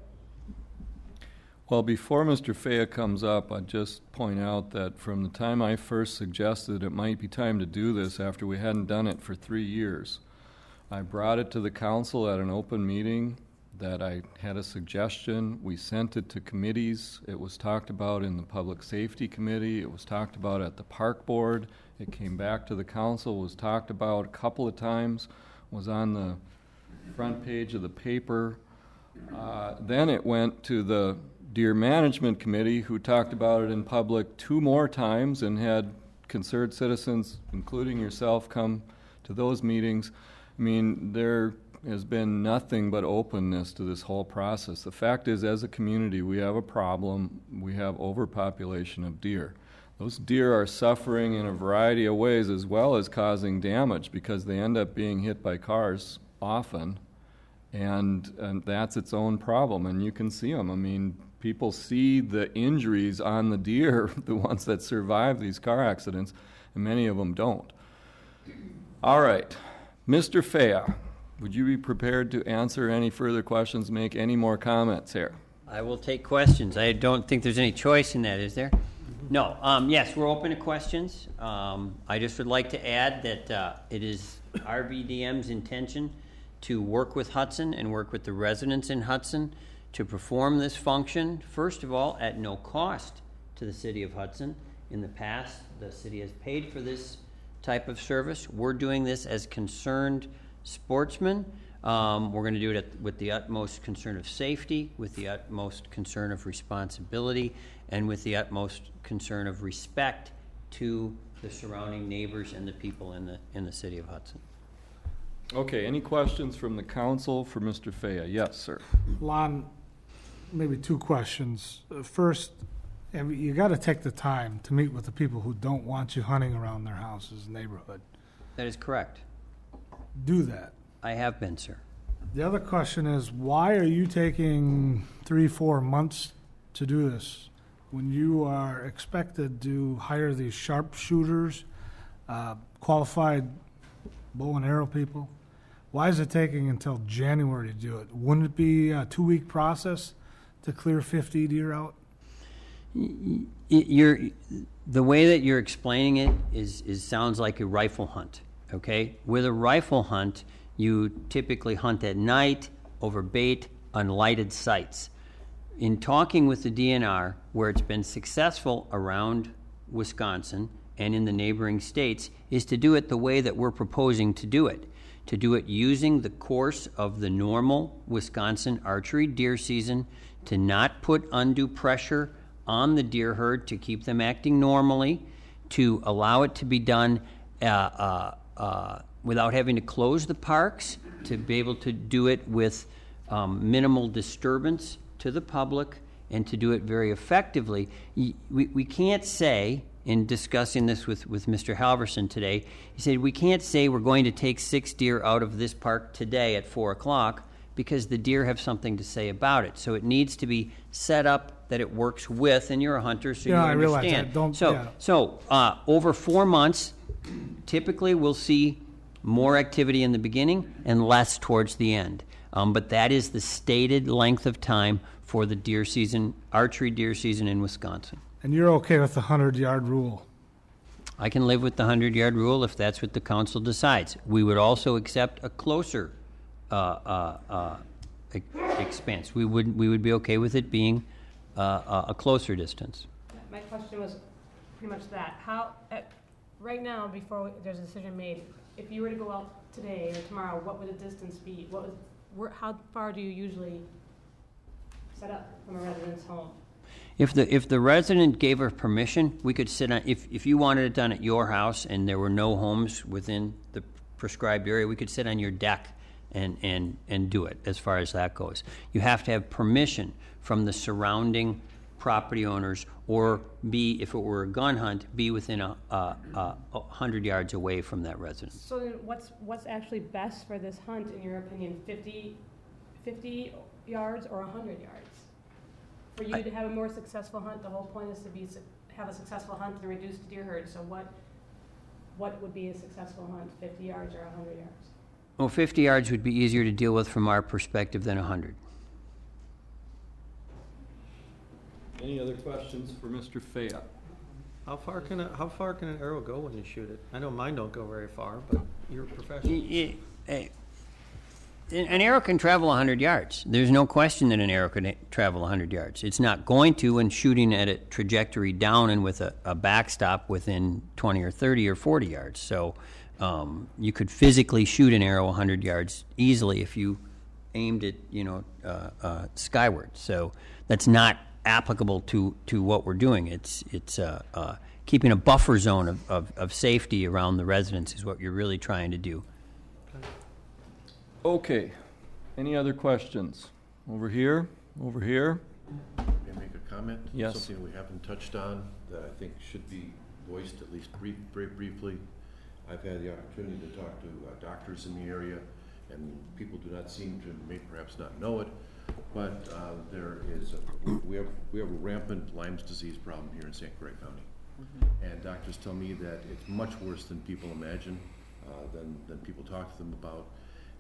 Speaker 2: Well, before Mr. Fea comes up, I'd just point out that from the time I first suggested it might be time to do this after we hadn't done it for 3 years, I brought it to the council at an open meeting that I had a suggestion. We sent it to committees. It was talked about in the Public Safety Committee. It was talked about at the Park Board. It came back to the council, was talked about a couple of times, was on the front page of the paper. Then it went to the Deer Management Committee, who talked about it in public 2 more times and had concerned citizens, including yourself, come to those meetings. I mean, there has been nothing but openness to this whole process. The fact is, as a community, we have a problem. We have overpopulation of deer. Those deer are suffering in a variety of ways, as well as causing damage, because they end up being hit by cars often, and that's its own problem. And you can see them. I mean, people see the injuries on the deer, the ones that survive these car accidents, and many of them don't. All right, Mr. Fea, would you be prepared to answer any further questions, make any more comments here?
Speaker 23: I will take questions. I don't think there's any choice in that, is there? No. Yes, we're open to questions. I just would like to add that it is RVDM's intention to work with Hudson and work with the residents in Hudson to perform this function, first of all, at no cost to the city of Hudson. In the past, the city has paid for this type of service. We're doing this as concerned sportsmen. We're going to do it with the utmost concern of safety, with the utmost concern of responsibility, and with the utmost concern of respect to the surrounding neighbors and the people in the city of Hudson.
Speaker 2: Okay, any questions from the council for Mr. Fea? Yes, sir.
Speaker 4: Lon, maybe 2 questions. First, you got to take the time to meet with the people who don't want you hunting around their houses, neighborhood.
Speaker 23: That is correct.
Speaker 4: Do that.
Speaker 23: I have been, sir.
Speaker 4: The other question is, why are you taking 3-4 months to do this when you are expected to hire these sharpshooters, qualified bow and arrow people? Why is it taking until January to do it? Wouldn't it be a 2-week process to clear 50 deer out?
Speaker 23: The way that you're explaining it sounds like a rifle hunt. Okay, with a rifle hunt, you typically hunt at night over bait on lighted sites. In talking with the DNR, where it's been successful around Wisconsin and in the neighboring states, is to do it the way that we're proposing to do it using the course of the normal Wisconsin archery deer season, to not put undue pressure on the deer herd to keep them acting normally, to allow it to be done without having to close the parks, to be able to do it with minimal disturbance to the public, and to do it very effectively. We can't say, in discussing this with Mr. Halverson today, he said, we can't say we're going to take 6 deer out of this park today at 4 o'clock because the deer have something to say about it. So it needs to be set up that it works with, and you're a hunter, so you understand.
Speaker 4: I realize that.
Speaker 23: So over 4 months, typically we'll see more activity in the beginning and less towards the end. But that is the stated length of time for the deer season, archery deer season in Wisconsin.
Speaker 4: And you're okay with the 100-yard rule?
Speaker 23: I can live with the 100-yard rule if that's what the council decides. We would also accept a closer expanse. We would be okay with it being a closer distance.
Speaker 10: My question was pretty much that. How, right now, before there's a decision made, if you were to go out today or tomorrow, what would the distance be? How far do you usually set up from a resident's home?
Speaker 23: If the resident gave her permission, we could sit on, if you wanted it done at your house and there were no homes within the prescribed area, we could sit on your deck and do it as far as that goes. You have to have permission from the surrounding property owners, or if it were a gun hunt, be within 100 yards away from that residence.
Speaker 10: So then what's actually best for this hunt, in your opinion, 50 yards or 100 yards? For you to have a more successful hunt, the whole point is to have a successful hunt and reduce the deer herd. So what would be a successful hunt, 50 yards or 100 yards?
Speaker 23: Well, 50 yards would be easier to deal with from our perspective than 100.
Speaker 2: Any other questions for Mr. Fayette?
Speaker 13: How far can an arrow go when you shoot it? I know mine don't go very far, but you're a professional.
Speaker 23: An arrow can travel 100 yards. There's no question that an arrow can travel 100 yards. It's not going to when shooting at a trajectory down and with a backstop within 20 or 30 or 40 yards. So you could physically shoot an arrow 100 yards easily if you aimed it, skyward. So that's not applicable to what we're doing. It's keeping a buffer zone of safety around the residents is what you're really trying to do.
Speaker 2: Okay. Any other questions? Over here? Over here?
Speaker 16: May I make a comment?
Speaker 2: Yes.
Speaker 16: Something we haven't touched on that I think should be voiced at least very briefly. I've had the opportunity to talk to doctors in the area, and people do not seem to, may perhaps not know it, but we have a rampant Lyme's disease problem here in St. Croix County. And doctors tell me that it's much worse than people imagine, than people talk to them about,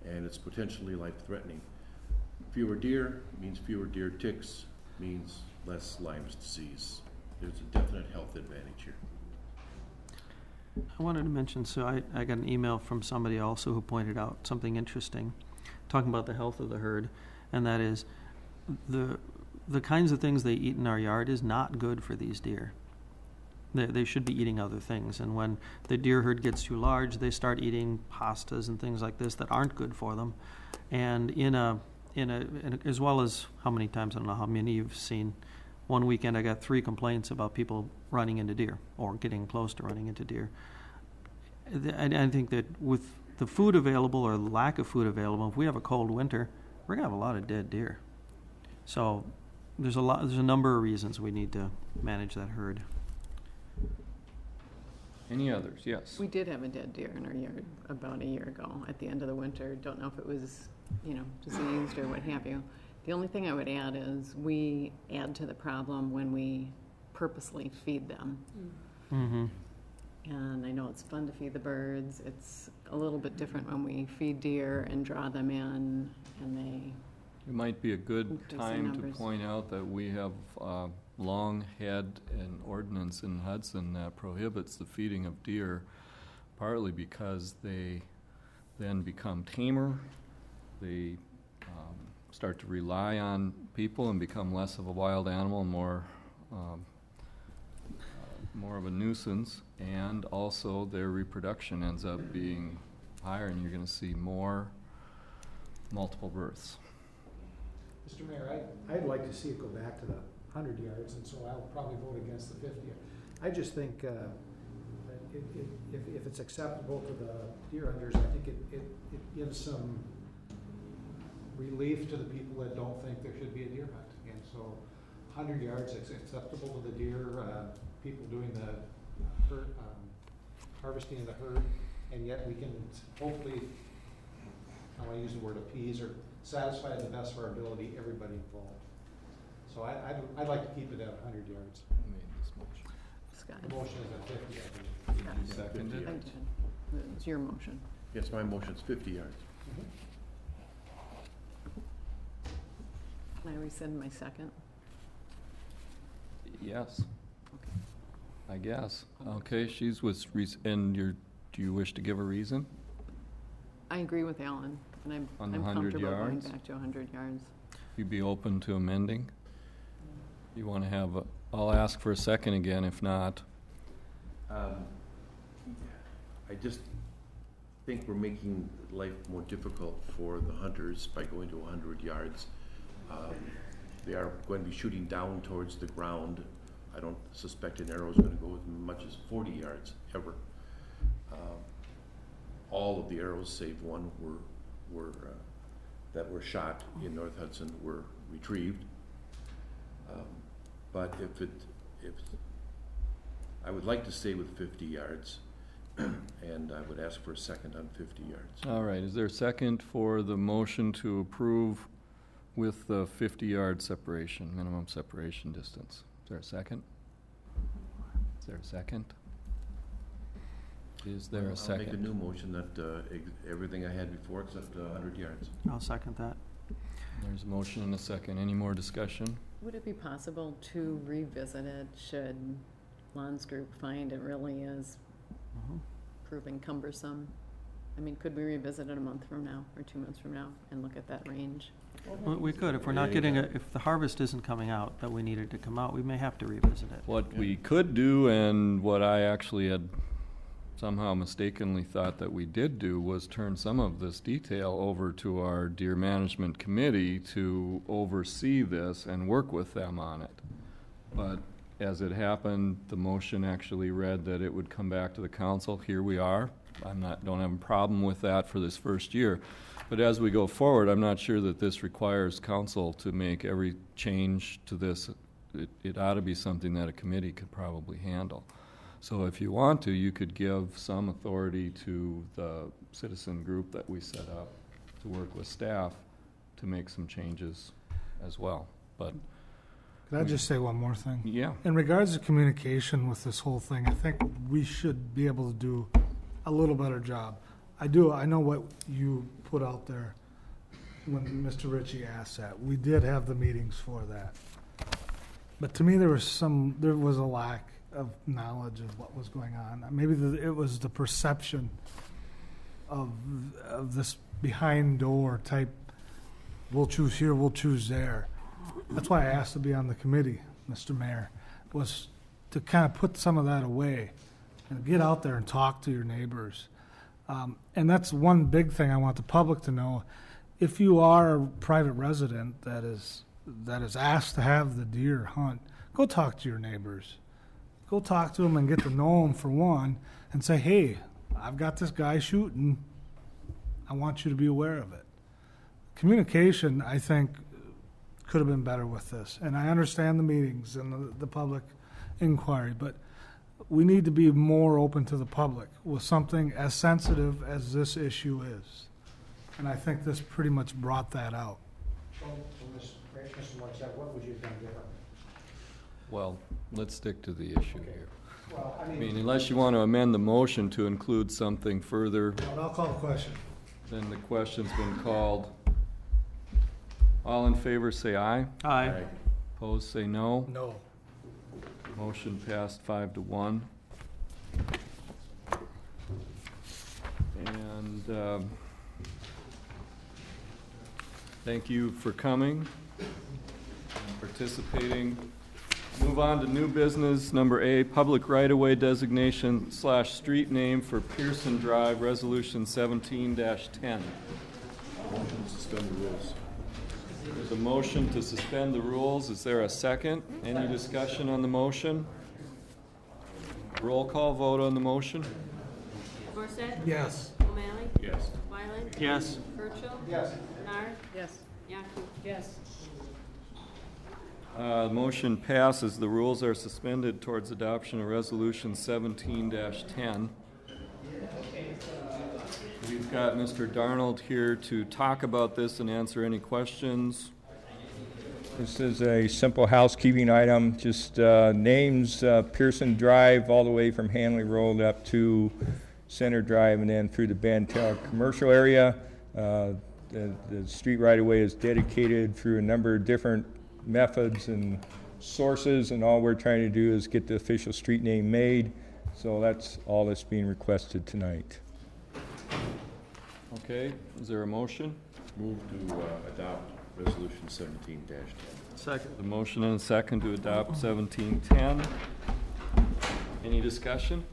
Speaker 16: and it's potentially life-threatening. Fewer deer means fewer deer ticks, means less Lyme's disease. There's a definite health advantage here.
Speaker 13: I wanted to mention, so I got an email from somebody also who pointed out something interesting, talking about the health of the herd, and that is the kinds of things they eat in our yard is not good for these deer. They should be eating other things, and when the deer herd gets too large, they start eating pastas and things like this that aren't good for them. And as well as how many times, I don't know how many you've seen, one weekend I got 3 complaints about people running into deer or getting close to running into deer. And I think that with the food available or lack of food available, if we have a cold winter, we're gonna have a lot of dead deer. So there's a number of reasons we need to manage that herd.
Speaker 2: Any others? Yes.
Speaker 15: We did have a dead deer in our yard about a year ago at the end of the winter. Don't know if it was, diseased or what have you. The only thing I would add is we add to the problem when we purposely feed them.
Speaker 13: Mm-hmm.
Speaker 15: And I know it's fun to feed the birds. It's a little bit different when we feed deer and draw them in, and they
Speaker 2: It might be a good
Speaker 15: increase in
Speaker 2: time to
Speaker 15: numbers.
Speaker 2: point out that we have long had an ordinance in Hudson that prohibits the feeding of deer, partly because they then become tamer. They start to rely on people and become less of a wild animal and more of a nuisance, and also their reproduction ends up being higher, and you're going to see more multiple births.
Speaker 14: Mr. Mayor, I'd like to see it go back to the 100 yards, and so I'll probably vote against the 50. I just think that if it's acceptable to the deer hunters, I think it gives some relief to the people that don't think there should be a deer hunt. And so 100 yards is acceptable to the deer, people doing the herd, harvesting of the herd, and yet we can hopefully, I want to use the word appease or satisfy to the best of our ability everybody involved. So I'd like to keep it at 100 yards.
Speaker 2: I made this motion.
Speaker 15: Scott.
Speaker 14: The motion is at 50, I believe.
Speaker 2: Did you second it?
Speaker 15: It's your motion.
Speaker 16: Yes, my motion's 50 yards.
Speaker 15: Can I rescind my second?
Speaker 2: Yes. I guess. Okay, she's with, and do you wish to give a reason?
Speaker 15: I agree with Alan, and I'm
Speaker 2: On the 100
Speaker 15: comfortable going
Speaker 2: yards?
Speaker 15: back to 100 yards.
Speaker 2: You'd be open to amending? You want to have, I'll ask for a second again, if not.
Speaker 16: I just think we're making life more difficult for the hunters by going to 100 yards. They are going to be shooting down towards the ground. I don't suspect an arrow is going to go as much as 40 yards ever. All of the arrows, save one, that were shot in North Hudson were retrieved. But if I would like to stay with 50 yards, and I would ask for a second on 50 yards.
Speaker 2: All right, is there a second for the motion to approve with the 50-yard separation, minimum separation distance? Is there a second? Is there a second? Is there a second?
Speaker 16: I'll make a new motion that everything I had before except 100 yards.
Speaker 13: I'll second that.
Speaker 2: There's a motion and a second. Any more discussion?
Speaker 15: Would it be possible to revisit it should Lon's group find it really is proving cumbersome? I mean, could we revisit it a month from now or 2 months from now and look at that range?
Speaker 13: Well, we could, if we're not getting if the harvest isn't coming out that we needed to come out, we may have to revisit it.
Speaker 2: What we could do, and what I actually had somehow mistakenly thought that we did do, was turn some of this detail over to our deer management committee to oversee this and work with them on it. But as it happened, the motion actually read that it would come back to the council. Here we are. Don't have a problem with that for this first year. But as we go forward, I'm not sure that this requires council to make every change to this. It ought to be something that a committee could probably handle. So if you want to, you could give some authority to the citizen group that we set up to work with staff to make some changes as well. But
Speaker 4: could I just say one more thing?
Speaker 2: Yeah.
Speaker 4: In regards to communication with this whole thing, I think we should be able to do a little better job. I know what you put out there when Mr. Ritchie asked that. We did have the meetings for that. But to me, there was a lack of knowledge of what was going on. Maybe it was the perception of this behind door type, we'll choose here, we'll choose there. That's why I asked to be on the committee, Mr. Mayor, was to kind of put some of that away and get out there and talk to your neighbors. And that's one big thing I want the public to know. If you are a private resident that is asked to have the deer hunt, go talk to your neighbors. Go talk to them and get to know them for one, and say, hey, I've got this guy shooting. I want you to be aware of it. Communication, I think, could have been better with this. And I understand the meetings and the public inquiry, but we need to be more open to the public with something as sensitive as this issue is. And I think this pretty much brought that out.
Speaker 14: So, Mr. Morissette, what would you have done different?
Speaker 2: Well, let's stick to the issue here.
Speaker 14: Well,
Speaker 2: I mean, unless you want to amend the motion to include something further.
Speaker 4: I'll call the question.
Speaker 2: Then the question's been called. All in favor say aye.
Speaker 13: Aye.
Speaker 2: Opposed say no.
Speaker 4: No.
Speaker 2: Motion passed 5-1. And thank you for coming and participating. Move on to new business, number A, public right-of-way designation / street name for Pearson Drive, Resolution 17-10.
Speaker 16: Motion to suspend the rules.
Speaker 2: There's a motion to suspend the rules. Is there a second? Any discussion on the motion? Roll call vote on the motion?
Speaker 10: Morissette?
Speaker 4: Yes.
Speaker 10: O'Malley?
Speaker 16: Yes.
Speaker 10: Wyland?
Speaker 13: Yes.
Speaker 10: Churchill?
Speaker 14: Yes.
Speaker 10: Bernard?
Speaker 15: Yes.
Speaker 10: Yaku? Yes.
Speaker 2: Motion passes. The rules are suspended towards adoption of Resolution 17-10. We've got Mr. Darnold here to talk about this and answer any questions.
Speaker 7: This is a simple housekeeping item, just names Pearson Drive all the way from Hanley Road up to Center Drive, and then through the Bantel commercial area. The street right-of-way is dedicated through a number of different methods and sources, and all we're trying to do is get the official street name made. So that's all that's being requested tonight.
Speaker 2: Okay, is there a motion?
Speaker 16: Move to adopt Resolution 17-10.
Speaker 13: Second.
Speaker 2: The motion and a second to adopt 1710. Any discussion?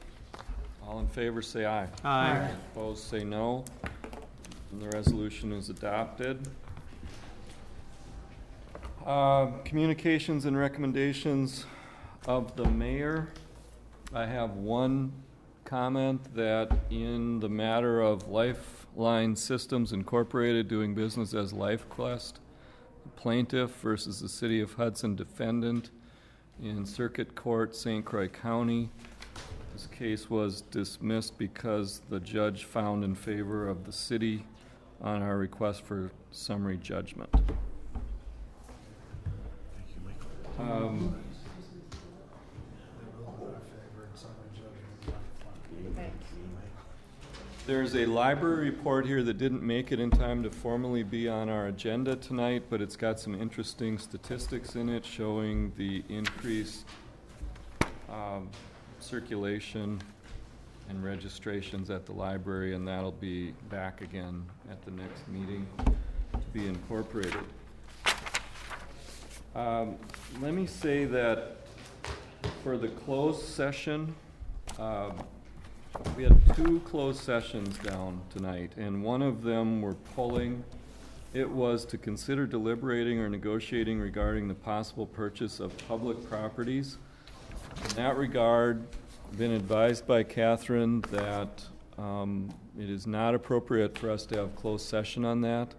Speaker 2: All in favor say aye.
Speaker 13: Aye.
Speaker 2: Opposed say no. And the resolution is adopted. Communications and recommendations of the mayor. I have one comment that in the matter of Lifeline Systems Incorporated doing business as LifeQuest, plaintiff versus the City of Hudson defendant in Circuit Court, St. Croix County. This case was dismissed because the judge found in favor of the city on our request for summary judgment. There's a library report here that didn't make it in time to formally be on our agenda tonight, but it's got some interesting statistics in it showing the increased circulation and registrations at the library, and that'll be back again at the next meeting to be incorporated. Let me say that for the closed session, we had 2 closed sessions down tonight, and one of them we're pulling. It was to consider deliberating or negotiating regarding the possible purchase of public properties. In that regard, I've been advised by Catherine that it is not appropriate for us to have closed session on that.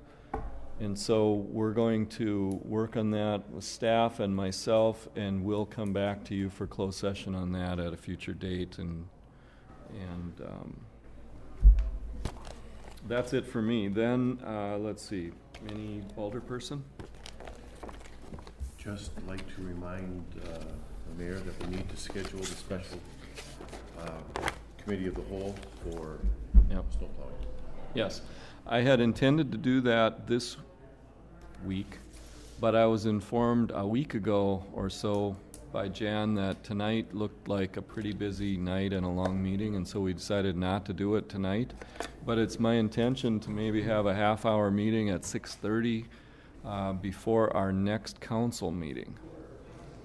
Speaker 2: And so we're going to work on that with staff and myself, and we'll come back to you for closed session on that at a future date. And that's it for me. Then, let's see, any alderperson?
Speaker 16: Just like to remind the mayor that we need to schedule the special committee of the whole for snow plowing.
Speaker 2: Yes, I had intended to do that this week, but I was informed a week ago or so by Jan that tonight looked like a pretty busy night and a long meeting, and so we decided not to do it tonight. But it's my intention to maybe have a half-hour meeting at 6:30 before our next council meeting.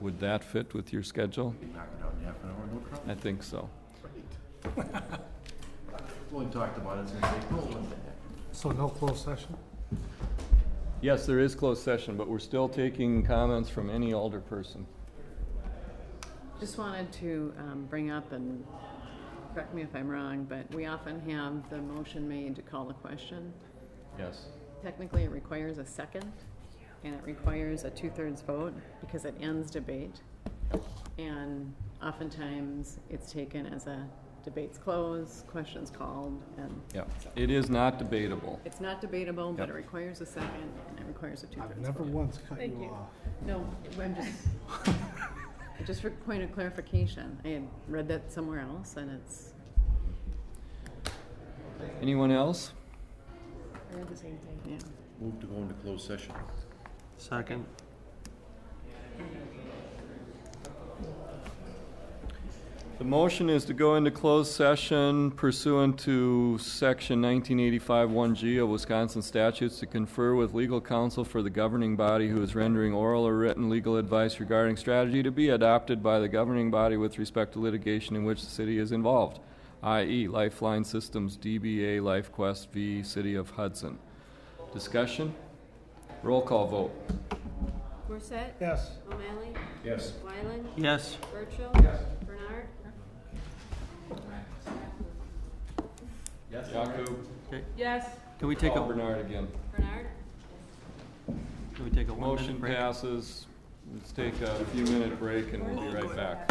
Speaker 2: Would that fit with your schedule?
Speaker 16: Knock it out in half an hour, no problem.
Speaker 2: I think so.
Speaker 16: Right. We only talked about it since April. What the heck?
Speaker 4: So no closed session?
Speaker 2: Yes, there is closed session, but we're still taking comments from any alderperson.
Speaker 15: Just wanted to bring up, and correct me if I'm wrong, but we often have the motion made to call the question.
Speaker 2: Yes.
Speaker 15: Technically, it requires a second, and it requires a 2/3 vote because it ends debate. And oftentimes, it's taken as a debate's closed, questions called, and
Speaker 2: Yeah, it is not debatable.
Speaker 15: it's not debatable, but
Speaker 2: Yep.
Speaker 15: it requires a second, and it requires a 2/3
Speaker 4: I've never
Speaker 15: vote.
Speaker 4: once cut
Speaker 15: Thank
Speaker 4: you off.
Speaker 15: No, I'm just for point of clarification. I had read that somewhere else, and it's.
Speaker 2: Anyone else?
Speaker 15: I read the same thing. Yeah.
Speaker 16: Move to go into closed session.
Speaker 13: Second.
Speaker 2: The motion is to go into closed session pursuant to Section 1985 1G of Wisconsin statutes to confer with legal counsel for the governing body who is rendering oral or written legal advice regarding strategy to be adopted by the governing body with respect to litigation in which the city is involved, i.e. Lifeline Systems DBA LifeQuest v. City of Hudson. Discussion? Roll call vote.
Speaker 10: Morset?
Speaker 4: Yes.
Speaker 10: O'Malley?
Speaker 16: Yes.
Speaker 10: Wyland?
Speaker 13: Yes.
Speaker 10: Burchell?
Speaker 21: Yes.
Speaker 10: Bernard?
Speaker 2: Yes. Jacob?
Speaker 13: Okay.
Speaker 10: Yes.
Speaker 13: Can we take
Speaker 2: Call
Speaker 13: a,
Speaker 2: Bernard again.
Speaker 10: Bernard?
Speaker 13: can we take a 1-minute
Speaker 2: Motion
Speaker 13: break?
Speaker 2: passes. Let's take a few-minute break and we'll be right back.